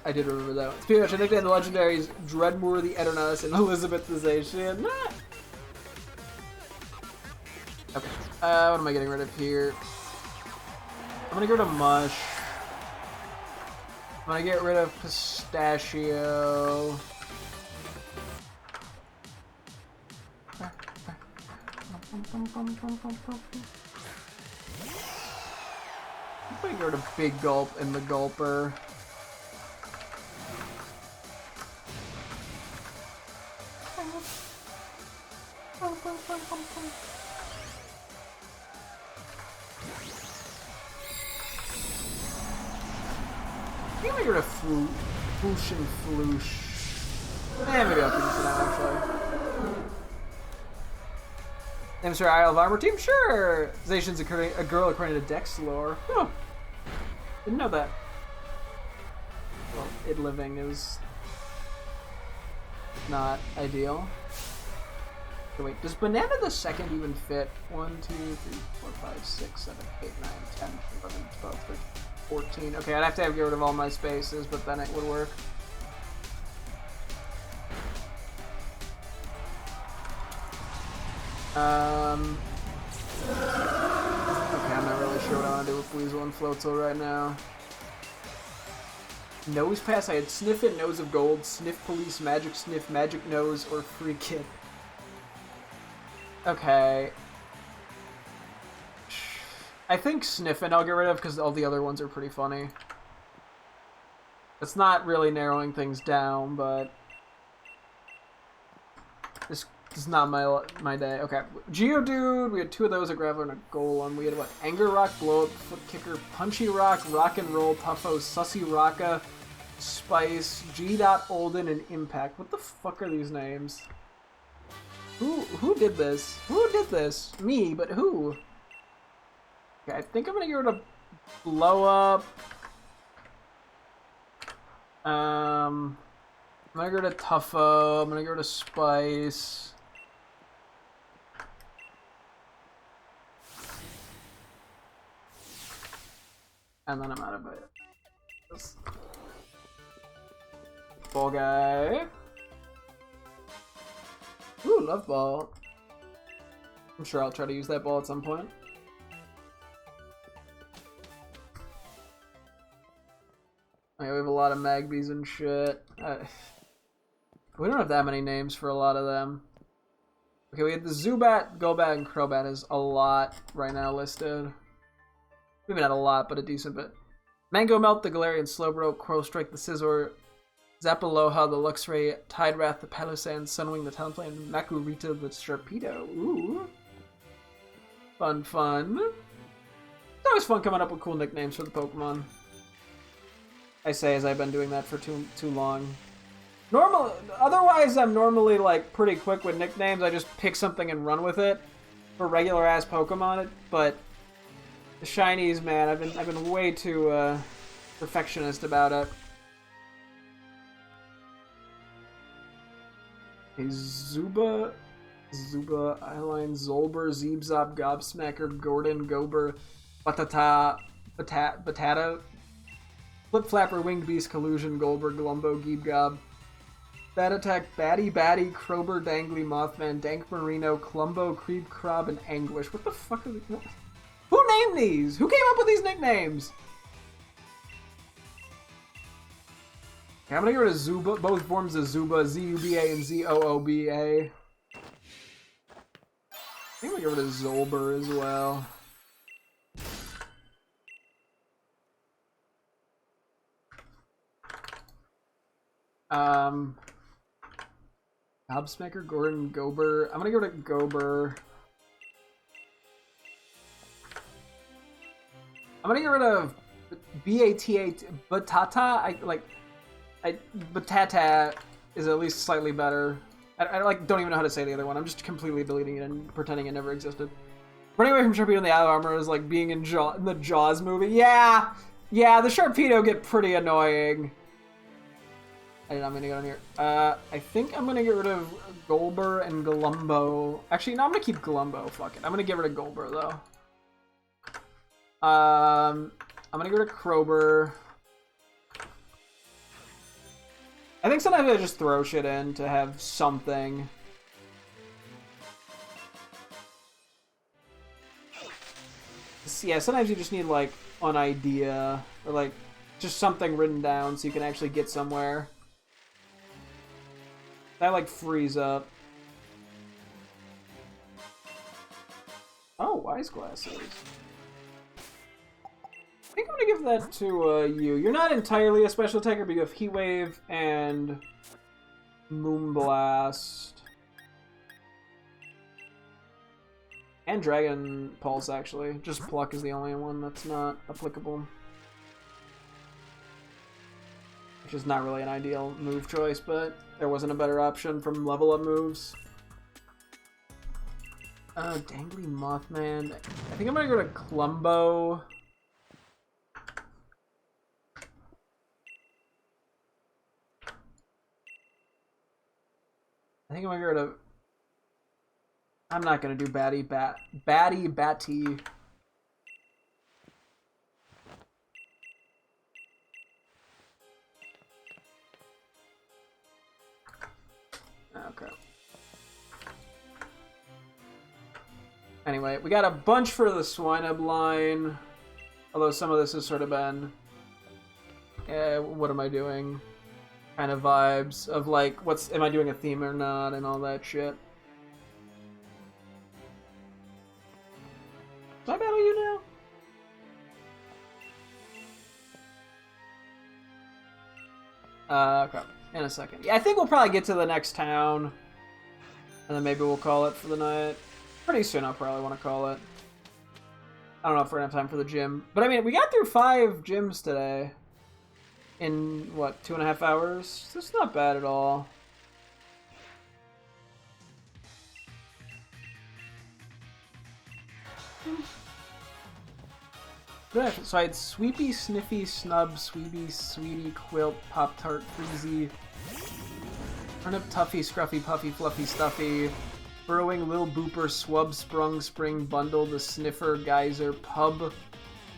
I did remember that one. Speaking of which, I think they had the legendaries Dreadmoor, the Eternatus, and Elizabethization. Okay. What am I getting rid of here? I'm gonna go to Mush. I'm gonna get rid of Pistachio. I'm gonna go to Big Gulp and the Gulper. I'm gonna get rid of Floosh and Floosh. Maybe I'll finish it out actually. Mr. Isle of Armor Team? Sure! Zation's a girl according to Dex lore. Huh. Didn't know that. Well, it living is not ideal. So wait, does Banana the Second even fit? 1, 2, 3, 4, 5, 6, 7, 8, 9, 10, 11, 12, 13, 14. Okay, I'd have to get rid of all my spaces, but then it would work. Okay, I'm not really sure what I want to do with Weasel and Floatzel right now. Nose Pass, I had Sniff It, Nose of Gold, Sniff Police, Magic Sniff, Magic Nose, or Free Kid. Okay. I think Sniffin' I'll get rid of because all the other ones are pretty funny. It's not really narrowing things down, but this is not my day. Okay, Geodude, we had 2 of those, a Graveler and a Golem. We had what? Anger Rock, Blow Up, Foot Kicker, Punchy Rock, Rock and Roll, Puffo, Sussy Rocka, Spice, G.Olden, and Impact. What the fuck are these names? Who did this? Who did this? Me, but who? Okay, I think I'm gonna get rid of Blow Up. I'm gonna go to Tuffo. I'm gonna go to Spice. And then I'm out of it. Ball guy. Ooh, love ball. I'm sure I'll try to use that ball at some point. Okay, we have a lot of Magbies and shit. We don't have that many names for a lot of them. Okay, we have the Zubat, Golbat, and Crobat is a lot right now listed. Maybe not a lot, but a decent bit. Mango Melt, the Galarian Slowbro, Crow Strike, the Scizor, Zapaloha, the Luxray, Tide Wrath, the Palossand, Sunwing, the Talonflame, Makurita, the Sharpedo. Ooh. Fun, fun. It's always fun coming up with cool nicknames for the Pokemon. I say as I've been doing that for too long. Otherwise, I'm normally like pretty quick with nicknames. I just pick something and run with it for regular ass Pokemon. But the shinies, man, I've been way too perfectionist about it. A Zuba, Eyeline, Zolber, Zeebzob, Gobsmacker, Gordon, Gober, Batata, Flip Flapper, Winged Beast, Collusion, Goldberg, Glumbo, Geebgob, Bat Attack, Batty, Crober, Dangly, Mothman, Dank Marino, Clumbo, Creep, Crob, and Anguish. What the fuck are these? Who named these? Who came up with these nicknames? Okay, I'm gonna get rid of Zuba, both forms of Zuba, Z-U-B-A and Z-O-O-B-A. I think I'm gonna get rid of Zolber as well. Gobsmacker, Gordon, Gober. I'm gonna get rid of Gober. I'm gonna get rid of B-A-T-A, Batata. Batata is at least slightly better. I don't even know how to say the other one. I'm just completely deleting it and pretending it never existed. Running away from Sharpedo in the Isle of Armor is like being in the Jaws movie. Yeah, the Sharpedo get pretty annoying. I'm gonna go down here. I think I'm gonna get rid of Golber and Glumbo. Actually, no, I'm gonna keep Glumbo. Fuck it. I'm gonna get rid of Golber though. I'm gonna get rid of Crober. I think sometimes I just throw shit in to have something. Yeah, sometimes you just need like an idea or like just something written down so you can actually get somewhere. That like frees up. Oh, Wise Glasses. I think I'm gonna give that to you. You're not entirely a special attacker, but you have Heat Wave and Moonblast. And Dragon Pulse, actually. Just Pluck is the only one that's not applicable. Which is not really an ideal move choice, but there wasn't a better option from level up moves. Dangly Mothman. I think I'm gonna go to Clumbo. I think I'm gonna get rid of... I'm not gonna do Batty. Okay. Anyway, we got a bunch for the Swinub line. Although some of this has sort of been... what am I doing? Kind of vibes of like, am I doing a theme or not, and all that shit. Did I battle you now? Okay. In a second. Yeah, I think we'll probably get to the next town. And then maybe we'll call it for the night. Pretty soon I'll probably want to call it. I don't know if we're gonna have time for the gym. But I mean, we got through 5 gyms today. In, what, 2.5 hours? That's not bad at all. Good. So I had Sweepy, Sniffy, Snub, Sweetie, Sweetie, Quilt, Pop-Tart, Freezy, Turnip, Tuffy, Scruffy, Puffy, Fluffy, Stuffy, Burrowing, Lil Booper, Swub, Sprung, Spring, Bundle, The Sniffer, Geyser, Pub,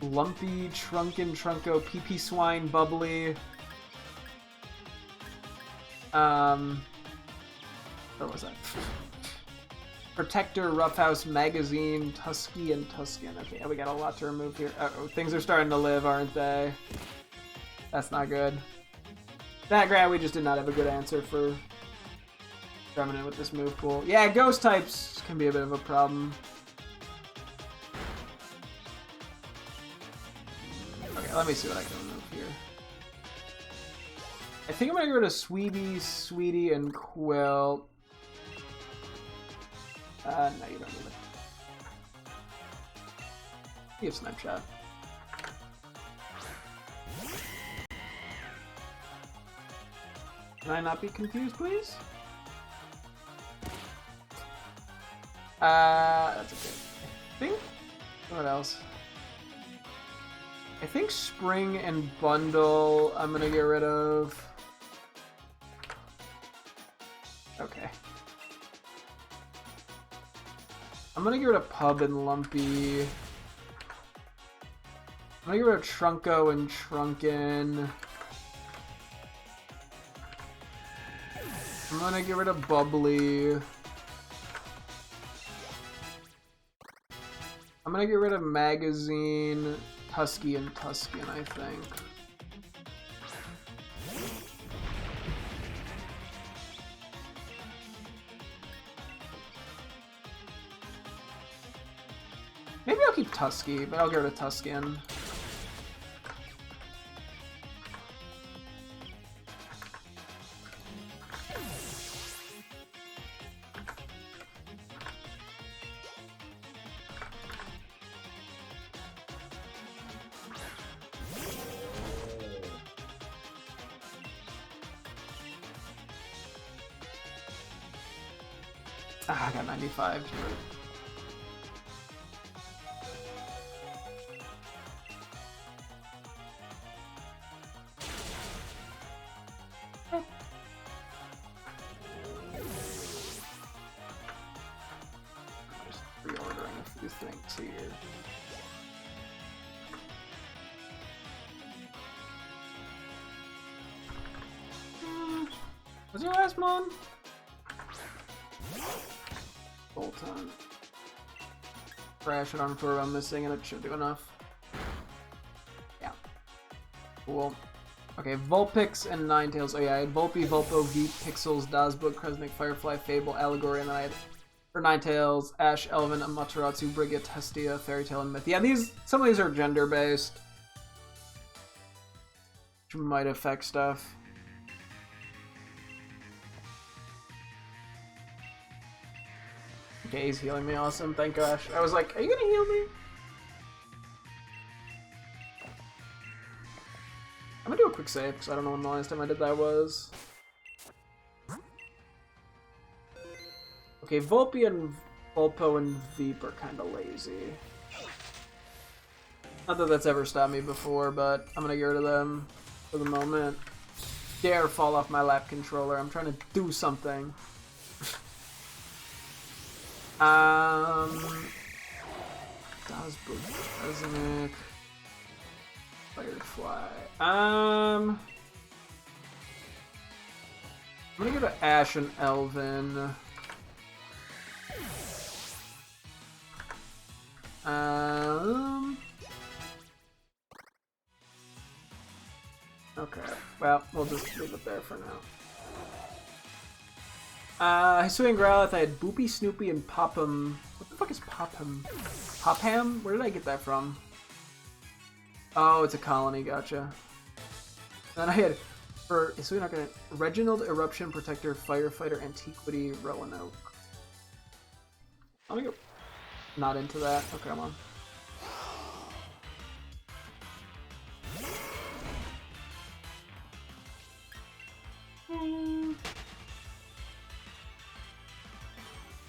Lumpy, Trunkin, Trunko, PP Swine, Bubbly. What was that? Protector, Roughhouse, Magazine, Tusky, and Tuscan. Okay, we got a lot to remove here. Uh-oh, things are starting to live, aren't they? That's not good. That grad, we just did not have a good answer for coming in with this move pool. Yeah, ghost types can be a bit of a problem. Let me see what I can remove here. I think I'm gonna get rid of Sweetie, Sweetie, and Quill. No, you don't need it. You have Snapshot. Can I not be confused, please? That's okay. I think... What else? I think Spring and Bundle I'm gonna get rid of. Okay. I'm gonna get rid of Pub and Lumpy. I'm gonna get rid of Trunko and Trunkin. I'm gonna get rid of Bubbly. I'm gonna get rid of Magazine, Tusky, and Tuscan, I think. Maybe I'll keep Tusky, but I'll get rid of Tuscan. I got 95. Just reordering a few things here. Was your last mon? Bolton. Crash it on for I'm missing and it should do enough. Yeah. Cool. Okay, Vulpix and Ninetales. Oh yeah, I had Volpe, Vulpo, V, Pixels, Dazbook, Kresnik, Firefly, Fable, Allegory, and then I had for Ninetales, Ash, Elven, Amaterasu, Brigette, Hestia, Fairy Tail, and Myth. Yeah, some of these are gender based. Which might affect stuff. Okay, he's healing me, awesome, thank gosh. I was like, are you gonna heal me? I'm gonna do a quick save, because I don't know when the last time I did that was. Okay, Volpe and Vulpo and Veep are kind of lazy. Not that that's ever stopped me before, but I'm gonna get rid of them for the moment. Dare fall off my lap controller, I'm trying to do something. Dazbook, Kresnik, Firefly. I'm gonna go to Ash and Elven. Okay, well, we'll just leave it there for now. Hisuian Growlithe, I had Boopy, Snoopy, and Popham. What the fuck is Popham? Popham? Where did I get that from? Oh, it's a colony, gotcha. Then I had, for Hisuian Reginald, Eruption, Protector, Firefighter, Antiquity, Roanoke. I'm gonna go not into that. Okay, I'm on.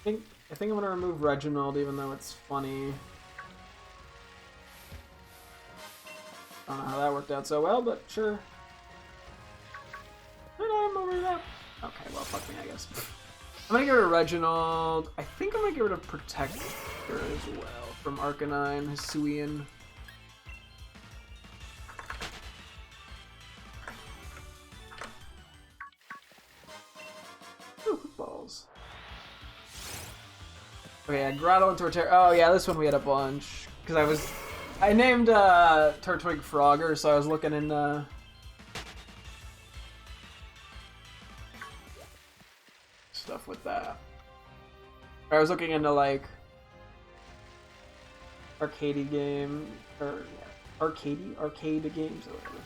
I think I'm gonna remove Reginald, even though it's funny. I don't know how that worked out so well, but sure. I'm over that. Okay, well, fuck me, I guess. I'm gonna get rid of Reginald. I think I'm gonna get rid of Protector as well from Arcanine, Hisuian. Ooh, balls. Okay, yeah, Grotto and Torterra. Oh yeah, this one we had a bunch. Because I named Turtwig Frogger, so I was looking in stuff with that. I was looking into like arcade game or arcade games or whatever.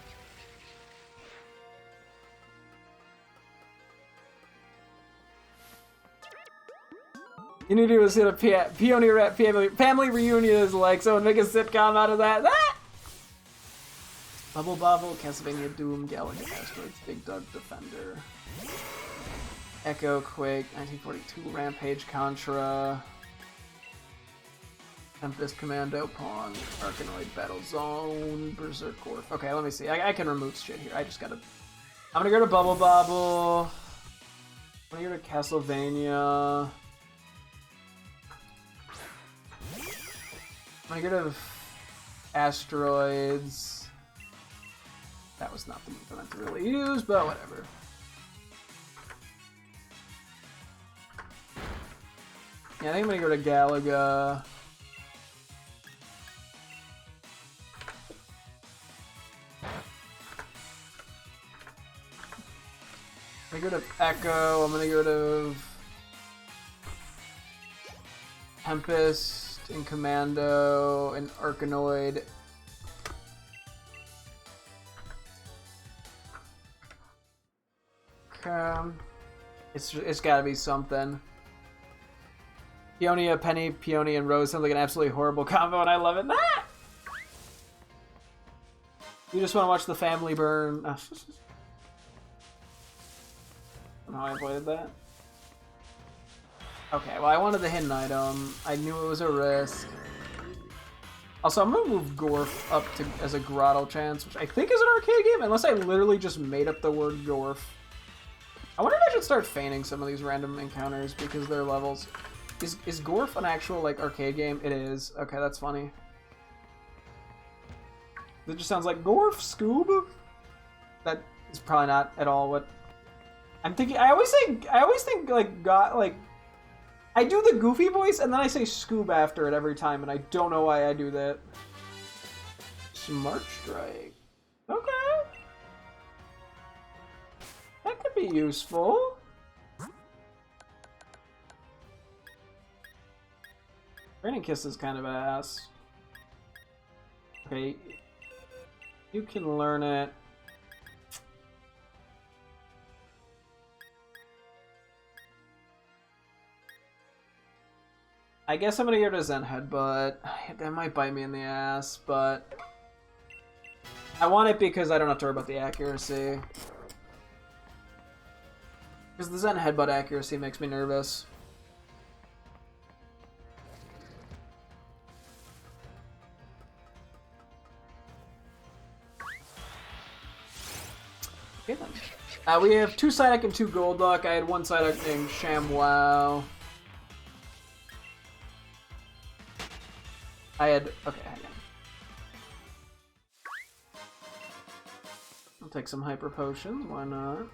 You need to do a Peony Rat family reunion is like someone make a sitcom out of that. Ah! Bubble Bobble, Castlevania Doom, Galaga Asteroids, Big Dog Defender, Echo Quake, 1942, Rampage Contra, Tempest Commando, Pong, Arkanoid Battle Zone, Berserk Gorf. Okay, let me see. I can remove shit here. I just gotta. I'm gonna go to Bubble Bobble. I'm gonna go to Castlevania. I'm gonna go to Asteroids. That was not the move I meant to really use, but whatever. Yeah, I think I'm gonna go to Galaga. I'm gonna go to Echo. I'm gonna go to Tempest and Commando and Arkanoid. It's gotta be something. Peonia, Penny, Peony, and Rose sounds like an absolutely horrible combo, and I love it. Ah! You just want to watch the family burn. Somehow I avoided that. Okay, well I wanted the hidden item. I knew it was a risk. Also, I'm gonna move Gorf up to as a Grotto chance, which I think is an arcade game, unless I literally just made up the word Gorf. I wonder if I should start feigning some of these random encounters because they're levels. Is Gorf an actual, like, arcade game? It is. Okay, that's funny. It just sounds like Gorf, Scoob? That is probably not at all what I'm thinking. I always think, like, I do the Goofy voice, and then I say Scoob after it every time, and I don't know why I do that. Smart Strike. Okay. That could be useful. Raining Kiss is kind of ass. Okay. You can learn it. I guess I'm gonna go to Zen Headbutt. That might bite me in the ass, but I want it because I don't have to worry about the accuracy. Because the Zen Headbutt accuracy makes me nervous. Okay then. We have 2 Psyduck and 2 Golduck. I had 1 Psyduck named ShamWow. I had... Okay, hang on. I'll take some Hyper Potions. Why not?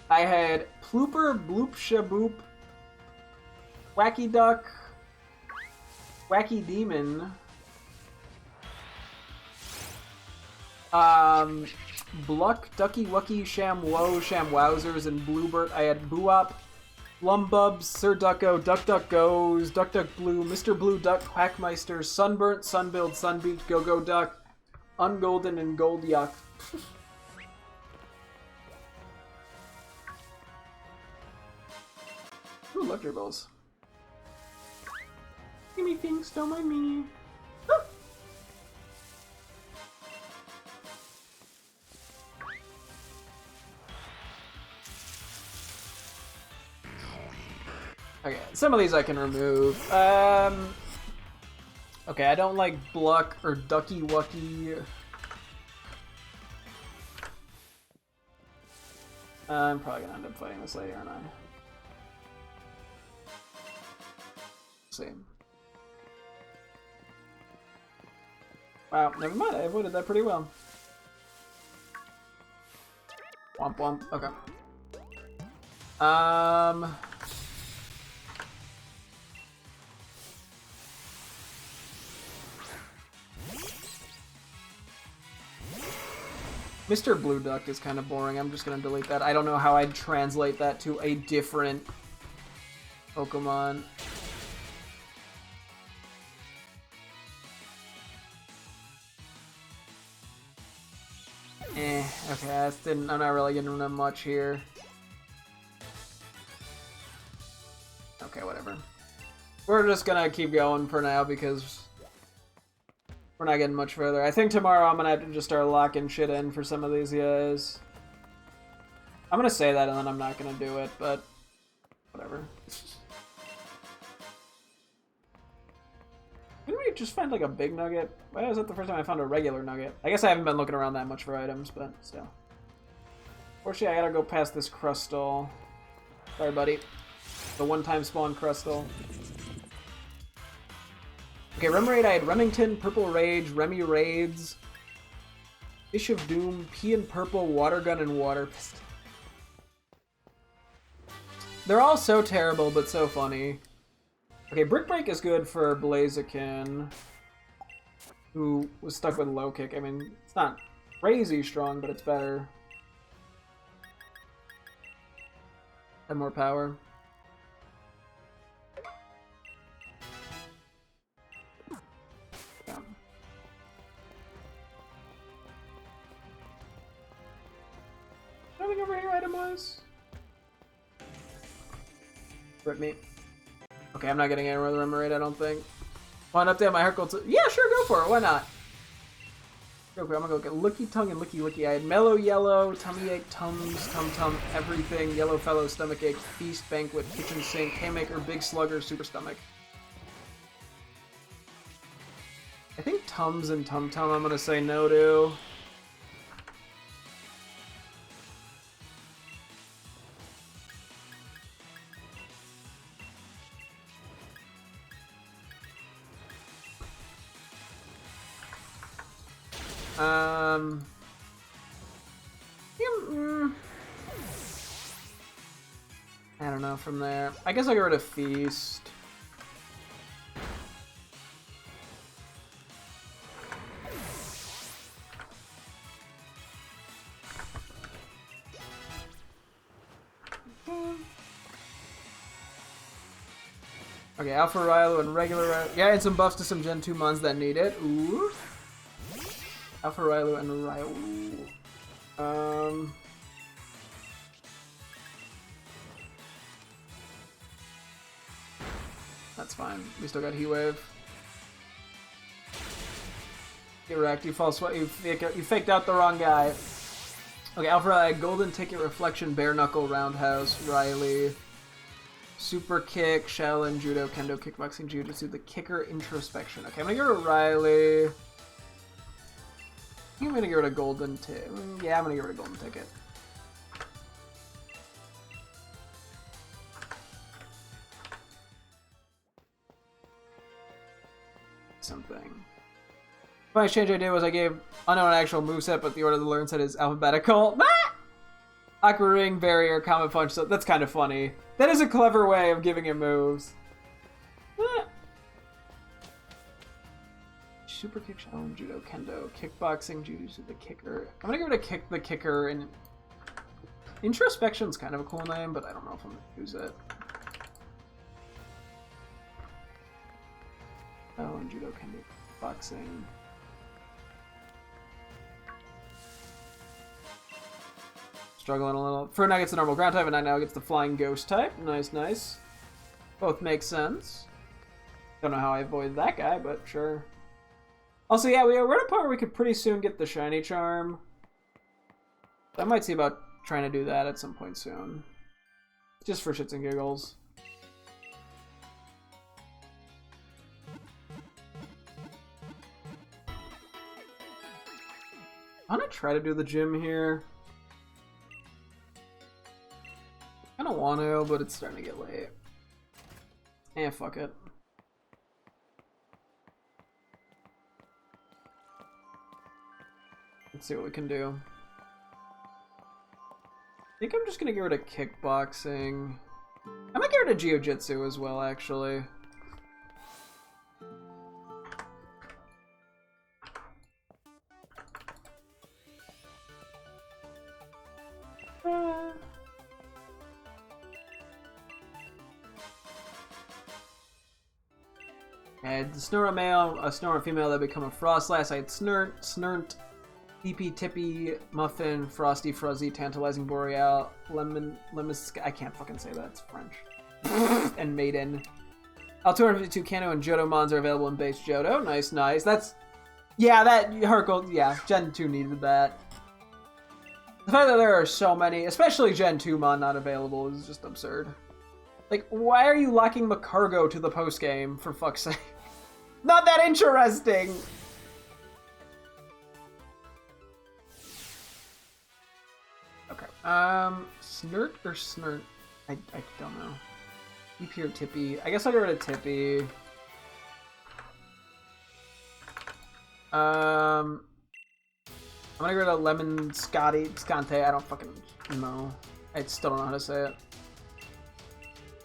I had Plooper, Bloop, Shaboop, Wacky Duck, Wacky Demon, Bluck, Ducky Wucky, ShamWow, ShamWowzers, and Bluebert. I had Boop, Lumbubs, Sir Ducko, Duck Duck Goes, Duck Duck Blue, Mr. Blue Duck, Quackmeister, Sunburnt, Sunbuild, Sunbeat, Go Go Duck, Ungolden, and Gold Yuck. Ooh, Luxury Balls. Give me things, don't mind me. Ah! Okay, some of these I can remove. Okay, I don't like Bluck or Ducky Wucky. I'm probably gonna end up fighting this lady, aren't I? Same. Wow, never mind, I avoided that pretty well. Womp womp, okay. Mr. Blue Duck is kind of boring. I'm just gonna delete that. I don't know how I'd translate that to a different Pokemon. Okay, I'm not really getting them much here. Okay, whatever. We're just gonna keep going for now because we're not getting much further. I think tomorrow I'm gonna have to just start locking shit in for some of these guys. I'm gonna say that and then I'm not gonna do it, but whatever. Didn't we just find like a big nugget? Why was that the first time I found a regular nugget? I guess I haven't been looking around that much for items, but still. Fortunately, I gotta go past this crystal. Sorry, buddy. The one-time spawn crystal. Okay, Remoraid, I had Remington, Purple Rage, Remy Raids, Fish of Doom, Pea and Purple, Water Gun, and Water Pistol. They're all so terrible, but so funny. Okay, Brick Break is good for Blaziken, who was stuck with low kick. I mean, it's not crazy strong, but it's better. Had more power. Yeah. Nothing over here item-wise. Rip me. Okay, I'm not getting anywhere with the Remoraid, I don't think. Want to update my Hercule to... Yeah, sure, go for it. Why not? Real quick, I'm gonna go get Looky Tongue and Licky Licky. I had Mellow Yellow, Tummy Ache, Tums, Tum Tum, Everything, Yellow Fellow, Stomach Ache, Feast, Banquet, Kitchen Sink, Haymaker, Big Slugger, Super Stomach. I think Tums and Tum Tum I'm gonna say no to. I don't know from there. I guess I'll get rid of Feast. Okay, Alpha Rilo and regular Rilo. Yeah, and some buffs to some Gen 2 mons that need it. Ooh. Alpha Rilo and Rilo. That's fine. We still got Heat Wave. Get wrecked. You false sweat. You faked out the wrong guy. Okay, Alpha Rilo, Golden Ticket, Reflection, Bare Knuckle, Roundhouse, Riley. Super Kick, Shaolin, Judo, Kendo, Kickboxing, Jiu-Jitsu, the Kicker, Introspection. Okay, I'm gonna get rid of Riley. I think I'm gonna get rid of Golden Ticket. Yeah, I'm gonna get rid of Golden Ticket. Something. My change I did was I gave unknown an actual moveset, but the order to learn set is alphabetical. Ah! Aqua Ring, Barrier, Comet Punch, so that's kind of funny. That is a clever way of giving it moves. Ah. Super Kick, Shaolin, Judo, Kendo, Kickboxing, Jiu-Jitsu, the Kicker. I'm gonna give it a Kick the Kicker, and Introspection's kind of a cool name, but I don't know if I'm gonna use it. Shaolin, Judo, Kendo, Kickboxing. Struggling a little. Fur Knight gets the normal ground type, and Night Owl gets the flying ghost type. Nice, nice. Both make sense. Don't know how I avoid that guy, but sure. Also, yeah, we're at a point where we could pretty soon get the shiny charm. I might see about trying to do that at some point soon. Just for shits and giggles. I'm gonna try to do the gym here. I don't want to, but it's starting to get late. Eh, fuck it. Let's see what we can do. I think I'm just gonna get rid of kickboxing. I might get rid of jiu-jitsu as well, actually. I had the Snurra male, a Snurra female that become a Frostlass. I had Snurt, Snurt, DP, Tippy, Muffin, Frosty, Fruzzy, Tantalizing Boreal, Lemon, I can't fucking say that, it's French. And Maiden. L252 Kano and Johto Mons are available in base Johto. Nice, nice. That's... Yeah, that... Hercule, yeah, Gen 2 needed that. The fact that there are so many, especially Gen 2 Mon not available, is just absurd. Like, why are you locking Macargo to the postgame, for fuck's sake? Not that interesting! Okay. Snurt or Snurt? I don't know. EP or Tippy? I guess I'll get rid of Tippy. I'm gonna get rid of Lemon Scante. I don't fucking know. I still don't know how to say it.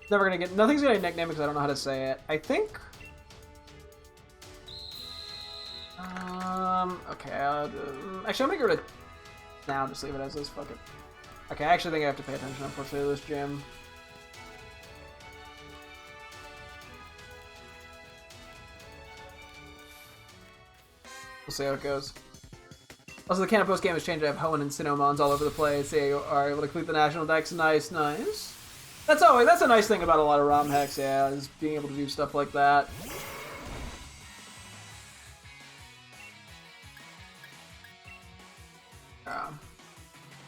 Never gonna get... Nothing's gonna nickname because I don't know how to say it. I think... Okay, actually, I'm gonna get rid of... Nah, I'll just leave it as is. Fuck it. Okay, I actually think I have to pay attention, unfortunately, to this gym. We'll see how it goes. Also, the Canopus game has changed. I have Hoenn and Sinnomons all over the place. They are able to complete the national decks. Nice, nice. That's a nice thing about a lot of ROM hacks, yeah, is being able to do stuff like that.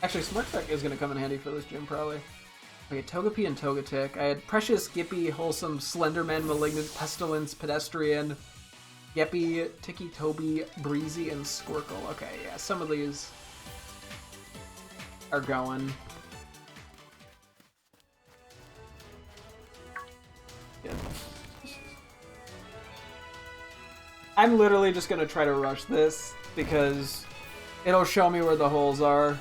Actually, Smart Tech is going to come in handy for this gym, probably. Okay, Togepi and Togetic. I had Precious, Gippy, Wholesome, Slenderman, Malignant, Pestilence, Pedestrian, Geppy, Tiki Toby, Breezy, and Squircle. Okay, yeah, some of these are going. Good. I'm literally just going to try to rush this because it'll show me where the holes are.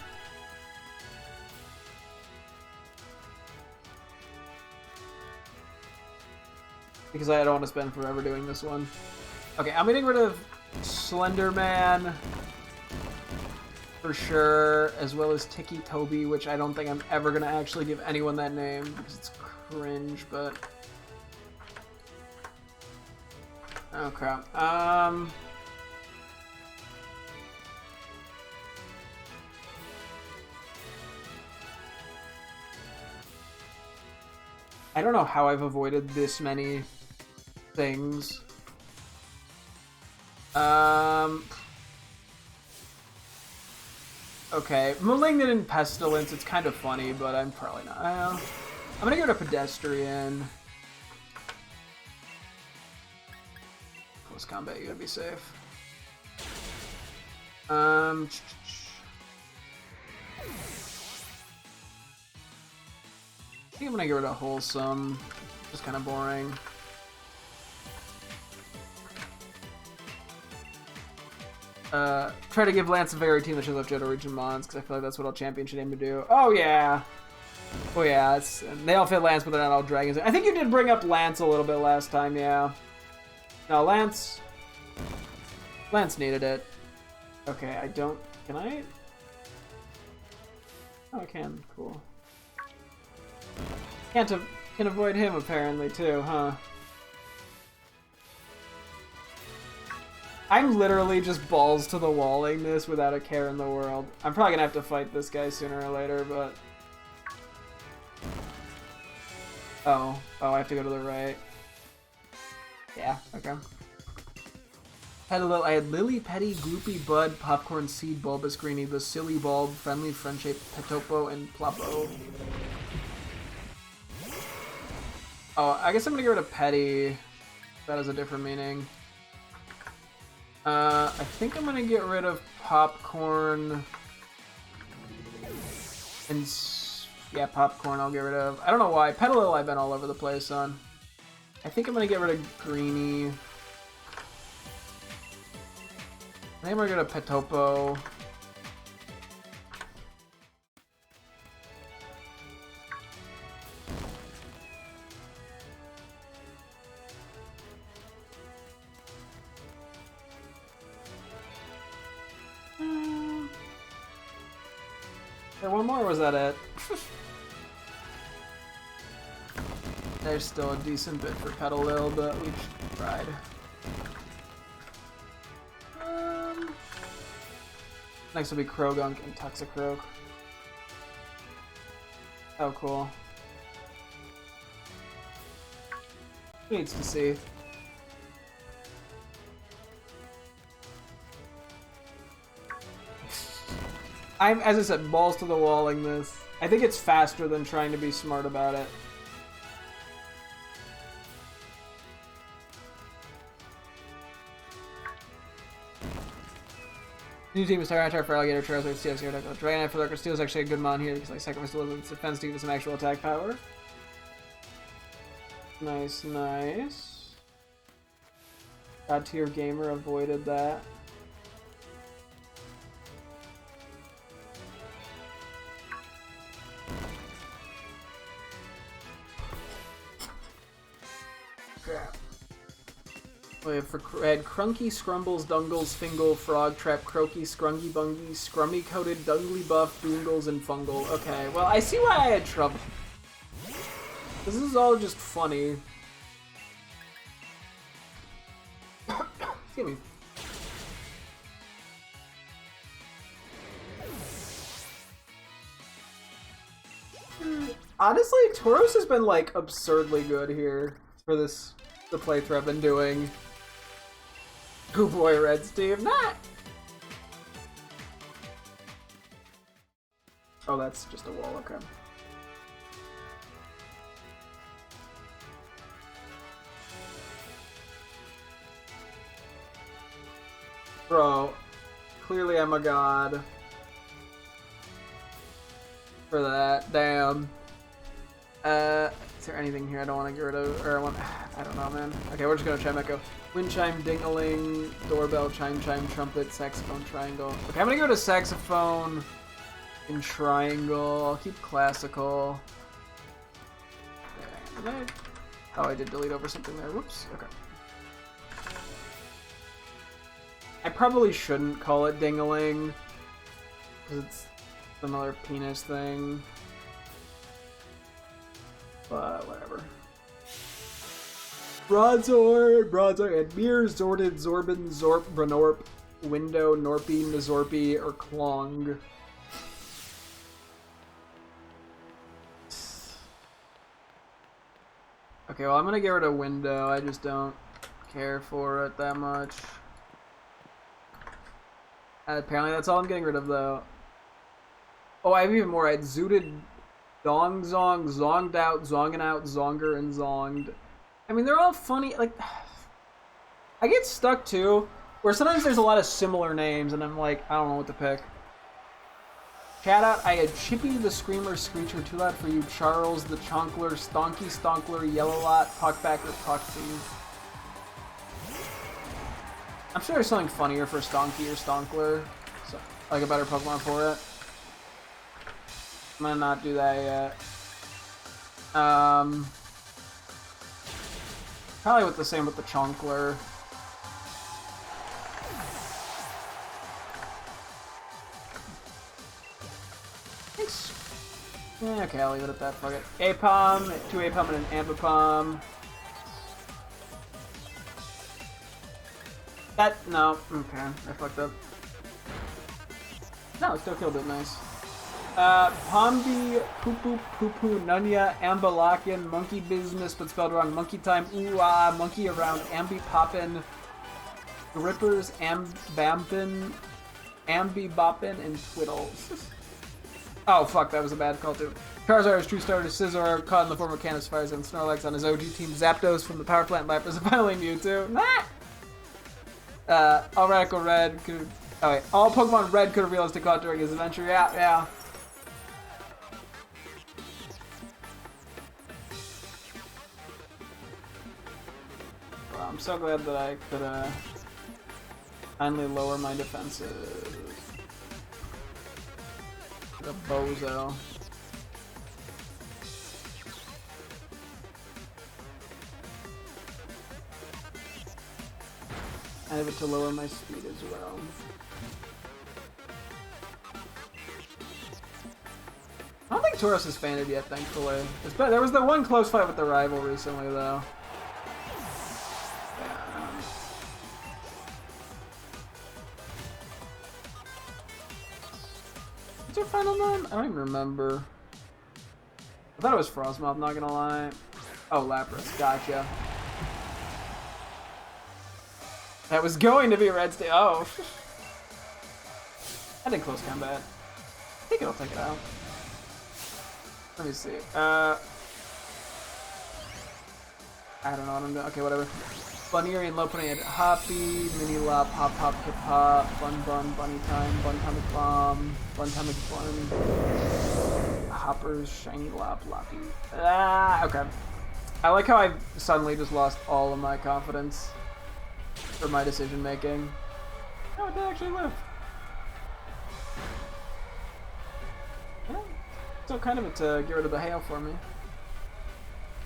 Because I don't want to spend forever doing this one. Okay, I'm getting rid of Slenderman for sure, as well as Tiki Toby, which I don't think I'm ever going to actually give anyone that name because it's cringe, but... Oh, crap. I don't know how I've avoided this many things. Okay, Malignant and Pestilence, it's kind of funny, but I'm probably not. I'm gonna go to Pedestrian. Close combat, you gotta be safe. I think I'm gonna get rid of Wholesome. Just kind of boring. Try to give Lance a very team that shows off Johto Region Mons, because I feel like that's what all champions should aim to do. Oh yeah! Oh yeah, they all fit Lance, but they're not all dragons. I think you did bring up Lance a little bit last time, yeah. No, Lance needed it. Okay, I don't... Can I? Oh, I can. Cool. Can avoid him, apparently, too, huh? I'm literally just balls to the walling this without a care in the world. I'm probably gonna have to fight this guy sooner or later, but... Oh, I have to go to the right. Yeah, okay. I had Lily, Petty, Gloopy, Bud, Popcorn, Seed, Bulbous, Greenie, the Silly Bulb, Friendly, Friendshaped, Petopo, and Ploppo. Oh, I guess I'm gonna get rid of Petty. That has a different meaning. I think I'm gonna get rid of Popcorn. And yeah, Popcorn I'll get rid of. I don't know why. Petalil I've been all over the place on. I think I'm gonna get rid of Greenie. I think we're gonna Petopo. There one more, or was that it? There's still a decent bit for Petalil, but we tried. Next will be Krogunk and Toxicroak. Oh, cool. Who needs to see? I'm, as I said, balls to the walling this. I think it's faster than trying to be smart about it. New team is Tyranitar for Alligator, Charizard, Steel, Dragonite for Lurker. Steel is actually a good mon here because I sacrifice a little bit of defense to give it some actual attack power. Nice, nice. God tier gamer avoided that. Crap. We have for red Crunky, Scrumbles, Dungles, Fingal, Frog, Trap, Croaky, Scrungy, Bungy, Scrummy Coated, Dungly Buff, Doongles, and Fungal. Okay, well, I see why I had trouble. This is all just funny. Excuse me. Honestly, Tauros has been, like, absurdly good here for this, the playthrough I've been doing. Good boy, Red Steve. Not. Oh, that's just a wall. Okay. Bro, clearly I'm a god. For that, damn. Is there anything here I don't want to get rid of? Or I don't know, man. Okay, we're just gonna chime echo. Wind chime, ding-a-ling, doorbell, chime, trumpet, saxophone, triangle. Okay, I'm gonna go to saxophone and triangle. I'll keep classical. Okay. Oh, I did delete over something there. Whoops. Okay. I probably shouldn't call it ding-a-ling because it's another penis thing. But whatever. Broadsword, and Mir, Zorded, Zorbin, Zorp, Branorp, Window, Norpy, Nazorpy, or Klong. Okay, well I'm gonna get rid of Window. I just don't care for it that much. Apparently that's all I'm getting rid of though. Oh, I have even more. I had Zooted, Dong Zong, Zonged Out, Zongen Out, Zonger, and Zonged. I mean, they're all funny. Like, I get stuck too, where sometimes there's a lot of similar names, and I'm like, I don't know what to pick. Shout out, I had Chippy the Screamer, Screecher, Too Loud for You, Charles the Chonkler, Stonky Stonkler, Yellowlot, Puckbacker, Pucksy. I'm sure there's something funnier for Stonky or Stonkler, so, like a better Pokemon for it. I'm gonna not do that yet. Probably with the same with the Chonkler. Thanks. Yeah, okay, I'll leave it at that. Fuck it. Apom, 2 Apom and an Ambipom. That, no, okay, I fucked up. No, it still killed it, nice. Pombi, Poo-Poo, Poo-Poo, Nunya, Ambalakin, Monkey Business, but spelled wrong, Monkey Time, Ooh-Ah, Monkey Around, Ambi Poppin', Grippers, Ambampin, Ambi Boppin, and Twiddles. Oh, fuck, that was a bad call, too. Charizard's True Starter, Scizor, caught in the form of Canvas Fires, and Snorlax on his OG team, Zapdos from the Power Plant, Lapras, and finally Mewtwo. Nah! All Radical Red could... Oh, wait. All Pokemon Red could have realized to caught during his adventure. Yeah, yeah. Well, I'm so glad that I could, finally lower my defenses. Like a bozo. I have it to lower my speed as well. I don't think Tauros has fainted yet, thankfully. There was the one close fight with the rival recently, though. Yeah. What's our final name? I don't even remember. I thought it was Frostmoth, not gonna lie. Oh, Lapras, gotcha. That was going to be Red State. Oh. I think close combat. I think it'll take it out. Let me see. I don't know what I'm doing. Okay, whatever. Bunny and Lopunny had Hoppy, Mini Lop, Hop Hop, Hip Hop, Bun Bun, Bunny Time, Bun-Tomic Bomb, Bun-Tomic Bun, Hoppers, Shiny Lop, Loppy. Okay. I like how I suddenly just lost all of my confidence for my decision making. Oh, it did actually live. Yeah, still kind of it to get rid of the hail for me.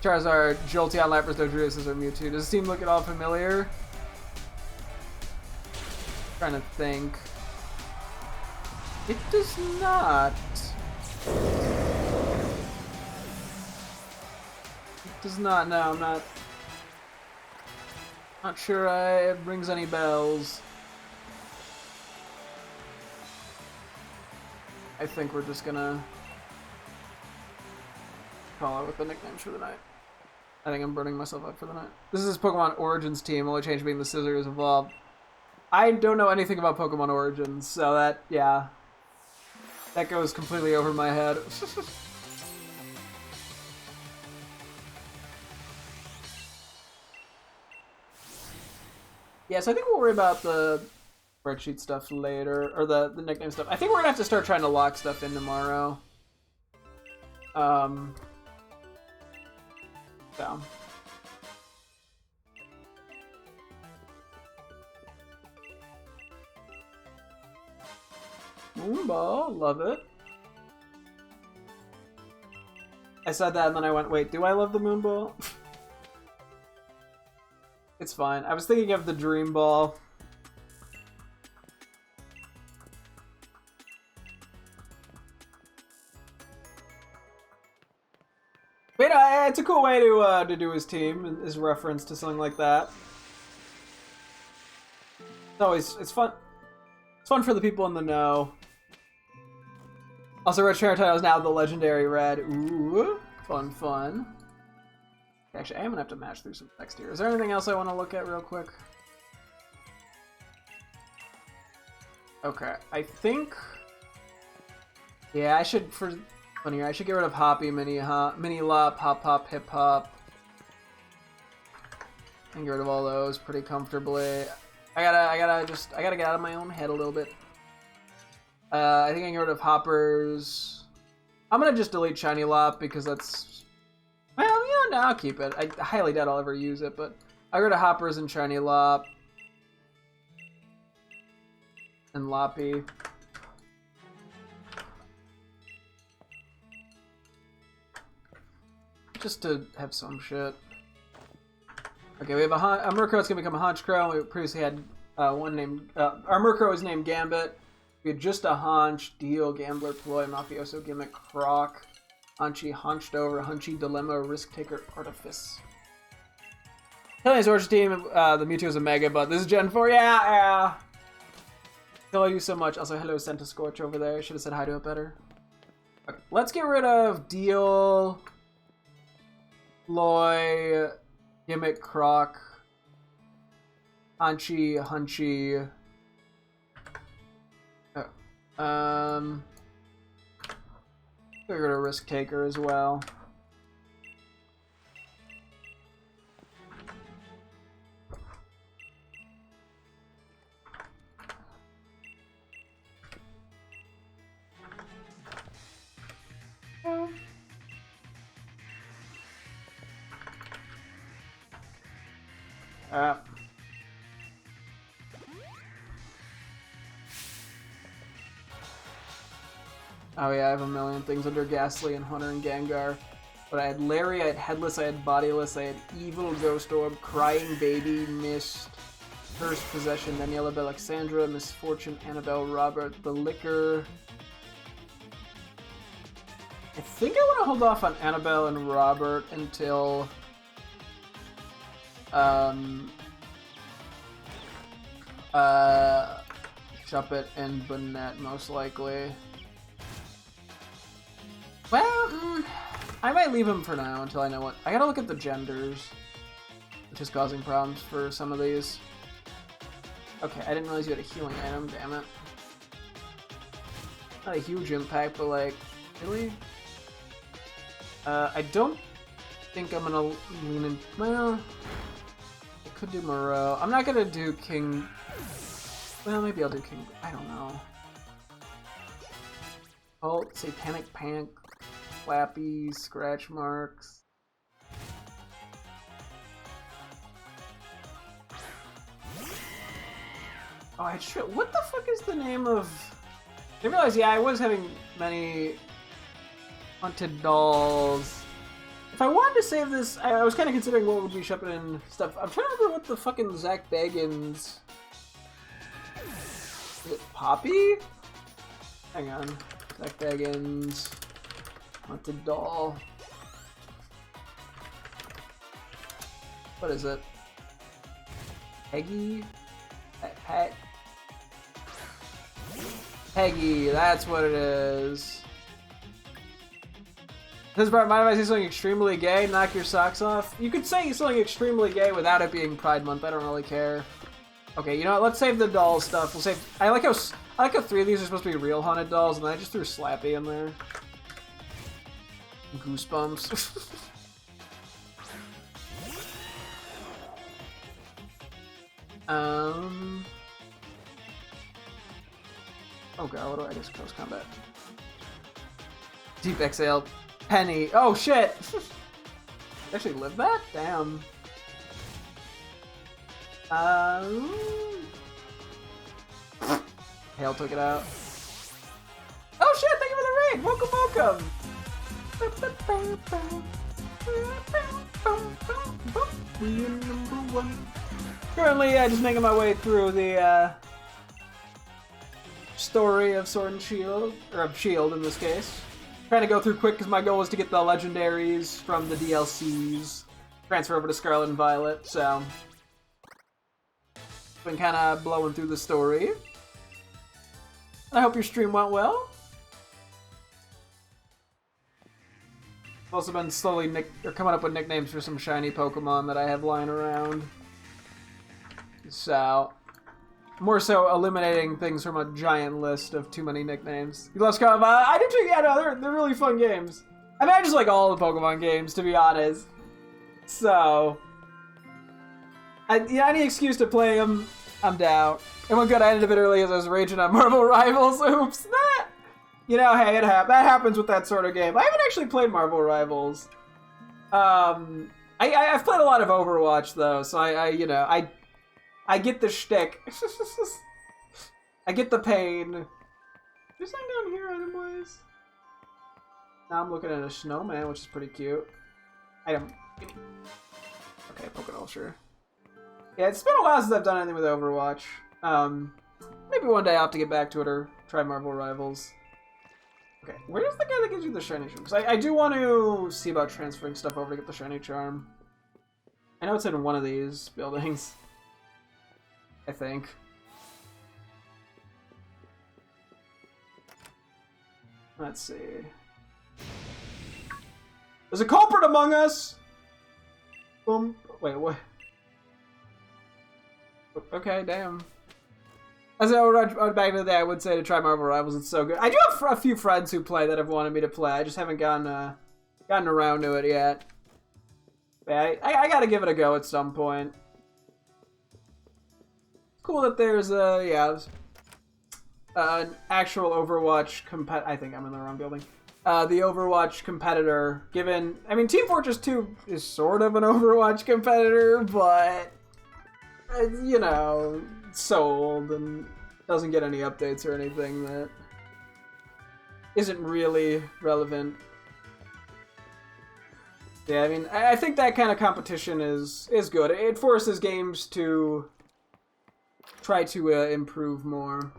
Charizard, Jolteon, Lapras, Dodrius, or Mewtwo. Does this team look at all familiar? Trying to think. It does not. It does not. No, I'm not sure it rings any bells. I think we're just gonna call it with the nicknames for the night. I think I'm burning myself out for the night. This is Pokemon Origins team, only change being the Scizors evolved. I don't know anything about Pokemon Origins, so that, yeah. That goes completely over my head. Yeah, so I think we'll worry about the spreadsheet stuff later, or the nickname stuff. I think we're gonna have to start trying to lock stuff in tomorrow. So. Moonball, love it. I said that and then I went, wait, do I love the Moonball? It's fine. I was thinking of the Dream Ball. But it's a cool way to do his team, his reference to something like that. It's fun. It's fun for the people in the know. Also, Red Charizard is now the legendary Red. Ooh, fun. Actually, I am gonna have to match through some text here. Is there anything else I want to look at real quick? Okay, I think. Yeah, I should I should get rid of Hoppy, Mini Lop, Hop Hop, Hip Hop. And get rid of all those pretty comfortably. I gotta get out of my own head a little bit. I think I can get rid of Hoppers. I'm gonna just delete Shiny Lop because that's, well, yeah, no, I'll keep it. I highly doubt I'll ever use it, but I'll get rid of Hoppers and Shiny Lop. And Loppy. Just to have some shit. Okay, we have a Murkrow. It's gonna become a Honchkrow. We previously had one named. Our Murkrow is named Gambit. We had just a Haunch, Deal, Gambler, Ploy, Mafioso, Gimmick, Croc, Hunchy, Hunched Over, Hunchy, Dilemma, Risk Taker, Artifice. Telling his Origin team, the Mewtwo is a Mega, but this is Gen 4. Yeah. Thank you so much. Also, hello, Centiscorch over there. Should have said hi to it better. Okay, let's get rid of Deal, Ploy, Gimmick, Croc, Hunchy. Get rid of Risk Taker as well. Oh yeah, I have a million things under Ghastly and Hunter and Gengar. But I had Larry, I had Headless, I had Bodiless, I had Evil, Ghost Orb, Crying Baby, Mist, Cursed Possession, Daniela, Alexandra, Misfortune, Annabelle, Robert, the Liquor. I think I want to hold off on Annabelle and Robert until Shuppet and Bonnet, most likely. Well, I might leave him for now until I know what... I gotta look at the genders, which is causing problems for some of these. Okay, I didn't realize you had a healing item, damn it. Not a huge impact, but like, really? I don't think I'm gonna lean in... Well, I could do Moreau. I'm not gonna do King... Well, maybe I'll do King... I don't know. Oh, Satanic Panic, Flappy, Scratch Marks. Oh, I should... What the fuck is the name of... I realized, yeah, I was having many hunted dolls. If I wanted to save this, I was kind of considering what would be shipping in stuff. I'm trying to remember what the fucking Zach Baggins... Is it Poppy? Hang on. Zach Baggins... Hunted doll... What is it? Peggy? Peggy, that's what it is. This part, mind if I say something extremely gay? Knock your socks off? You could say something extremely gay without it being Pride Month. I don't really care. Okay, you know what? Let's save the doll stuff. We'll save. I like how 3 of these are supposed to be real haunted dolls, and then I just threw Slappy in there. Goosebumps. Oh god, what do I just close combat? Deep exhale. Penny. Oh shit! Actually live that? Damn. Hale took it out. Oh shit, thank you for the raid! Welcome, welcome! Currently, just making my way through the, story of Sword and Shield, or of Shield in this case. Trying to go through quick because my goal is to get the legendaries from the DLCs, transfer over to Scarlet and Violet, so been kind of blowing through the story. I hope your stream went well. I've also been slowly coming up with nicknames for some shiny Pokemon that I have lying around. So, more so eliminating things from a giant list of too many nicknames. You love Scarlet? I do too. Yeah, no, they're really fun games. I mean, I just like all the Pokemon games, to be honest. So, yeah, any excuse to play them, I'm down. And one good, I ended a bit early as I was raging on Marvel Rivals. Oops, that. You know, hey, that happens with that sort of game. I haven't actually played Marvel Rivals. I've played a lot of Overwatch though, so I get the shtick. I get the pain. There's something down here, item-wise. Now I'm looking at a snowman, which is pretty cute. Item. Okay, Pokédoll, sure. Yeah, it's been a while since I've done anything with Overwatch. Maybe one day I'll have to get back to it or try Marvel Rivals. Okay, where's the guy that gives you the shiny charm? Because I do want to see about transferring stuff over to get the shiny charm. I know it's in one of these buildings. I think. Let's see. There's a culprit among us! Boom. Wait, what? Okay, damn. As I would back in the day, I would say to try Marvel Rivals. It's so good. I do have a few friends who play that have wanted me to play. I just haven't gotten around to it yet. But I gotta give it a go at some point. Cool that there's an actual Overwatch I think I'm in the wrong building. The Overwatch competitor. Given, I mean, Team Fortress 2 is sort of an Overwatch competitor, but you know, it's so old and doesn't get any updates or anything that isn't really relevant. Yeah, I mean, I think that kind of competition is good. It forces games to try to improve more.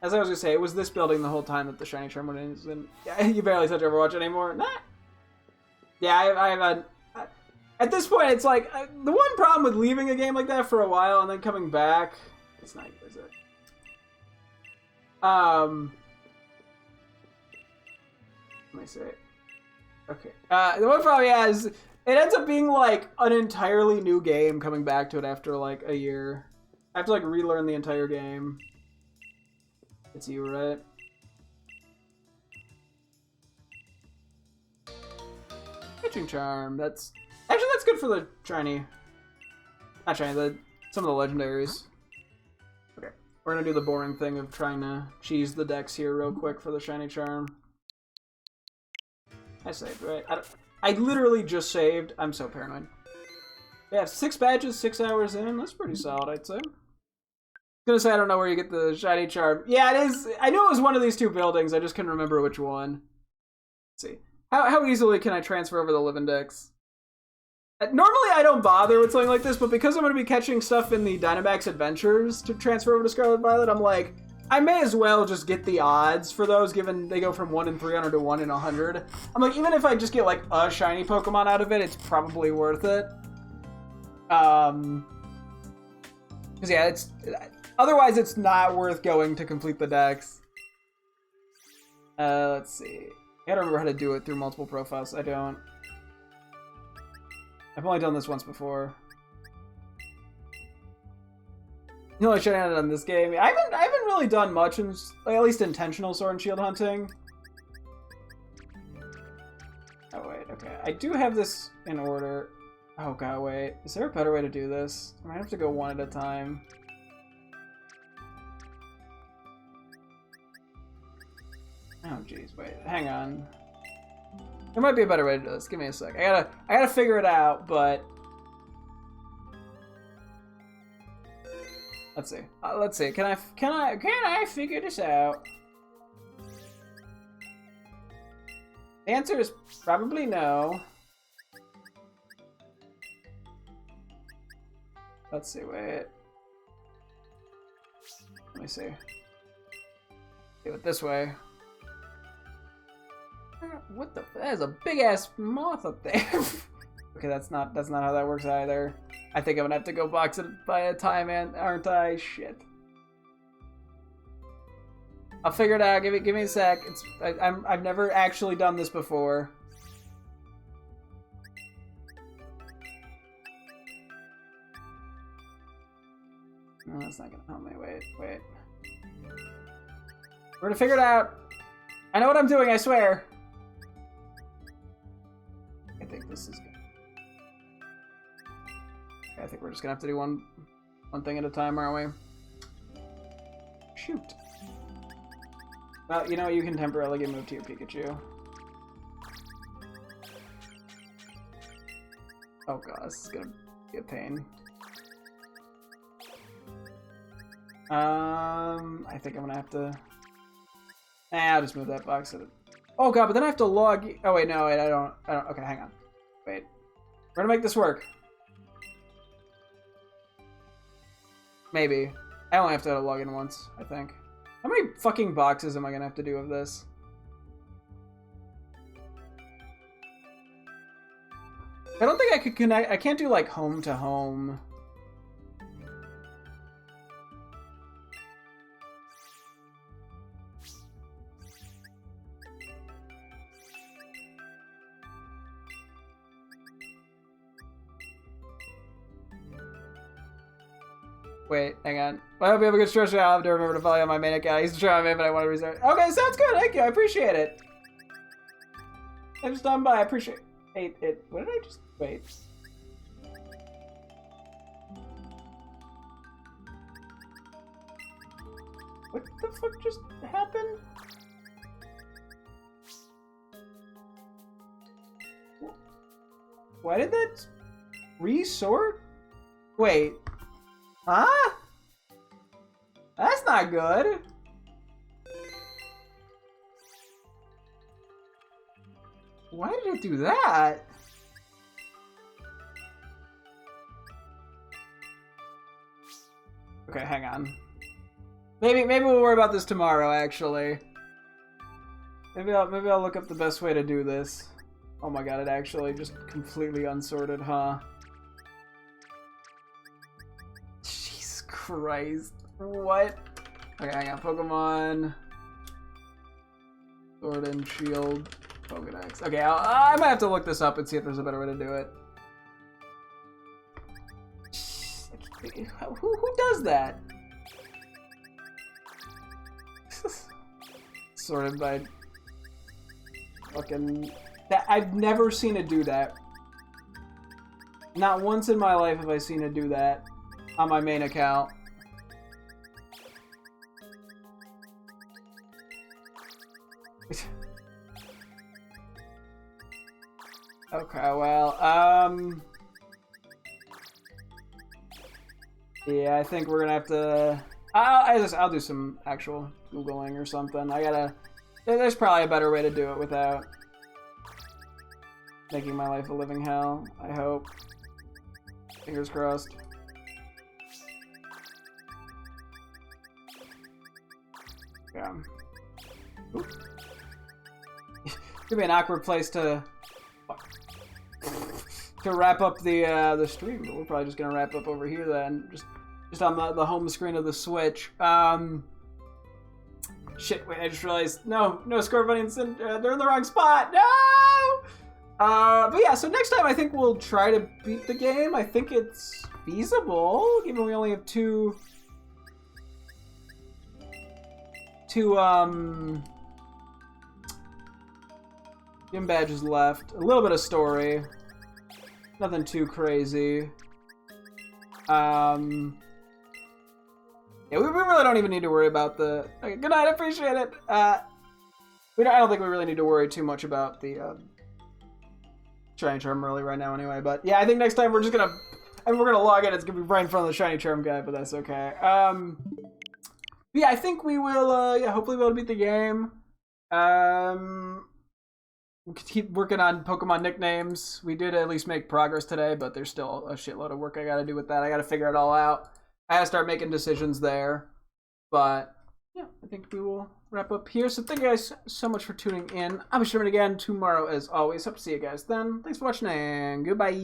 As I was gonna say, it was this building the whole time that the shiny charm went in. And yeah, you barely touch Overwatch anymore. Nah. Yeah, I've at this point, it's like the one problem with leaving a game like that for a while and then coming back. It's not good, is it? Let me see. Okay. The one problem, yeah, is it ends up being like an entirely new game coming back to it after like a year. I have to like relearn the entire game. It's you, right? Pitching Charm. That's good for the shiny. Not shiny. Some of the legendaries. Okay, we're gonna do the boring thing of trying to cheese the decks here real quick for the shiny charm. I saved, right? I literally just saved. I'm so paranoid. Yeah, 6 badges, 6 hours in. That's pretty solid, I'd say. Gonna say I don't know where you get the shiny charm. Yeah, it is. I knew it was one of these two buildings. I just couldn't remember which one. Let's see. How easily can I transfer over the living decks? Normally I don't bother with something like this, but because I'm going to be catching stuff in the Dynamax Adventures to transfer over to Scarlet Violet, I'm like, I may as well just get the odds for those, given they go from 1 in 300 to 1 in 100. I'm like, even if I just get like a shiny Pokemon out of it, it's probably worth it. Because yeah, otherwise it's not worth going to complete the decks. Let's see. I gotta remember how to do it through multiple profiles. I don't. I've only done this once before. You know, I should have done this game. I haven't really done much in, like, at least intentional Sword and Shield hunting. Oh wait, okay. I do have this in order. Oh god, wait. Is there a better way to do this? I might have to go one at a time. Oh jeez, wait, hang on. There might be a better way to do this. Give me a sec. I gotta figure it out, but let's see. Let's see. Can I figure this out? The answer is probably no. Let's see. Wait. Let me see. Do it this way. What the? That is a big ass moth up there. Okay, that's not how that works either. I think I'm gonna have to go box it by a time, man, aren't I? Shit. I'll figure it out. Give me a sec. I've never actually done this before. No, that's not gonna help me. Wait. We're gonna figure it out. I know what I'm doing. I swear. I think this is good. Okay, I think we're just gonna have to do one thing at a time, aren't we? Shoot. Well, you know, you can temporarily get moved to your Pikachu. Oh god, this is gonna be a pain. I think I'm gonna have to. I'll just move that box. Oh god, but then I have to log. Oh wait, no, wait, I don't. Okay, hang on. Wait, we're gonna make this work. Maybe. I only have to log in once, I think. How many fucking boxes am I gonna have to do of this? I don't think I could connect. I can't do like home to home. Wait, hang on. Well, I hope you have a good stretch. I'll have to remember to follow you on my main account. He's trying my main, but I want to restart. Okay, sounds good. Thank you. I appreciate it. I just stopped by. I appreciate it. What did I just... Wait. What the fuck just happened? Why did that resort? Wait. Huh? That's not good. Why did it do that? Okay, hang on. Maybe we'll worry about this tomorrow, actually. Maybe I'll look up the best way to do this. Oh my god, it actually just completely unsorted, huh? Jesus Christ. What? Okay, hang on. Pokemon Sword and Shield Pokedex. Okay, I might have to look this up and see if there's a better way to do it. Who does that? Sorted by fucking... I've never seen it do that. Not once in my life have I seen it do that on my main account. Okay, well, yeah, I think we're gonna have to... I'll do some actual Googling or something. There's probably a better way to do it without making my life a living hell, I hope. Fingers crossed. Yeah. Oop. Could be an awkward place to wrap up the stream, but we're probably just gonna wrap up over here then, just on the home screen of the Switch. Shit! Wait, I just realized no score buttons. They're in the wrong spot. No. But yeah, so next time I think we'll try to beat the game. I think it's feasible, given we only have two gym badges left. A little bit of story. Nothing too crazy. Yeah, we really don't even need to worry about the... Okay, good night, I appreciate it. I don't think we really need to worry too much about the Shiny Charm really right now anyway. But yeah, I think next time we're just gonna... I mean, we're gonna log in, it's gonna be right in front of the Shiny Charm guy, but that's okay. Yeah, I think we will, yeah, hopefully we'll beat the game. We'll keep working on Pokemon nicknames. We did at least make progress today, but there's still a shitload of work I gotta do with that. I gotta figure it all out. I gotta start making decisions there. But, yeah, I think we will wrap up here. So thank you guys so much for tuning in. I'll be streaming again tomorrow as always. Hope to see you guys then. Thanks for watching and goodbye.